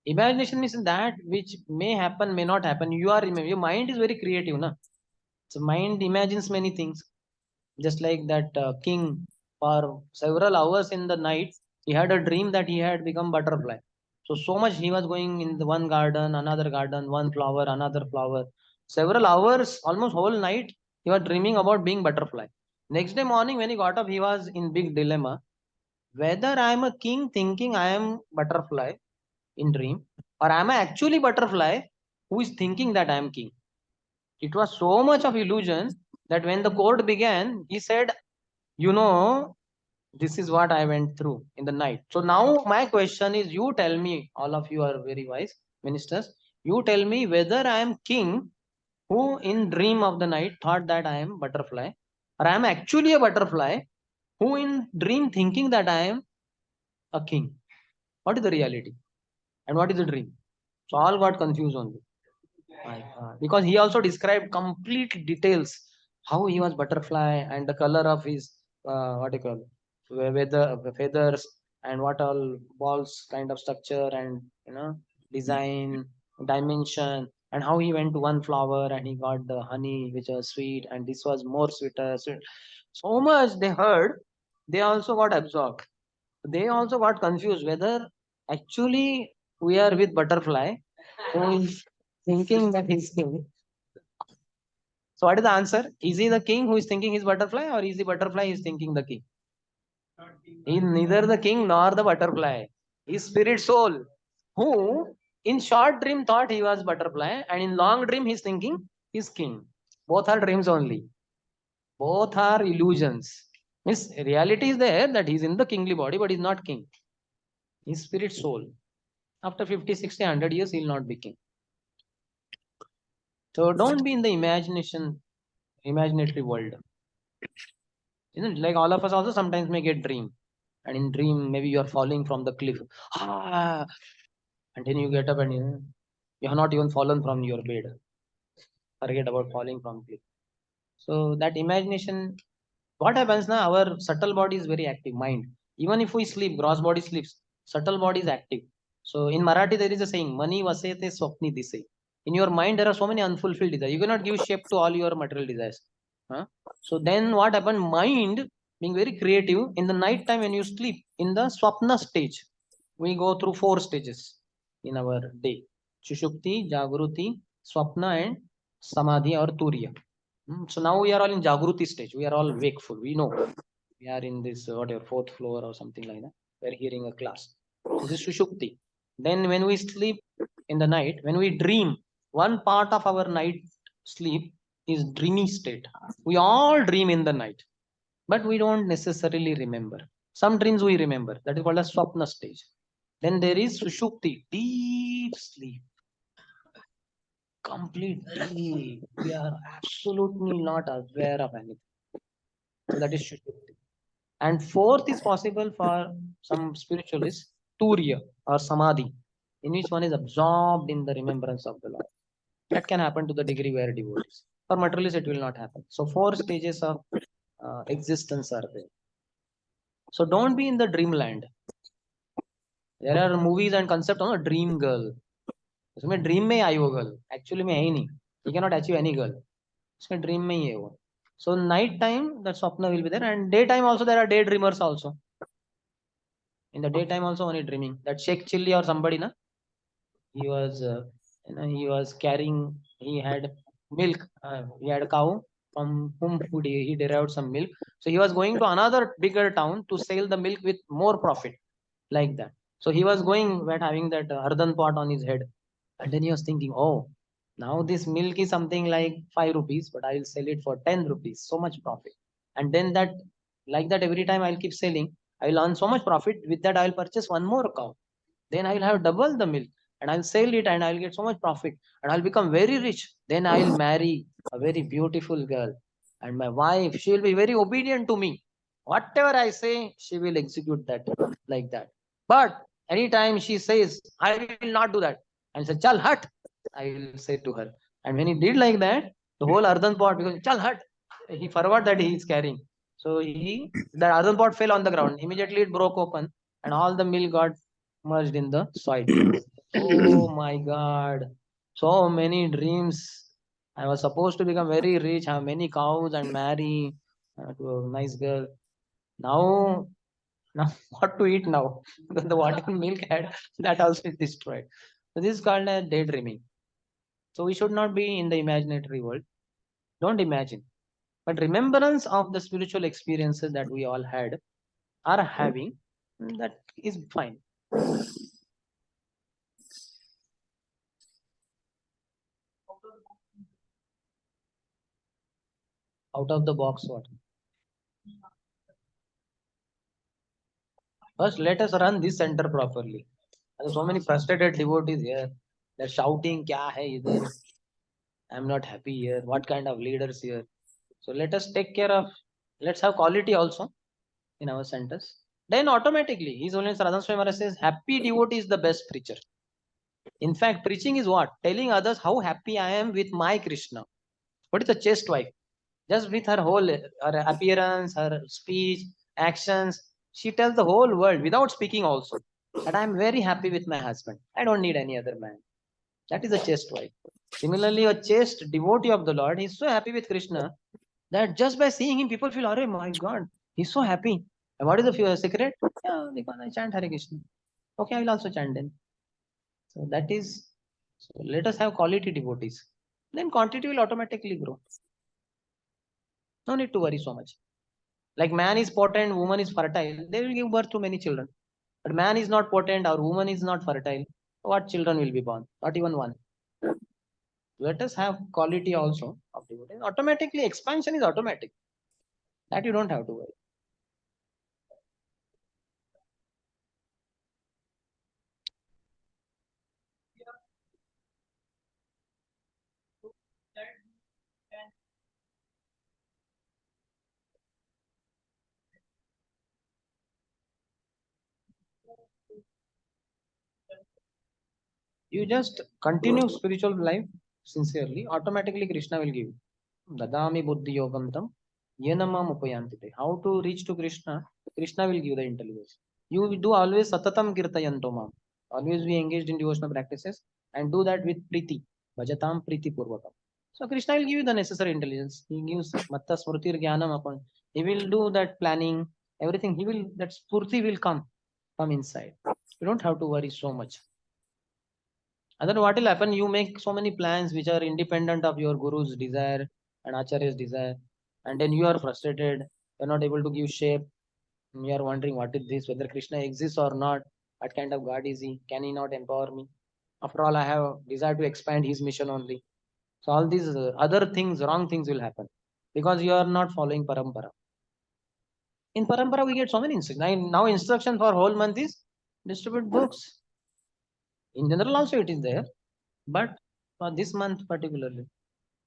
Imagination means that which may happen, may not happen. Your mind is very creative, na? So mind imagines many things. Just like that king, for several hours in the night, he had a dream that he had become butterfly. So much he was going in the one garden, another garden, one flower, another flower. Several hours, almost whole night, he was dreaming about being butterfly. Next day morning, when he got up, he was in big dilemma whether I am a king thinking I am butterfly in dream, or am I actually butterfly who is thinking that I am king. It was so much of illusion that when the court began, he said, you know, this is what I went through in the night. So now my question is, you tell me, all of you are very wise ministers, you tell me whether I am king who in dream of the night thought that I am butterfly, or I am actually a butterfly who in dream thinking that I am a king. What is the reality? And what is the dream? So all got confused only. My God. Because he also described complete details how he was butterfly and the color of his what do you call weather feathers and what all balls kind of structure and design dimension and how he went to one flower and he got the honey which was sweet and this was more sweeter. So much they heard, they also got absorbed. They also got confused whether actually we are with butterfly who is thinking that he's king. So what is the answer? Is he the king who is thinking he's butterfly, or is the butterfly is thinking the king? He is neither the king nor the butterfly. His spirit soul, who in short dream thought he was butterfly, and in long dream he's thinking he's king. Both are dreams only. Both are illusions. Means reality is there that he's in the kingly body, but he's not king. His spirit soul. After 50, 60, 100 years, he'll not be king. So don't be in the imaginatory world. Isn't it? Like all of us also sometimes may get dream. And in dream, maybe you are falling from the cliff. Ah, and then you get up and you have not even fallen from your bed. Forget about falling from cliff. So that imagination, what happens now? Our subtle body is very active, mind. Even if we sleep, gross body sleeps, subtle body is active. So in Marathi, there is a saying, Mani vasete swapni dise. In your mind, there are so many unfulfilled desires. You cannot give shape to all your material desires. Huh? So then what happened? Mind being very creative in the night time when you sleep, in the swapna stage, we go through 4 stages in our day. Sushupti, Jagruti, Swapna and Samadhi or Turiya. So now we are all in Jagruti stage. We are all wakeful. We know we are in this whatever fourth floor or something like that. We are hearing a class. This is Sushupti. Then when we sleep in the night, when we dream, one part of our night sleep is dreamy state. We all dream in the night, but we don't necessarily remember. Some dreams we remember. That is called a Swapna stage. Then there is Sushupti, deep sleep, complete deep. We are absolutely not aware of anything. So that is Sushupti. And fourth is possible for some spiritualists, Turiya or Samadhi, in which one is absorbed in the remembrance of the Lord. That can happen to the degree where devotees. For materialists, it will not happen. So 4 stages of existence are there. So don't be in the dreamland. There are movies and concept on a dream girl. उसमें dream में ही आई वो girl actually में है ही नहीं. You cannot achieve any girl. उसमें dream में ही है वो. So night time that swapna will be there, and daytime also there are daydreamers also. In the daytime also only dreaming. That Sheikh Chilli or somebody na, he was he was carrying, he had milk, he had a cow from whom he derived some milk. So he was going to another bigger town to sell the milk with more profit, like that. So he was going but having that earthen pot on his head, and then he was thinking, oh, now this milk is something like 5 rupees, but I will sell it for 10 rupees, so much profit. And then that, like that, every time I'll keep selling, I will earn so much profit. With that, I will purchase one more cow. Then I will have double the milk and I'll sell it and I'll get so much profit and I'll become very rich. Then I'll marry a very beautiful girl, and my wife, she will be very obedient to me. Whatever I say, she will execute that, like that. But anytime she says, I will not do that, and say, Chal hut, I will say to her. And when he did like that, the whole earthen pot, because Chal hut, he forgot that he is carrying. So the earthen pot fell on the ground. Immediately it broke open and all the milk got merged in the soil. Oh my God. So many dreams. I was supposed to become very rich, have many cows and marry to a nice girl. Now, now what to eat now? The whatever milk had, that also is destroyed. So this is called as daydreaming. So we should not be in the imaginary world. Don't imagine. But remembrance of the spiritual experiences that we all had are having, that is fine. Out of the box, what? First, let us run this center properly. There are so many frustrated devotees here. They're shouting, "Kya hai idhar? I'm not happy here. What kind of leaders here?" So let us take care of. Let's have quality also in our centers. Then automatically, His Holiness Radha Swami Maharaj says, "Happy devotee is the best preacher." In fact, preaching is what? Telling others how happy I am with my Krishna. What is the chaste wife? Just with her whole her appearance, her speech, actions, she tells the whole world without speaking also that I am very happy with my husband. I don't need any other man. That is a chaste wife. Similarly, a chaste devotee of the Lord, he's so happy with Krishna that just by seeing him, people feel, "Oh my God, he's so happy." And what is the secret? Yeah, because I chant Hare Krishna. Okay, I will also chant then. So that is, so let us have quality devotees. Then quantity will automatically grow. No need to worry so much. Like man is potent, woman is fertile, they will give birth to many children. But man is not potent or woman is not fertile, what children will be born? Not even one. Let us have quality also of devotees. Automatically, expansion is automatic. That you don't have to worry. You just continue spiritual life sincerely, automatically Krishna will give you. Dadami buddhi yogam tam yenamam upayantite. How to reach to Krishna? Krishna will give the intelligence. You do always satatam kirtayanto mam. Always be engaged in devotional practices and do that with priti. Bhajatam priti purvakam. So Krishna will give you the necessary intelligence. He gives matta smrutir jnanam upon. He will do that planning, everything. He will, that spurti will come from inside. You don't have to worry so much. And then what will happen? You make so many plans which are independent of your guru's desire and acharya's desire, and then you are frustrated. You're not able to give shape. You are wondering what is this, whether Krishna exists or not. What kind of God is he? Can he not empower me? After all, I have desire to expand his mission only. So all these other things, wrong things will happen because you are not following parampara. In parampara, we get so many instructions. Now instruction for whole month is distribute books. In general, also it is there, but for this month particularly.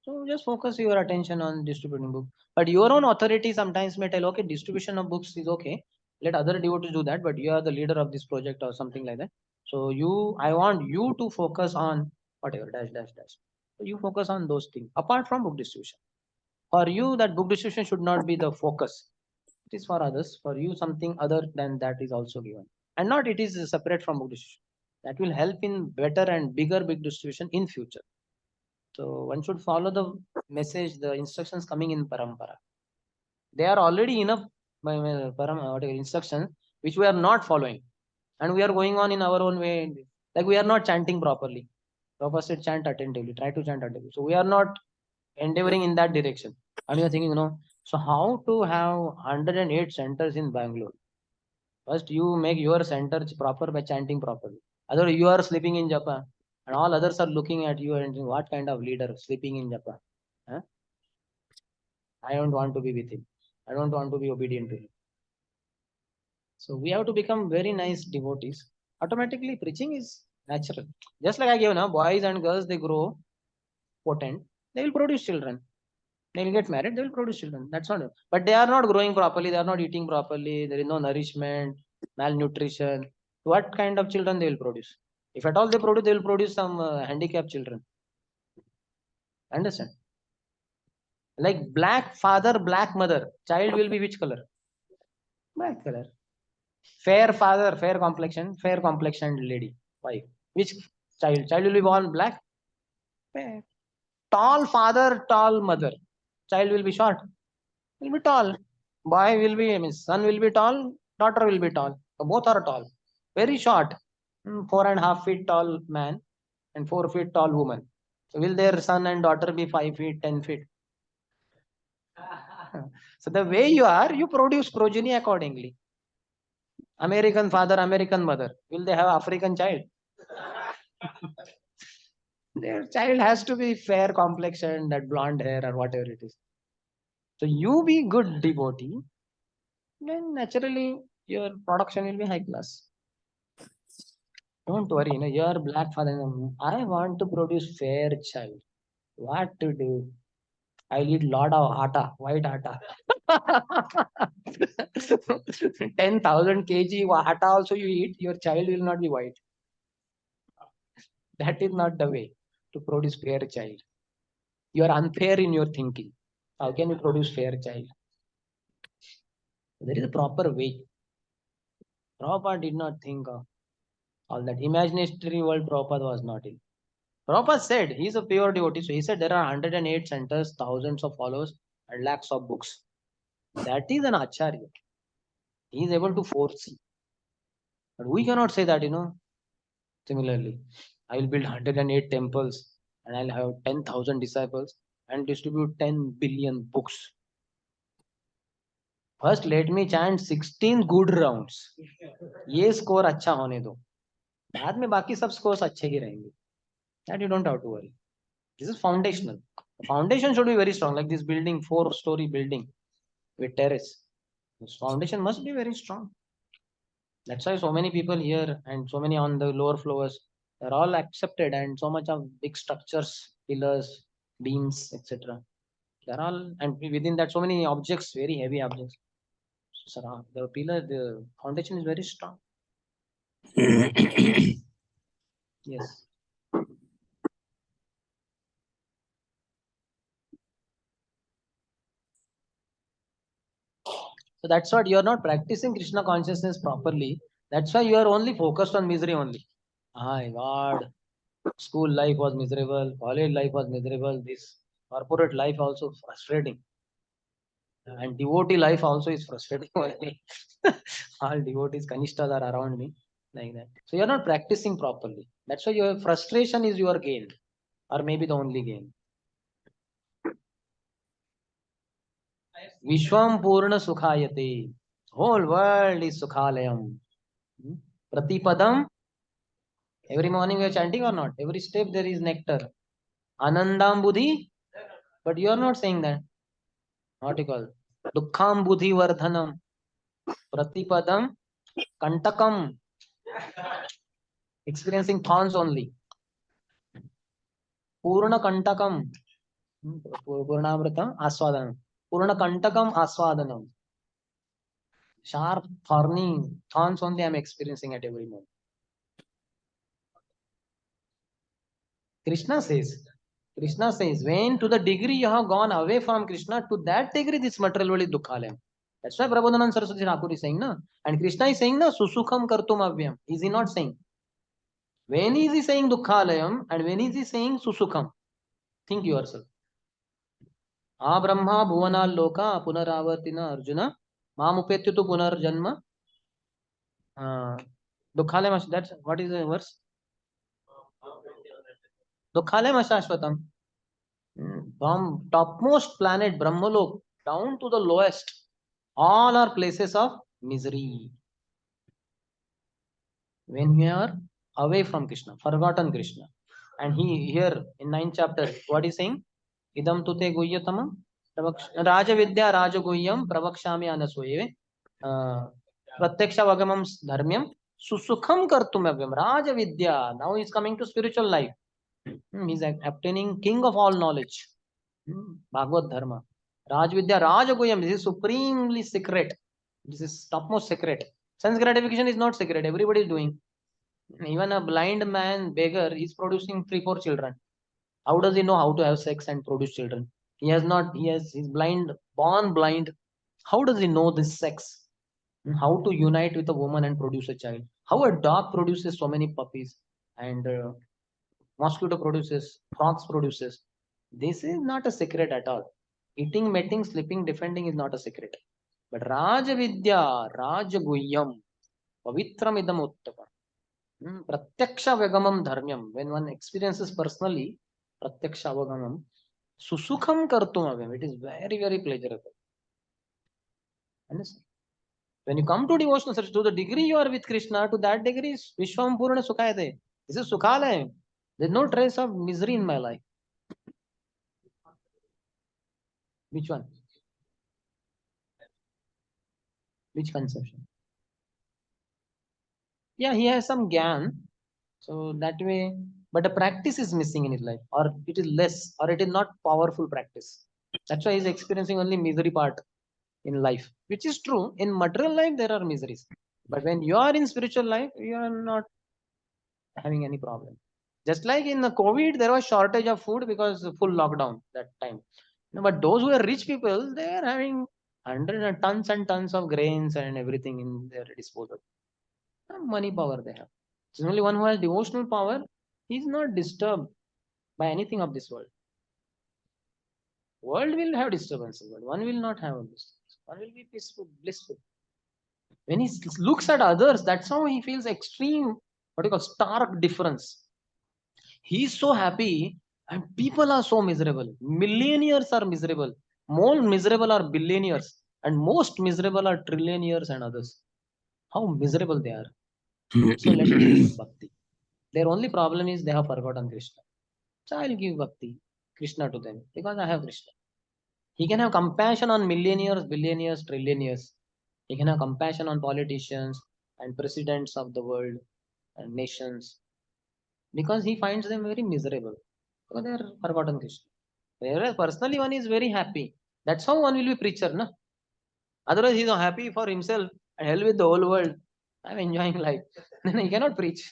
So just focus your attention on distributing book. But your own authority sometimes may tell, okay, distribution of books is okay. Let other devotees do that, but you are the leader of this project or something like that. So I want you to focus on whatever dash dash dash. So you focus on those things apart from book distribution. For you, that book distribution should not be the focus. It is for others. For you, something other than that is also given, and not it is separate from book distribution. That will help in better and bigger book distribution in future. So one should follow the message, the instructions coming in parampara. They are already enough whatever instructions which we are not following, and we are going on in our own way. Like we are not chanting properly. Prabhupada said, chant attentively. Try to chant attentively. So we are not endeavoring in that direction. And you are thinking, so how to have 108 centers in Bangalore? First, you make your center proper by chanting properly. Otherwise, you are sleeping in Japa, and all others are looking at you and thinking, what kind of leader sleeping in Japa? Huh? I don't want to be with him. I don't want to be obedient to him. So we have to become very nice devotees. Automatically, preaching is natural. Just like I gave now, boys and girls, they grow potent. They will produce children. They will get married. They will produce children. That's not it. But they are not growing properly. They are not eating properly. There is no nourishment, malnutrition. What kind of children they will produce? If at all they will produce some handicapped children. Understand? Like black father, black mother. Child will be which color? Black color. Fair father, fair complexion, fair complexioned lady. Why? Which child? Child will be born black. Eh, tall father, tall mother. Child will be short. Will be tall. Boy will be, I mean, son will be tall. Daughter will be tall. So both are tall. Very short. 4.5 feet tall man and 4 feet tall woman. So will their son and daughter be 5 feet, 10 feet? So the way you are, you produce progeny accordingly. American father, American mother. Will they have African child? Their child has to be fair complexion, that blonde hair or whatever it is. So you be good devotee, then naturally your production will be high class. Don't worry, your black father. I want to produce fair child. What to do? I'll eat lot of atta, white atta. 10,000 kg atta also you eat, your child will not be white. That is not the way to produce fair child. You are unfair in your thinking. How can you produce fair child? There is a proper way. Prabhupada did not think of all that. Imaginary world Prabhupada was not in. Prabhupada said he is a pure devotee. So he said there are 108 centers, thousands of followers, and lakhs of books. That is an acharya. He is able to foresee. But we cannot say that, Similarly, I will build 108 temples and I'll have 10,000 disciples and distribute 10 billion books. First, let me chant 16 good rounds. ये score अच्छा होने दो. बाद में बाकी सब scores अच्छे ही रहेंगे. That you don't have to worry. This is foundational. The foundation should be very strong, like this building, 4-story building with terrace. This foundation must be very strong. That's why so many people here and so many on the lower floors, they're all accepted, and so much of big structures, pillars, beams, etc. They're all, and within that, so many objects, very heavy objects. So the pillar, the foundation is very strong. Yes. So that's what you're not practicing Krishna consciousness properly. That's why you are only focused on misery only. My God, school life was miserable, college life was miserable, this corporate life also frustrating. And devotee life also is frustrating only. All devotees, kanishtas are around me like that. So you're not practicing properly. That's why your frustration is your gain, or maybe the only gain. Vishwam Purna Sukhayate. Whole world is Sukhalayam. Hmm? Pratipadam. Every morning we are chanting or not? Every step there is nectar. Anandam Buddhi. But you are not saying that. What you call? Dukkham Buddhi Vardhanam. Pratipadam. Kantakam. Experiencing thorns only. Purna Kantakam. Purnamrita Aswadanam. Purna Kantakam Aswadanam. Sharp, thorny thorns only I am experiencing at every moment. Krishna says, when to the degree you have gone away from Krishna, to that degree this material world is dukhalayam. That's why Prabodhanand Saraswati Thakur is saying, na? And Krishna is saying, na, susukham kartum avyam. Is he not saying? When is he saying dukhalayam and when is he saying susukham? Think yourself. A Brahma Bhuvana Loka Punaravartina Arjuna Mamupetyu Punarjanma Dukhalayam. That's what is the verse? Dukhalayam Ashashvatam. From topmost planet Brahmalok down to the lowest, all are places of misery. When we are away from Krishna, forgotten Krishna. And he here in 9th chapter, what is saying? Idam tute guyyatamam Raja Vidya Raja Guhyam Pravakshami Anaswave Pratyaksha Vagamam Dharmyam Susukham Kartumavyam Raja Vidya. Now he is coming to spiritual life. He is obtaining king of all knowledge. Bhagavad Dharma. Rajvidya, Rajagoyam. This is supremely secret. This is topmost secret. Sense gratification is not secret. Everybody is doing. Even a blind man, beggar, is producing 3, 4 children. How does he know how to have sex and produce children? He's blind, born blind. How does he know this sex? How to unite with a woman and produce a child? How a dog produces so many puppies? and mosquito produces, frogs produces. This is not a secret at all. Eating, mating, sleeping, defending is not a secret. But Raja Vidya, Raja Guhyam, Pavitram idam uttapam. Pratyaksha Vagamam Dharmyam. When one experiences personally, Pratyaksha Vagamam, Susukham Kartumavim. It is very, very pleasurable. Understand? When you come to devotional service, to the degree you are with Krishna, to that degree, Vishwam Purna Sukhayate. This is Sukhalaya. There is no trace of misery in my life. Which one? Which conception? Yeah, he has some gyan. So that way, but the practice is missing in his life, or it is less, or it is not powerful practice. That's why he's experiencing only misery part in life, which is true. In material life, there are miseries. But when you are in spiritual life, you are not having any problem. Just like in the COVID, there was shortage of food because full lockdown that time. No, but those who are rich people, they are having hundreds and tons of grains and everything in their disposal. Money power they have. It's only one who has devotional power. He is not disturbed by anything of this world. World will have disturbances, but one will not have a disturbance. One will be peaceful, blissful. When he looks at others, that's how he feels extreme, what you call stark difference. He is so happy, and people are so miserable. Millionaires are miserable. More miserable are billionaires, and most miserable are trillionaires and others. How miserable they are. So let me give bhakti. Their only problem is they have forgotten Krishna. So I'll give bhakti, Krishna to them because I have Krishna. He can have compassion on millionaires, billionaires, trillionaires. He can have compassion on politicians and presidents of the world and nations because he finds them very miserable because they are forgotten Krishna. Whereas personally one is very happy. That's how one will be preacher, no? Otherwise he's not happy for himself and hell with the whole world. I'm enjoying life. Then he cannot preach.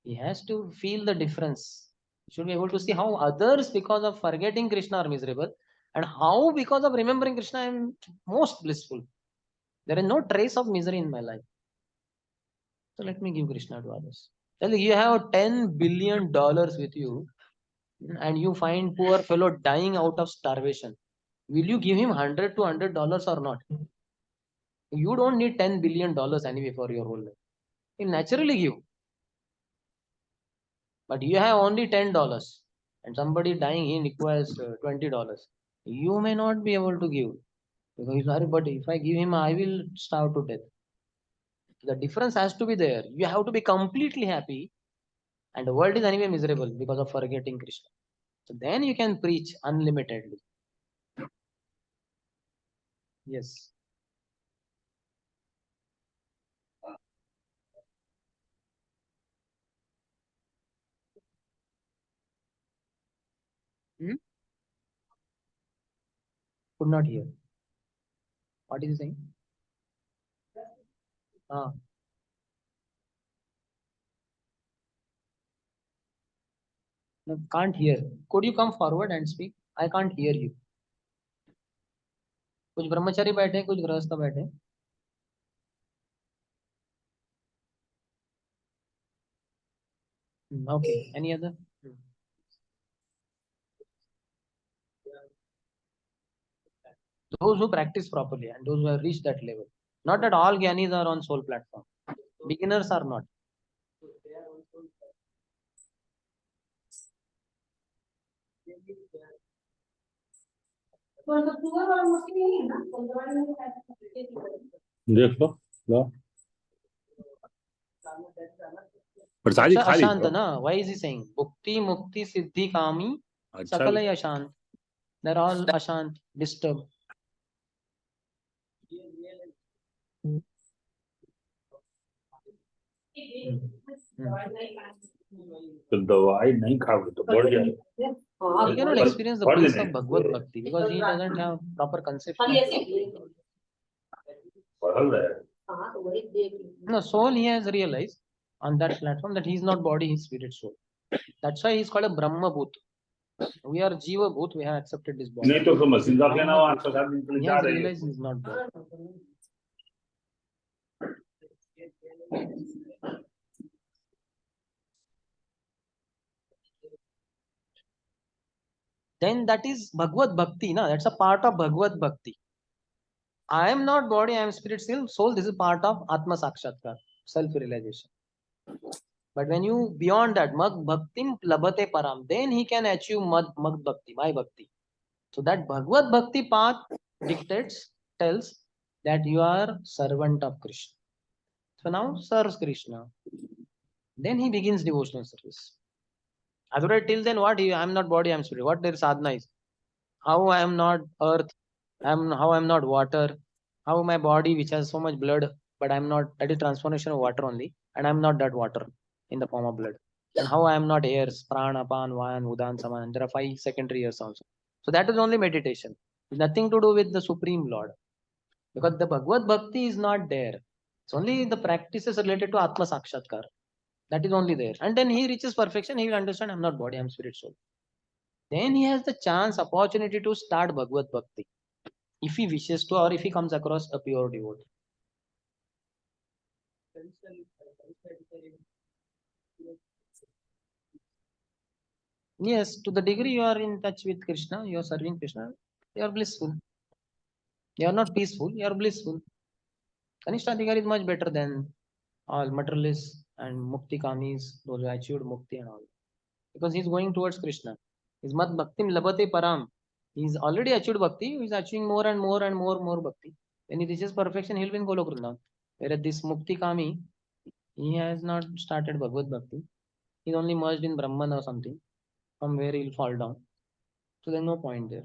He has to feel the difference. He should be able to see how others, because of forgetting Krishna, are miserable, and how, because of remembering Krishna, I am most blissful. There is no trace of misery in my life. So let me give Krishna to others. Tell you have $10 billion with you, and you find poor fellow dying out of starvation. Will you give him $100 or not? You don't need $10 billion anyway for your whole life. He'll naturally give. But you have only $10 and somebody dying he requires $20. You may not be able to give because he's sorry, but if I give him, I will starve to death. The difference has to be there. You have to be completely happy, and the world is anyway miserable because of forgetting Krishna. So then you can preach unlimitedly. Yes. Hmm? Could not hear. What is he saying? Ah, no, can't hear. Could you come forward and speak? I can't hear you. कुछ ब्रह्मचारी बैठे कुछ गृहस्थ बैठे Okay. Any other? Those who practice properly and those who have reached that level. Not that all Gyanis are on soul platform. Beginners are not. देख लो प्रसादी खा ली Ashant, na? Why is he saying? Bhukti, Mukti, Siddhi, Kami, Sakalai Ashant. They're all Ashant, disturbed. तो दवाई नहीं खाओगे तो बढ़ जाएगा. He cannot experience the bliss of Bhagavad Bhakti because he doesn't have proper conception. No, soul he has realized on that platform that he is not body, he is spirit soul. That's why he is called a Brahma Bhut. We are Jiva Bhut, we have accepted this body. नहीं तो machine लेना हो 8-7 दिन के लिए He जा has रही है. realized he is not body. then that is Bhagavad Bhakti, na? That's a part of Bhagavad Bhakti. I am not body, I am spirit, soul. This is part of Atma Sakshatkar, self-realization. But when you beyond that, Mag Bhaktim Labhate Param, then he can achieve Mag Bhakti, my Bhakti. So that Bhagavad Bhakti path dictates, tells that you are servant of Krishna. So now serves Krishna. Then he begins devotional service. Otherwise, till then, what? I am not body, I am spirit. What their sadhana is? How I am not earth, how I am not water, how my body which has so much blood, but I am not, that is transformation of water only, and I am not that water in the form of blood. And how I am not airs, prana, apan, vayan, udan, saman. There are 5 secondary airs also. So that is only meditation. Nothing to do with the Supreme Lord. Because the Bhagavad Bhakti is not there. It's only the practices related to Atma Sakshatkar. That is only there. And then he reaches perfection, he will understand I'm not body, I'm spirit soul. Then he has the chance, opportunity to start Bhagavad Bhakti. If he wishes to, or if he comes across a pure devotee. Yes, to the degree you are in touch with Krishna, you are serving Krishna, you are blissful. You are not peaceful, you are blissful. Kanishta is much better than all materialists and mukti kamis, those who achieved mukti and all. Because he is going towards Krishna. His mat bhaktim labate param. He is already achieved bhakti, he is achieving more and more and more bhakti. When he reaches perfection, he will be in Golok Vrindavan. Whereas this mukti kami, he has not started Bhagavad Bhakti. He is only merged in Brahman or something, from where he will fall down. So there is no point there.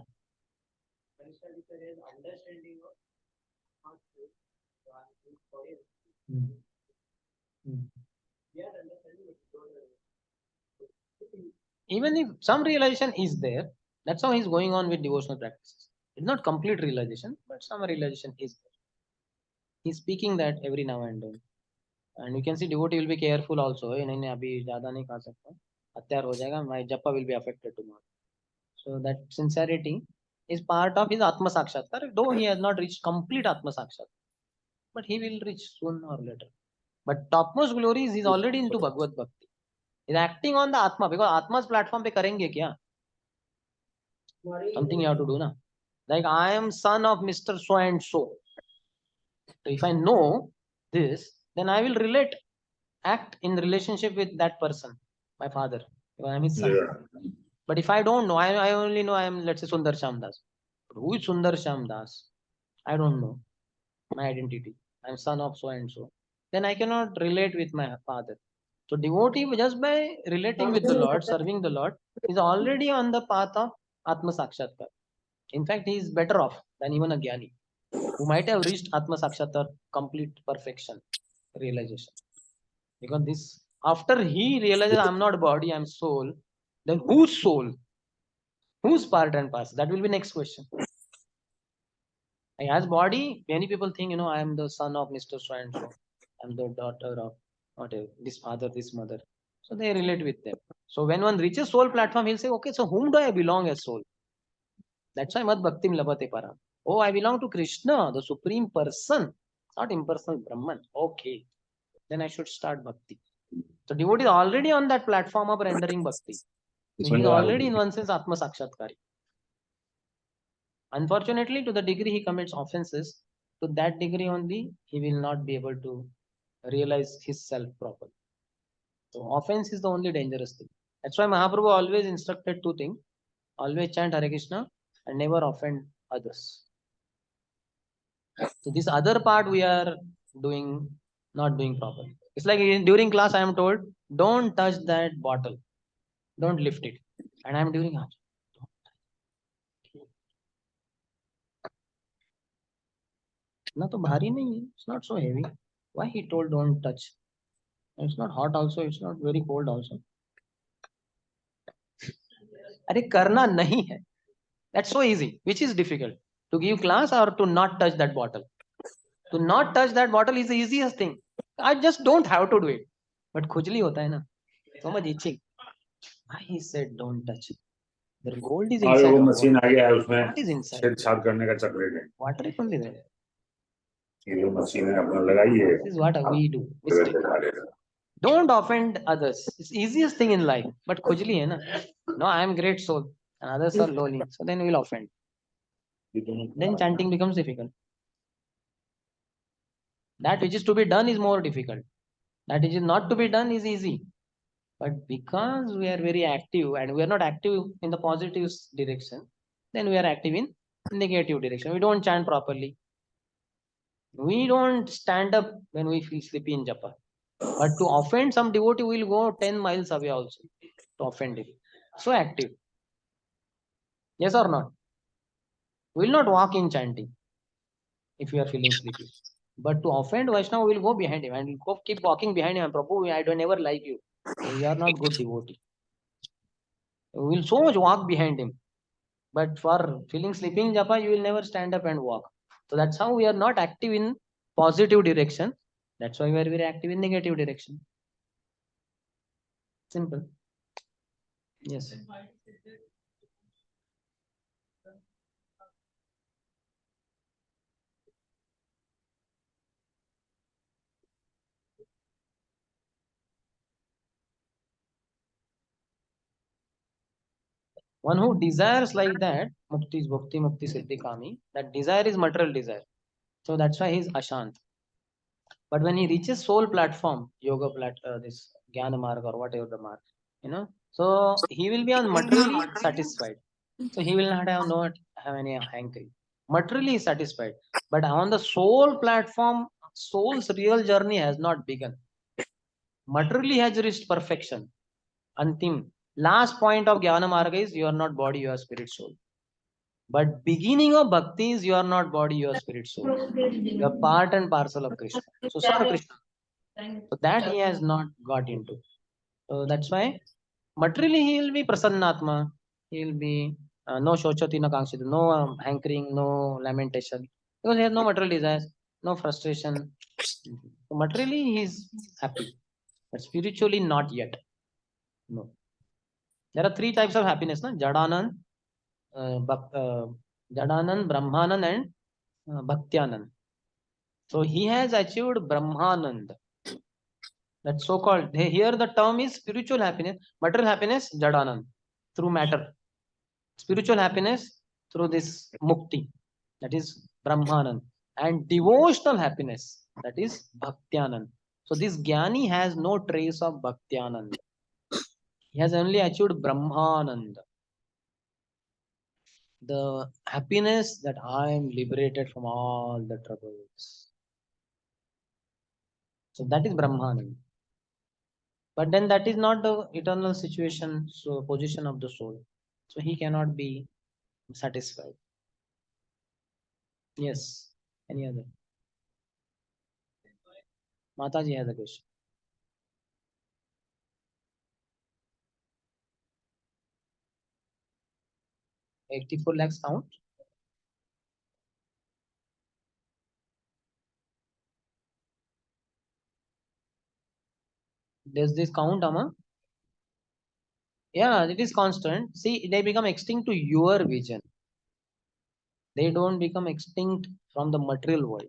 Even if some realization is there, that's how he's going on with devotional practices. It's not complete realization, but some realization is there. He's speaking that every now and then. And you can see devotee will be careful also. नहीं अभी ज़्यादा नहीं खा सकता, हत्यार हो जाएगा. My japa will be affected tomorrow. So that sincerity is part of his Atma Sakshatkar, though he has not reached complete Atma Sakshatkar. But he will reach soon or later. But topmost glory is he's already into Bhagavad Bhakti. He's acting on the Atma, because Atma's platform पे करेंगे क्या? Something you have to do na. Like I am son of Mr. So and so. So if I know this, then I will act in relationship with that person, my father, because I am his son. Yeah. But if I don't know, I only know I am, let's say, Sundarshyam Das. But who is Sundarshyam Das? I don't know my identity. I am son of so and so. Then I cannot relate with my father. So devotee, just by relating with the Lord, serving the Lord, is already on the path of Atma Sakshatkar. In fact, he is better off than even a Jnani, who might have reached Atma Sakshatkar, complete perfection, realization. Because this, after he realizes I'm not body, I'm soul, then whose soul? Whose part and parcel? That will be next question. As body, many people think, I am the son of Mr. So and so. I'm the daughter of whatever, this father, this mother. So they relate with them. So when one reaches soul platform, he'll say, okay, so whom do I belong as soul? That's why Mad Bhaktim Labhate Param. Oh, I belong to Krishna, the supreme person, not impersonal Brahman. Okay. Then I should start bhakti. So devotee is already on that platform of rendering bhakti. So he is already in one sense Atma Sakshatkari. Unfortunately, to the degree he commits offenses, to that degree only he will not be able to realize his self properly. So offense is the only dangerous thing. That's why Mahaprabhu always instructed 2 things. Always chant Hare Krishna and never offend others. So this other part we are not doing properly. It's like during class I am told, don't touch that bottle. Don't lift it. And I am doing it. ना तो भारी नहीं है. It's not so heavy. Why he told don't touch? It's not hot also. It's not very cold also. अरे करना नहीं है. That's so easy. Which is difficult? To give class or to not touch that bottle? To not touch that bottle is the easiest thing. I just don't have to do it. But खुजली होता है ना. So much itching. Why he said don't touch it? The gold is inside. वो machine आ गया है उसमें. What is inside? छेड़छाड़ करने का चक्र है. Water is only there. ये जो मशीन है अपना लगाइए. This is what we do. Don't offend others. It's easiest thing in life. But khujli hai na. No, I am great soul. and others are lowly. So then we'll offend. Then chanting becomes difficult. That which is to be done is more difficult. That which is not to be done is easy. But because we are very active and we are not active in the positive direction, then we are active in negative direction. We don't chant properly. We don't stand up when we feel sleepy in japa. But to offend some devotee, will go 10 miles away also to offend him. So active. Yes or not? We will not walk in chanting if we are feeling sleepy. But to offend Vaishnava, we will go behind him and we'll go keep walking behind him. Prabhu, I don't ever like you. We are not good devotee. We will so much walk behind him. But for feeling sleeping japa, you will never stand up and walk. So that's how we are not active in positive direction. That's why we are very active in negative direction. Simple. Yes. One who desires like that, mukti is bhakti, mukti siddhi kami, that desire is material desire. So that's why he is ashant. But when he reaches soul platform, yoga this jnana marg or whatever the mark, so he will be on materially satisfied. So he will not have any hankering. Materially satisfied. But on the soul platform, soul's real journey has not begun. Materially has reached perfection. Antim. Last point of Jnana Marga is you are not body, you are spirit soul. But beginning of bhakti is you are not body, you are spirit soul. You are part and parcel of Krishna. So Sir Krishna. So that he has not got into. So that's why materially he will be prasannatma. He will be no shochati, no kankshita, no hankering, no lamentation. Because he has no material desires, no frustration. So materially he is happy. But spiritually not yet. No. There are three types of happiness, na? Jadanand, Jadanand, Brahmanand, and Bhaktianand. So he has achieved Brahmanand. That's so called. Here the term is spiritual happiness, material happiness, Jadanand, through matter. Spiritual happiness through this Mukti, that is Brahmanand. And devotional happiness, that is Bhaktianand. So this Jnani has no trace of Bhaktianand. He has only achieved Brahmanand. The happiness that I am liberated from all the troubles. So that is Brahmanand. But then that is not the eternal situation, so position of the soul. So he cannot be satisfied. Yes. Any other? Mataji has a question. 84 lakhs count? Does this count, Amma? Yeah, it is constant. See, they become extinct to your vision. They don't become extinct from the material world.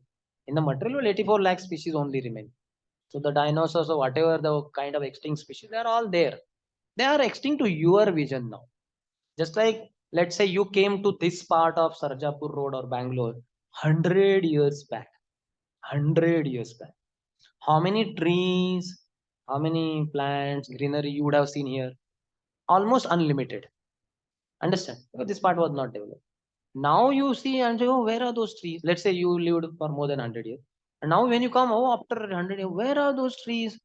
In the material world, 84 lakh species only remain. So the dinosaurs or whatever the kind of extinct species, they are all there. They are extinct to your vision now. Just like, let's say you came to this part of Sarjapur Road or Bangalore 100 years back. 100 years back. How many trees, how many plants, greenery you would have seen here? Almost unlimited. Understand? Because this part was not developed. Now you see and say, oh, where are those trees? Let's say you lived for more than 100 years. And now when you come, oh, after 100 years, where are those trees?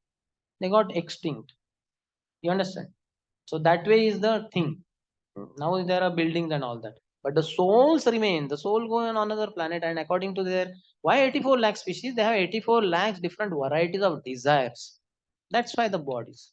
They got extinct. You understand? So that way is the thing. Now there are buildings and all that. But the souls remain. The soul go on another planet, and according to their why 84 lakh species, they have 84 lakhs different varieties of desires. That's why the bodies.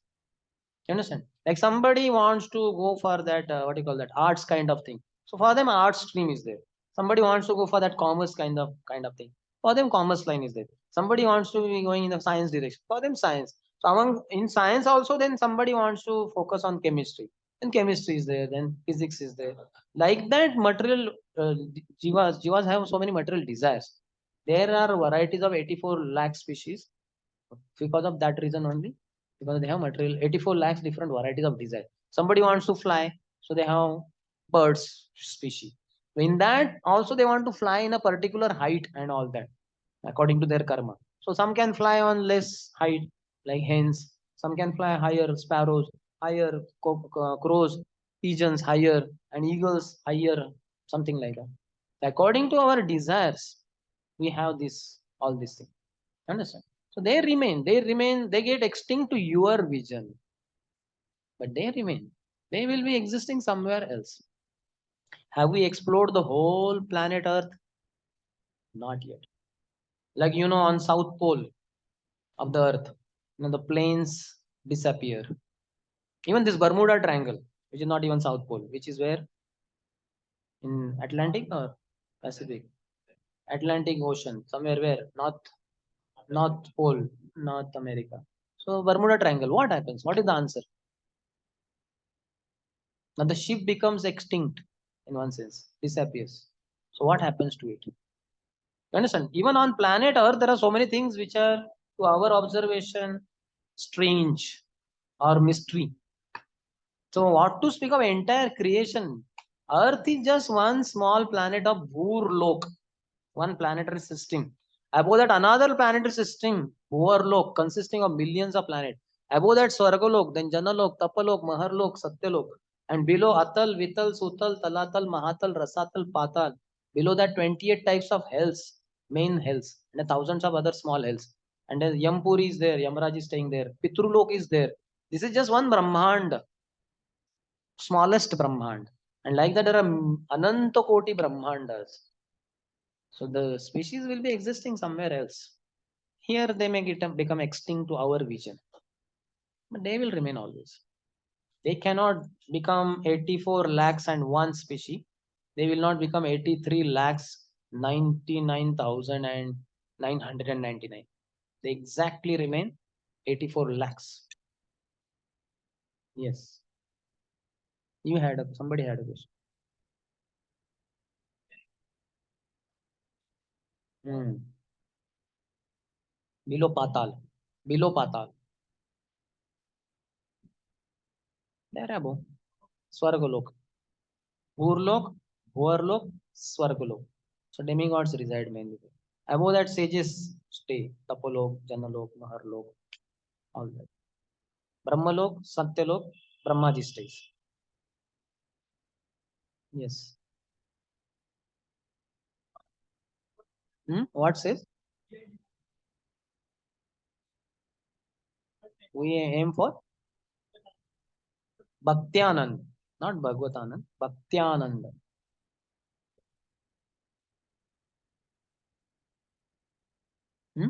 You understand? Like somebody wants to go for that what do you call that arts kind of thing. So for them, arts stream is there. Somebody wants to go for that commerce kind of thing. For them, commerce line is there. Somebody wants to be going in the science direction. For them, science. So among in science also, then somebody wants to focus on chemistry. Then chemistry is there. Then physics is there. Like that, material jivas have so many material desires. There are varieties of 84 lakh species because of that reason only, because they have material 84 lakhs different varieties of design. Somebody wants to fly, so they have birds species. In that also they want to fly in a particular height and all that according to their karma. So some can fly on less height like hens. Some can fly higher, sparrows higher, crows, pigeons higher, and eagles higher, something like that. According to our desires, we have this all these things. Understand? So they get extinct to your vision, but they remain. They will be existing somewhere else. Have we explored the whole planet Earth? Not yet. Like on South Pole of the Earth, the plains disappear. Even this Bermuda Triangle, which is not even South Pole, which is where in Atlantic or Pacific, Atlantic Ocean, somewhere where North Pole, North America. So Bermuda Triangle, what happens? What is the answer? Now the ship becomes extinct in one sense, disappears. So what happens to it? You understand? Even on planet Earth, there are so many things which are to our observation strange or mystery. So what to speak of entire creation? Earth is just one small planet of Bhurlok, one planetary system. Above that, another planetary system, Bhuvarlok, consisting of millions of planets. Above that, Swargalok, then Janalok, Tapalok, Maharlok, Satyalok. And below Atal, Vital, Sutal, Talatal, Mahatal, Rasatal, Patal. Below that, 28 types of hells, main hells, and thousands of other small hells. And then Yampuri is there, Yamraj is staying there, Pitrulok is there. This is just one Brahmand, smallest Brahmand. And like that, there are Ananta Koti Brahmandas. So the species will be existing somewhere else. Here they may become extinct to our vision, but they will remain always. They cannot become 84 lakhs and one species. They will not become 83 lakhs 99,999. They exactly remain 84 lakhs. Yes. Somebody had a question. Hmm. Below Patal. Below Patal. There above. Swargalok. Urlok, Bhuarlok, Swargalok. So demigods reside mainly there. Above that, sages stay. Tapalok, Janalok, Maharlok, all that. Brahmalok, Satyalok, Brahmaji stays. Yes. What says? We aim for Bhaktyanand, not Bhagavatanand, Bhaktyanand. Hmm?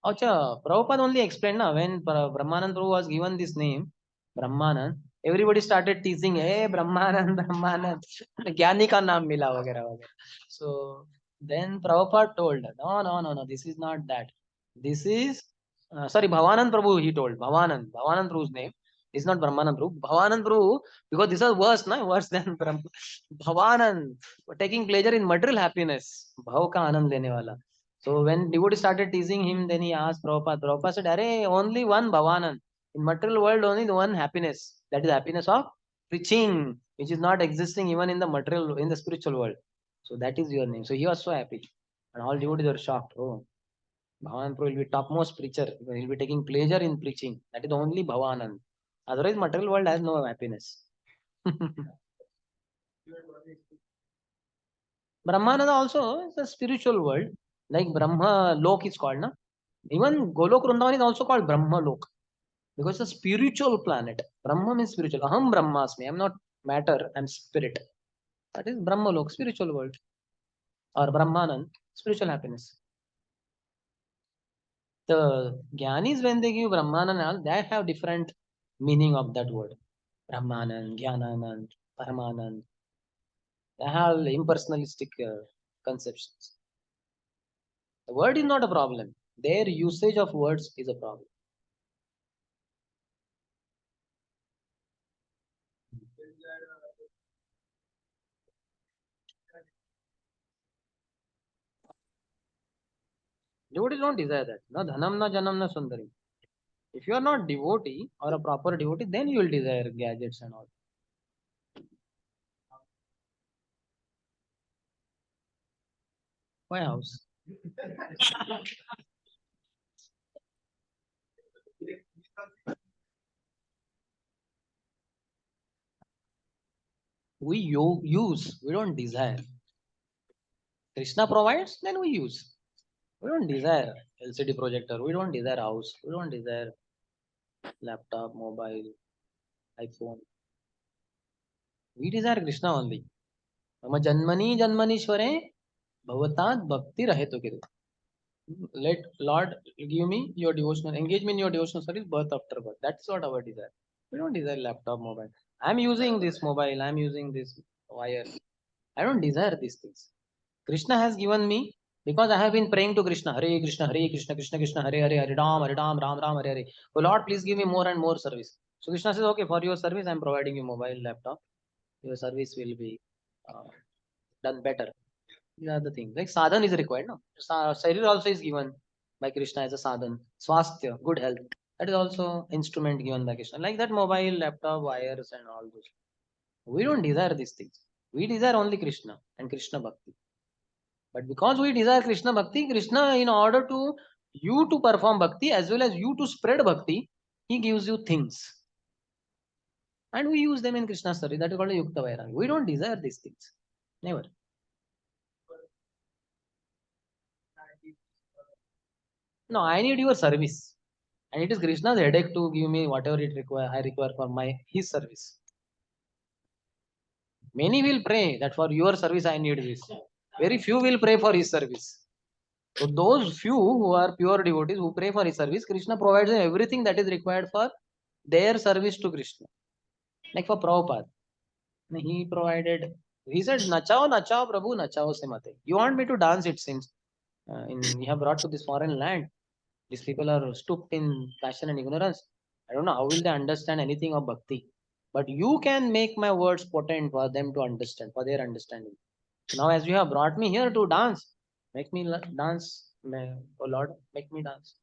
Acha, Prabhupada only explained na, when Brahmanand Prabhu was given this name, Brahmanand, everybody started teasing, hey, Brahmanand, Brahmanand, Gyani ka naam mila, वगैरह वगैरह. So then Prabhupada told, no, this is not that. This is, sorry, Bhavanand Prabhu, he told, Bhavanand Prabhu's name is not Brahmanand Prabhu. Bhavanand Prabhu, because this is worse, na, worse than Bhavanand, taking pleasure in material happiness, Bhav ka anand lene wala. So when devotee started teasing him, then he asked Prabhupada. Prabhupada said, Arey, only one Bhavanan. In material world, only the one happiness. That is happiness of preaching, which is not existing even in the material, in the spiritual world. So that is your name. So he was so happy. And all devotees were shocked. Oh, Bhavanan Prabhu will be topmost preacher. He will be taking pleasure in preaching. That is only Bhavanan. Otherwise, material world has no happiness. Brahmananda also is a spiritual world. Like Brahma Lok is called, na? Even Golok Vrindavan is also called Brahma Lok because it's a spiritual planet. Brahma means spiritual. Aham Brahmasmi. I'm not matter, I'm spirit. That is Brahma Lok, spiritual world. Or Brahmanan, spiritual happiness. The Gyanis, when they give Brahmanan, they have different meaning of that word. Brahmanan, Gyananan, Paramanan. They have impersonalistic conceptions. The word is not a problem. Their usage of words is a problem. Devotees don't desire that. No dhanam, na janam, na sundari. If you are not devotee or a proper devotee, then you will desire gadgets and all. Why house? We use, we don't desire. Krishna provides, then we use. We don't desire LCD projector, we don't desire house, we don't desire laptop, mobile, iPhone. We desire Krishna only. Mama janmani janmanishware bhavatat bhakti rahetu kiri. Let Lord give me your devotional, engage me in your devotional service birth after birth. That's what our desire. We don't desire laptop, mobile. I'm using this mobile, I'm using this wire. I don't desire these things. Krishna has given me because I have been praying to Krishna, Hare Krishna, Hare Krishna, Krishna Krishna, Hare Hare, Hare Ram, Ram Ram, Hare Hare. Oh Lord, please give me more and more service. So Krishna says, okay, for your service, I'm providing you mobile, laptop. Your service will be uh, done better. These are the things. Like sadhan is required, no? Sharir also is given by Krishna as a sadhan. Swasthya, good health. That is also instrument given by Krishna. Like that mobile, laptop, wires and all those. We don't desire these things. We desire only Krishna and Krishna Bhakti. But because we desire Krishna Bhakti, Krishna, in order to you to perform Bhakti as well as you to spread Bhakti, he gives you things. And we use them in Krishna's service. That is called Yukta Vairag. We don't desire these things. Never. No, I need your service. And it is Krishna's headache to give me whatever I require for my his service. Many will pray that for your service I need this. Very few will pray for his service. So those few who are pure devotees who pray for his service, Krishna provides them everything that is required for their service to Krishna. Like for Prabhupada, he provided. He said, "Nachao, nachao, Prabhu, nachao se mate." You want me to dance? It seems. We have brought to this foreign land. These people are stooped in passion and ignorance. I don't know how will they understand anything of bhakti. But you can make my words potent for them to understand, for their understanding. So now, as you have brought me here to dance, make me dance, oh Lord, make me dance.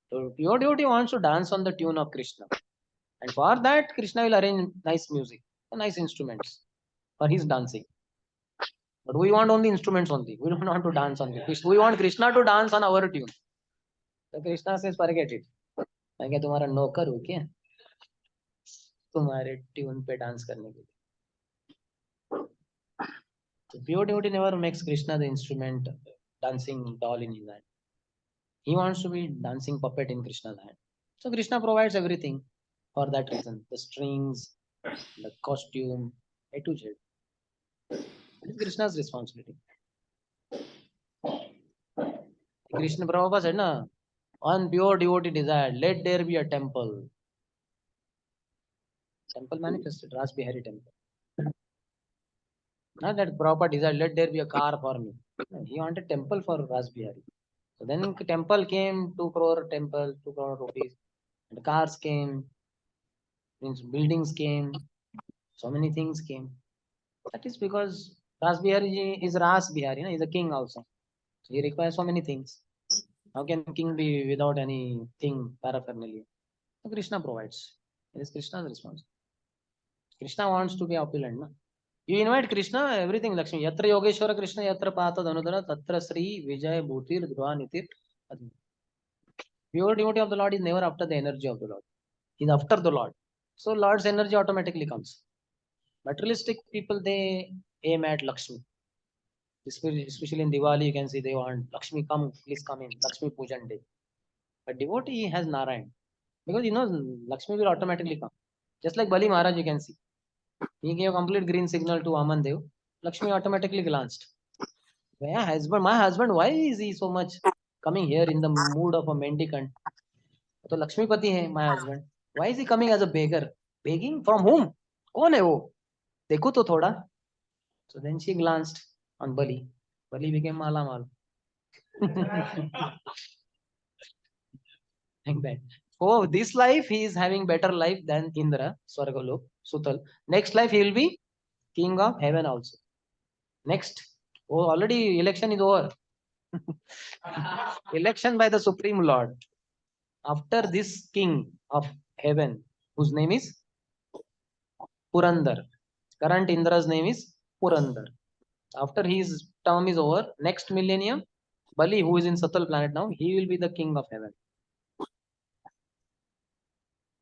So pure devotee wants to dance on the tune of Krishna. And for that, Krishna will arrange nice music, nice instruments for his dancing. But we want only instruments only. We don't want to dance on it. We want Krishna to dance on our tune. So Krishna says, forget it. मैं क्या तुम्हारा नौकर हूँ क्या तुम्हारे tune पे dance करने के लिए so pure devotee never makes Krishna the instrument dancing doll in his hand. He wants to be dancing puppet in Krishna's hand. So Krishna provides everything for that reason. The strings, the costume, A to Z. It is Krishna's responsibility. Krishna Prabhupada said, na, one pure devotee desired, let there be a temple. Temple manifested, Ras Bihari temple. Not that Prabhupada desired, let there be a car for me. He wanted temple for Ras Bihari. So then temple came, 2 crore temple, 2 crore rupees. And cars came, means buildings came, so many things came. That is because Ras Bihari ji is Ras Bihari, he's a king also. So he requires so many things. How can king be without anything paraphernalia? So Krishna provides. It is Krishna's response. Krishna wants to be opulent. Na? You invite Krishna, everything Lakshmi. Yatra Yogeshwara Krishna, Yatra Pata Dhanudara, Tatra Sri Vijay Bhutir Dhruva Nitir. Pure devotee of the Lord is never after the energy of the Lord. He's after the Lord. So Lord's energy automatically comes. Materialistic people, they aim at Lakshmi. Especially in Diwali, you can see they want Lakshmi, come, please come in. Lakshmi Pujan day. But devotee has Narayan. Because he knows Lakshmi will automatically come. Just like Bali Maharaj, you can see. He gave complete green signal to Aman Dev. Lakshmi automatically glanced. My husband, why is he so much coming here in the mood of a mendicant? तो लक्ष्मीपति है my husband. Why is he coming as a beggar? Begging from whom? कौन है वो? देखो तो थोड़ा. So then she glanced on Bali. Bali became Malamal. Like that. Oh, this life he is having better life than Indra, Swargalok, Sutal. Next life he will be king of heaven also. Next. Oh, already election is over. Election by the Supreme Lord. after this king of heaven, whose name is Purandar. Current Indra's name is Purandar. After his term is over, next millennium, Bali, who is in Satal planet now, he will be the king of heaven.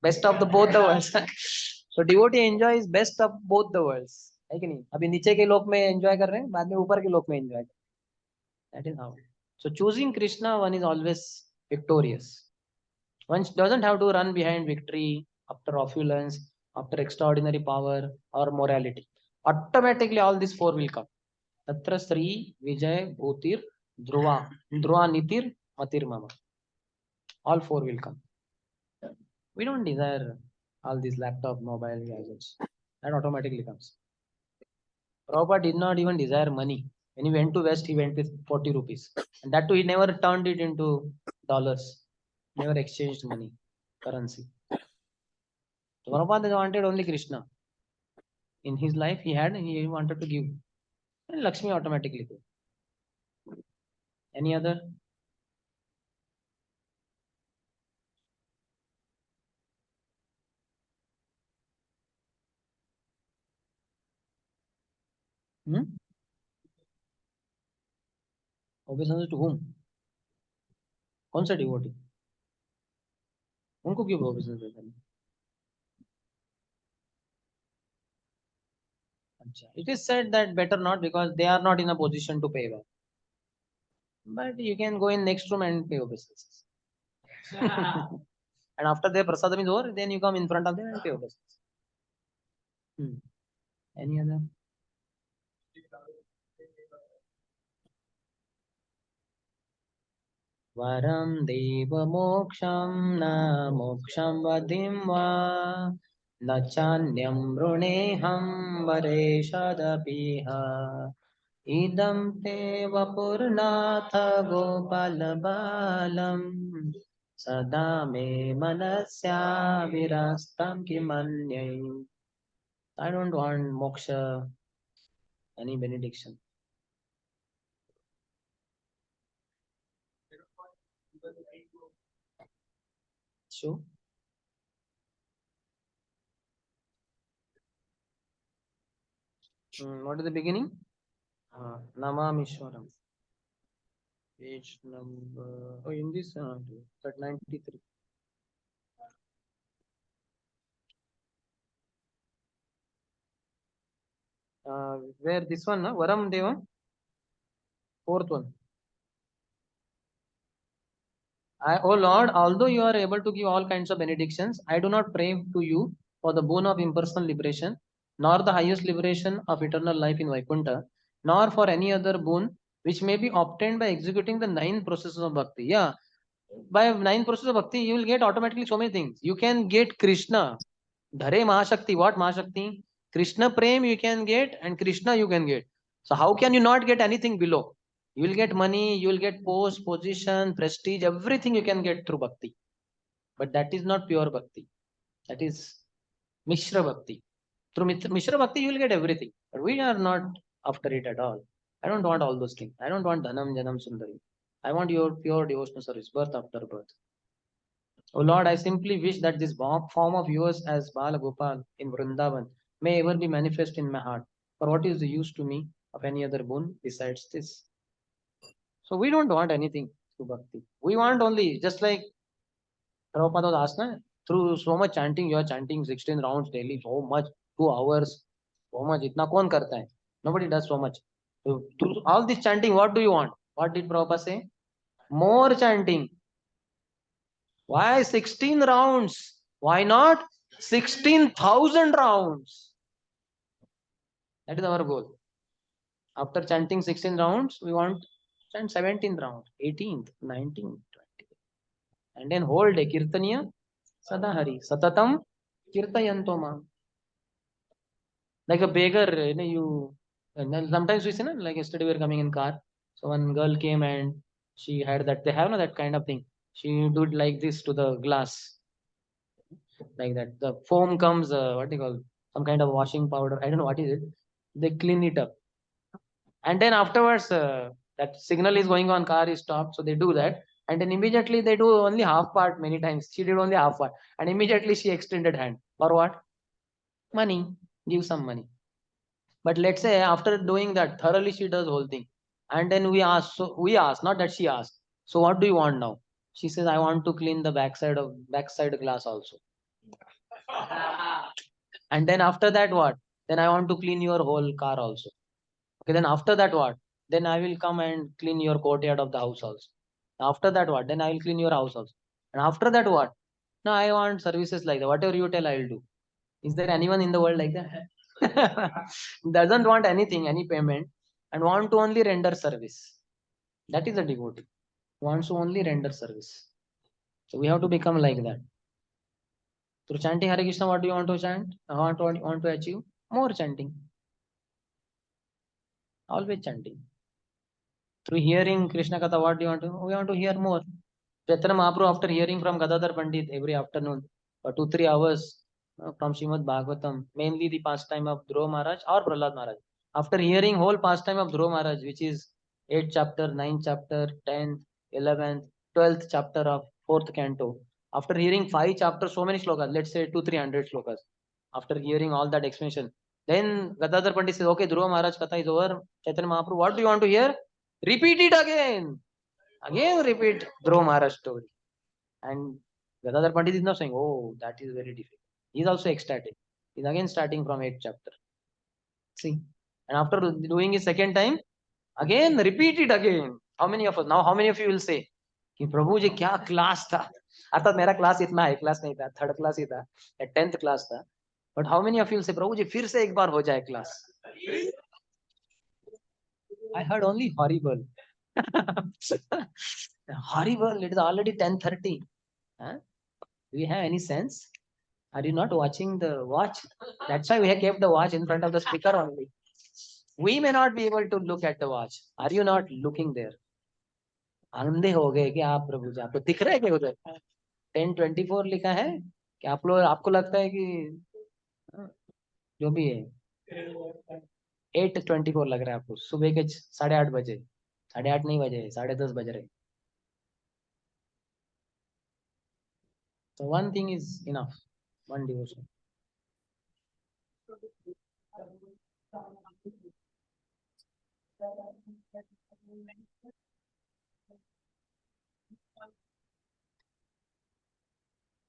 Best of the both the worlds. So devotee enjoys best of both the worlds. है कि नहीं? अभी नीचे के लोक में enjoy कर रहे हैं, बाद में ऊपर के लोक में enjoy. That is how. So choosing Krishna, one is always victorious. One doesn't have to run behind victory after opulence, after extraordinary power or morality. Automatically, all these four will come. Tatra Sri, Vijay, Bhutir, Dhruva, Dhruva Nitir, Matir Mama. All four will come. We don't desire all these laptop, mobile gadgets. That automatically comes. Prabhupada did not even desire money. When he went to West, he went with 40 rupees. And that too, he never turned it into dollars. Never exchanged money, currency. So Prabhupada wanted only Krishna. In his life, he wanted to give. And Lakshmi automatically gave. Any other? Obeisance to whom? कौन सा devotee? उनको क्यों obeisance देते हैं? अच्छा, it is said that better not because they are not in a position to pay back. But you can go in next room and pay obeisances. And after their prasadam is over, then you come in front of them and pay obeisances. Any other? Varam deva moksham na moksham vadim va na chanyam bruneham vareshadapiha idam te vapurnatha gopal balam sada me manasya virastam kimanyai. I don't want moksha, any benediction. Sure. What is the beginning? Namamishwaram. Page number. Oh, in this, that 93. Where this one, Varam Deva? Fourth one. O Lord, although you are able to give all kinds of benedictions, I do not pray to you for the boon of impersonal liberation, nor the highest liberation of eternal life in Vaikuntha, nor for any other boon which may be obtained by executing the 9 processes of bhakti. Yeah, by 9 processes of bhakti, you will get automatically so many things. You can get Krishna. Dhare Mahashakti. What Mahashakti? Krishna Prem you can get and Krishna you can get. So how can you not get anything below? You will get money, you will get post, position, prestige, everything you can get through bhakti. But that is not pure bhakti. That is Mishra bhakti. Through Mishra bhakti, you will get everything. But we are not after it at all. I don't want all those things. I don't want Dhanam, Janam, Sundari. I want your pure devotional service, birth after birth. Oh Lord, I simply wish that this form of yours as Bala Gopal in Vrindavan may ever be manifest in my heart. For what is the use to me of any other boon besides this? So we don't want anything through bhakti. We want only, just like Prabhupada was asked, through so much chanting, you are chanting 16 rounds daily, so much, 2 hours, so much. Itna kaun karta hai? Nobody does so much. So through all this chanting, what do you want? What did Prabhupada say? More chanting. Why 16 rounds? Why not 16,000 rounds? That is our goal. After chanting 16 rounds, we want to chant 17th round, 18th, 19th, 20th. And then whole day, Kirtaniya, Sadahari, Satatam, Kirtayantoma. Like a beggar, and then sometimes we see, like yesterday we were coming in car. So one girl came and she had that, they have that kind of thing. She did like this to the glass. Like that. The foam comes, what do you call, some kind of washing powder. I don't know what is it. They clean it up. And then afterwards, that signal is going on, car is stopped. So they do that. And then immediately they do only half part many times. She did only half part. And immediately she extended hand. For what? Money. Give some money. But let's say after doing that, thoroughly she does whole thing. And then we ask, not that she asked. So what do you want now? She says, I want to clean the backside glass also. And then after that, what? Then I want to clean your whole car also. Okay, then after that, what? Then I will come and clean your courtyard of the house also. After that, what? Then I will clean your house also. And after that, what? No, I want services like that. Whatever you tell, I will do. Is there anyone in the world like that? Doesn't want anything, any payment, and want to only render service. That is a devotee. Wants to only render service. So we have to become like that. Through chanting Hare Krishna, what do you want to chant? Want to achieve? More chanting. Always chanting. Through hearing Krishna Katha, what do you want to? We want to hear more. Chaitanya Mahaprabhu, after hearing from Gadadhar Pandit every afternoon for 2-3 hours from Srimad Bhagavatam, mainly the pastime of Dhruva Maharaj or Prahlad Maharaj. After hearing whole pastime of Dhruva Maharaj, which is 8th chapter, 9th chapter, 10th, 11th, 12th chapter of 4th canto, after hearing 5 chapters, so many slokas, let's say 200-300 slokas, after hearing all that explanation, then Gadadhar Pandit says, okay, Dhruva Maharaj Katha is over. Chaitanya Mahaprabhu, what do you want to hear? Repeat it again. Again repeat Dhruva Maharaj story. And Gadadhar Pandit is not saying, oh, that is very difficult. He is also ecstatic. He is again starting from 8th chapter. See. And after doing it second time, again repeat it again. How many of us? Now how many of you will say, कि प्रभु जी क्या class था? अर्थात मेरा class इतना high class नहीं था, third class ही था, 10th class था. But how many of you will say, प्रभु जी फिर से एक बार हो जाए class? I heard only horrible. Horrible. It is already 10:30. Huh? Do you have any sense? Are you not watching the watch? That's why we have kept the watch in front of the speaker only. We may not be able to look at the watch. Are you not looking there? अंधे हो गए क्या आप प्रभु जी? आपको दिख रहा है क्या उधर 10:24 लिखा है कि आप लोग आपको लगता है कि जो भी है 8:24 लग रहा है आपको सुबह के 8:30 बजे 8:30 नहीं बजे 10:30 बज रहे. So one thing is enough. One devotion.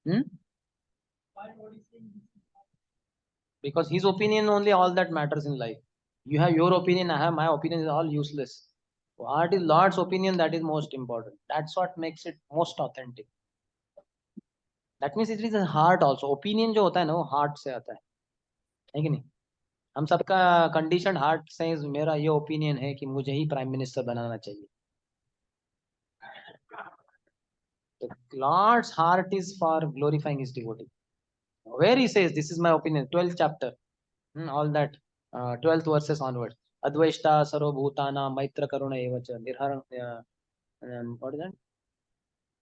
Hmm? Because his opinion only all that matters in life. You have your opinion, I have my opinion, is all useless. What is Lord's opinion, that is most important. That's what makes it most authentic. That means it is a heart also. Opinion जो होता है ना वो heart से आता है कि नहीं? हम सबका conditioned heart says मेरा ये opinion है कि मुझे ही prime minister बनाना चाहिए. The Lord's heart is for glorifying his devotee. Where he says, this is my opinion, 12th chapter, all that 12th verses onwards. Advaishta sarvabhutana maitra karuna evacha what is that?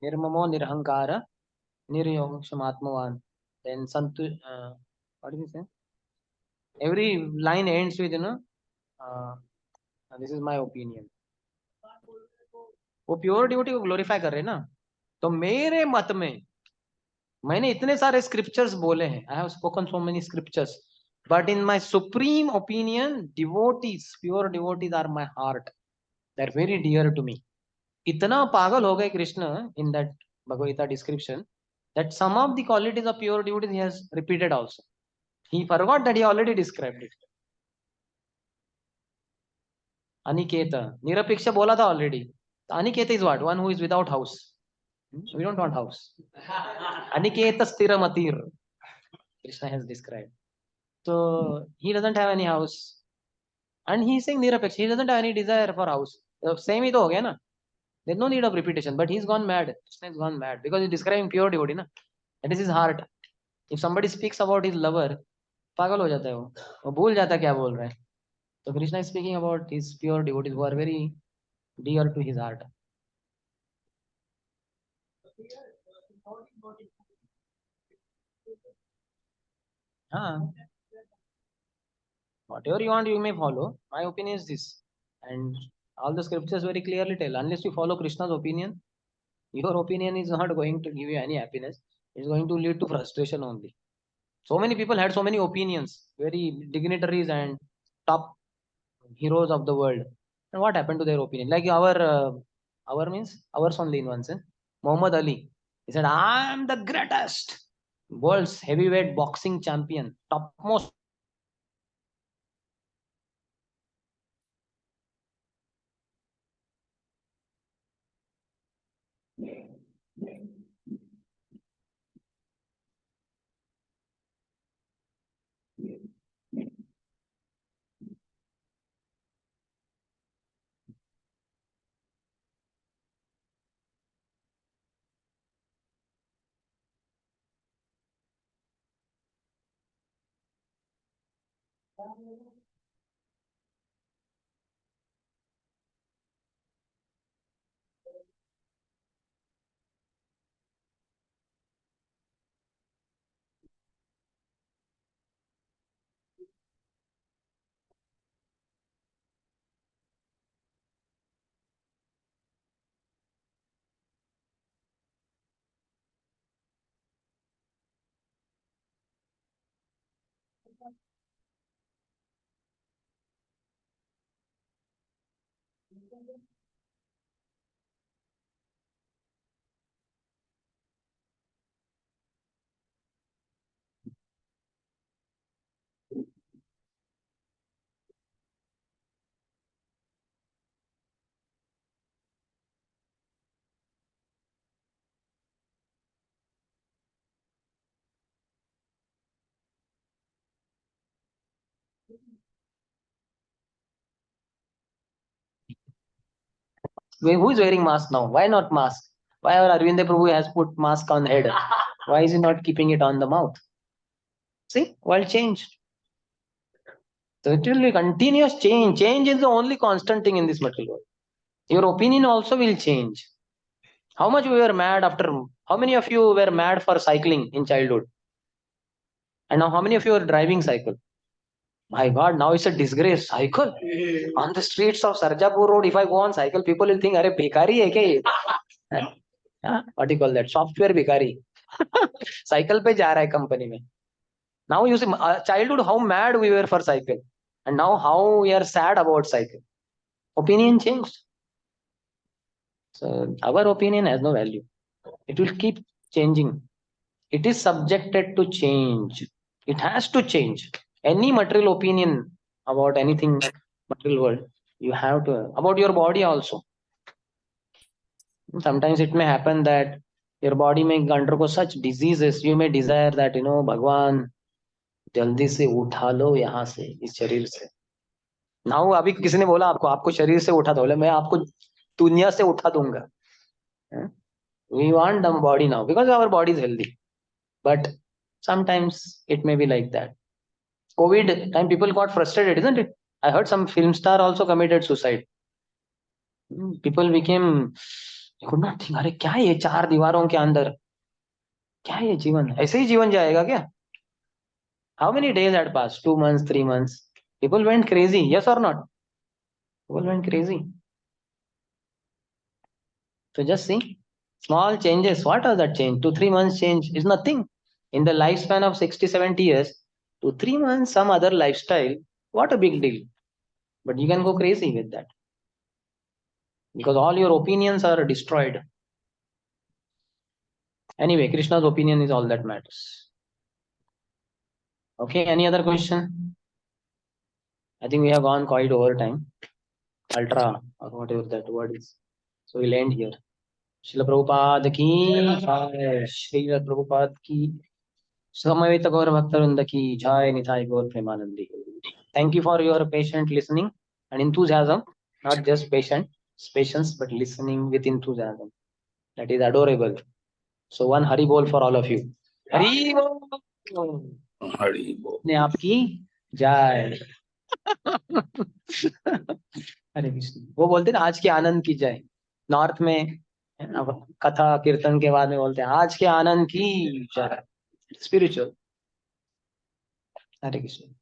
Nirmamo nirhankara niryokshamatmavan. Then what did he say? Every line ends with, this is my opinion. वो pure devotee को glorify कर रहे हैं ना. तो मेरे मत में मैंने इतने सारे स्क्रिप्चर्स बोले हैं. I have spoken so many scriptures. But in my supreme opinion, devotees, pure devotees are my heart. They're very dear to me. इतना पागल हो गए Krishna in that Bhagavad Gita description that some of the qualities of pure devotees he has repeated also. He forgot that he already described it. Aniketa, Nirapiksha बोला था already. Aniketa is what? One who is without house. We don't want house. Aniketa sthiramatir. Krishna has described. So he doesn't have any house. And he is saying Nirapeksha. He doesn't have any desire for house. Same ही तो हो गया ना. There's no need of repetition. But he's gone mad. Krishna has gone mad because he's describing pure devotee ना. That is his heart. If somebody speaks about his lover, पागल हो जाता है वो भूल जाता है क्या बोल रहा है. So Krishna is speaking about his pure devotees who are very dear to his heart. हाँ. Whatever you want, you may follow. My opinion is this. And all the scriptures very clearly tell, unless you follow Krishna's opinion, Your opinion is not going to give you any happiness. It's going to lead to frustration only. So many people had so many opinions, very dignitaries and top heroes of the world. And what happened to their opinion? Like our means ours only in one sense. Muhammad Ali. He said, "I am the greatest world's heavyweight boxing champion, topmost." Who is wearing mask now? Why not mask? Why our Arvind Prabhu has put mask on head? Why is he not keeping it on the mouth? See, world changed. So it will be continuous change. Change is the only constant thing in this material world. Your opinion also will change. How much we were mad after? How many of you were mad for cycling in childhood? And now how many of you are driving cycle? My God, now it's a disgrace. Cycle on the streets of Sarjapur Road. If I go on cycle, people will think, "Arey bhikari hai kya ye?" What do you call that? Software bhikari. Cycle पे जा रहा है company में. Now you see, childhood how mad we were for cycle, and now how we are sad about cycle. Opinion changed. So our opinion has no value. It will keep changing. It is subjected to change. It has to change. Any material opinion about anything material world, you have to about your body also. Sometimes it may happen that your body may undergo such diseases. You may desire that भगवान जल्दी से उठा लो यहाँ से इस शरीर से. Now अभी किसी ने बोला आपको शरीर से उठा दो, बोले मैं आपको दुनिया से उठा दूंगा. We want the body now because our body is healthy. But sometimes it may be like that. COVID time people got frustrated, isn't it? I heard some film star also committed suicide. People became, they could not think, अरे क्या है ये चार दीवारों के अंदर, क्या है ये जीवन, ऐसे ही जीवन जाएगा क्या? How many days had passed? 2 months, 3 months. People went crazy, yes or not? People went crazy. So just see, small changes. What are that change? 2 3 months change is nothing. In the lifespan of 60 70 years, 2 3 months, some other lifestyle, what a big deal. But you can go crazy with that because all your opinions are destroyed. Anyway, Krishna's opinion is all that matters. Okay, any other question? I think we have gone quite over time. Ultra, or whatever that word is. So we'll end here. Srila Prabhupada ki jai. Srila Prabhupada ki Samaveta Gaur Bhaktarunda ki jai. Nithai Gaur Premanandi. Thank you for your patient listening and enthusiasm. Not just patience, but listening with enthusiasm. That is adorable. So one Hari Bol for all of you. Hari Bol. Hari Bol. ने आपकी जय. हरे कृष्ण. वो बोलते ना आज के आनंद की जय. नॉर्थ में अब कथा कीर्तन के बाद में बोलते हैं आज के आनंद की जय. स्पिरिचुअल. हरे कृष्ण.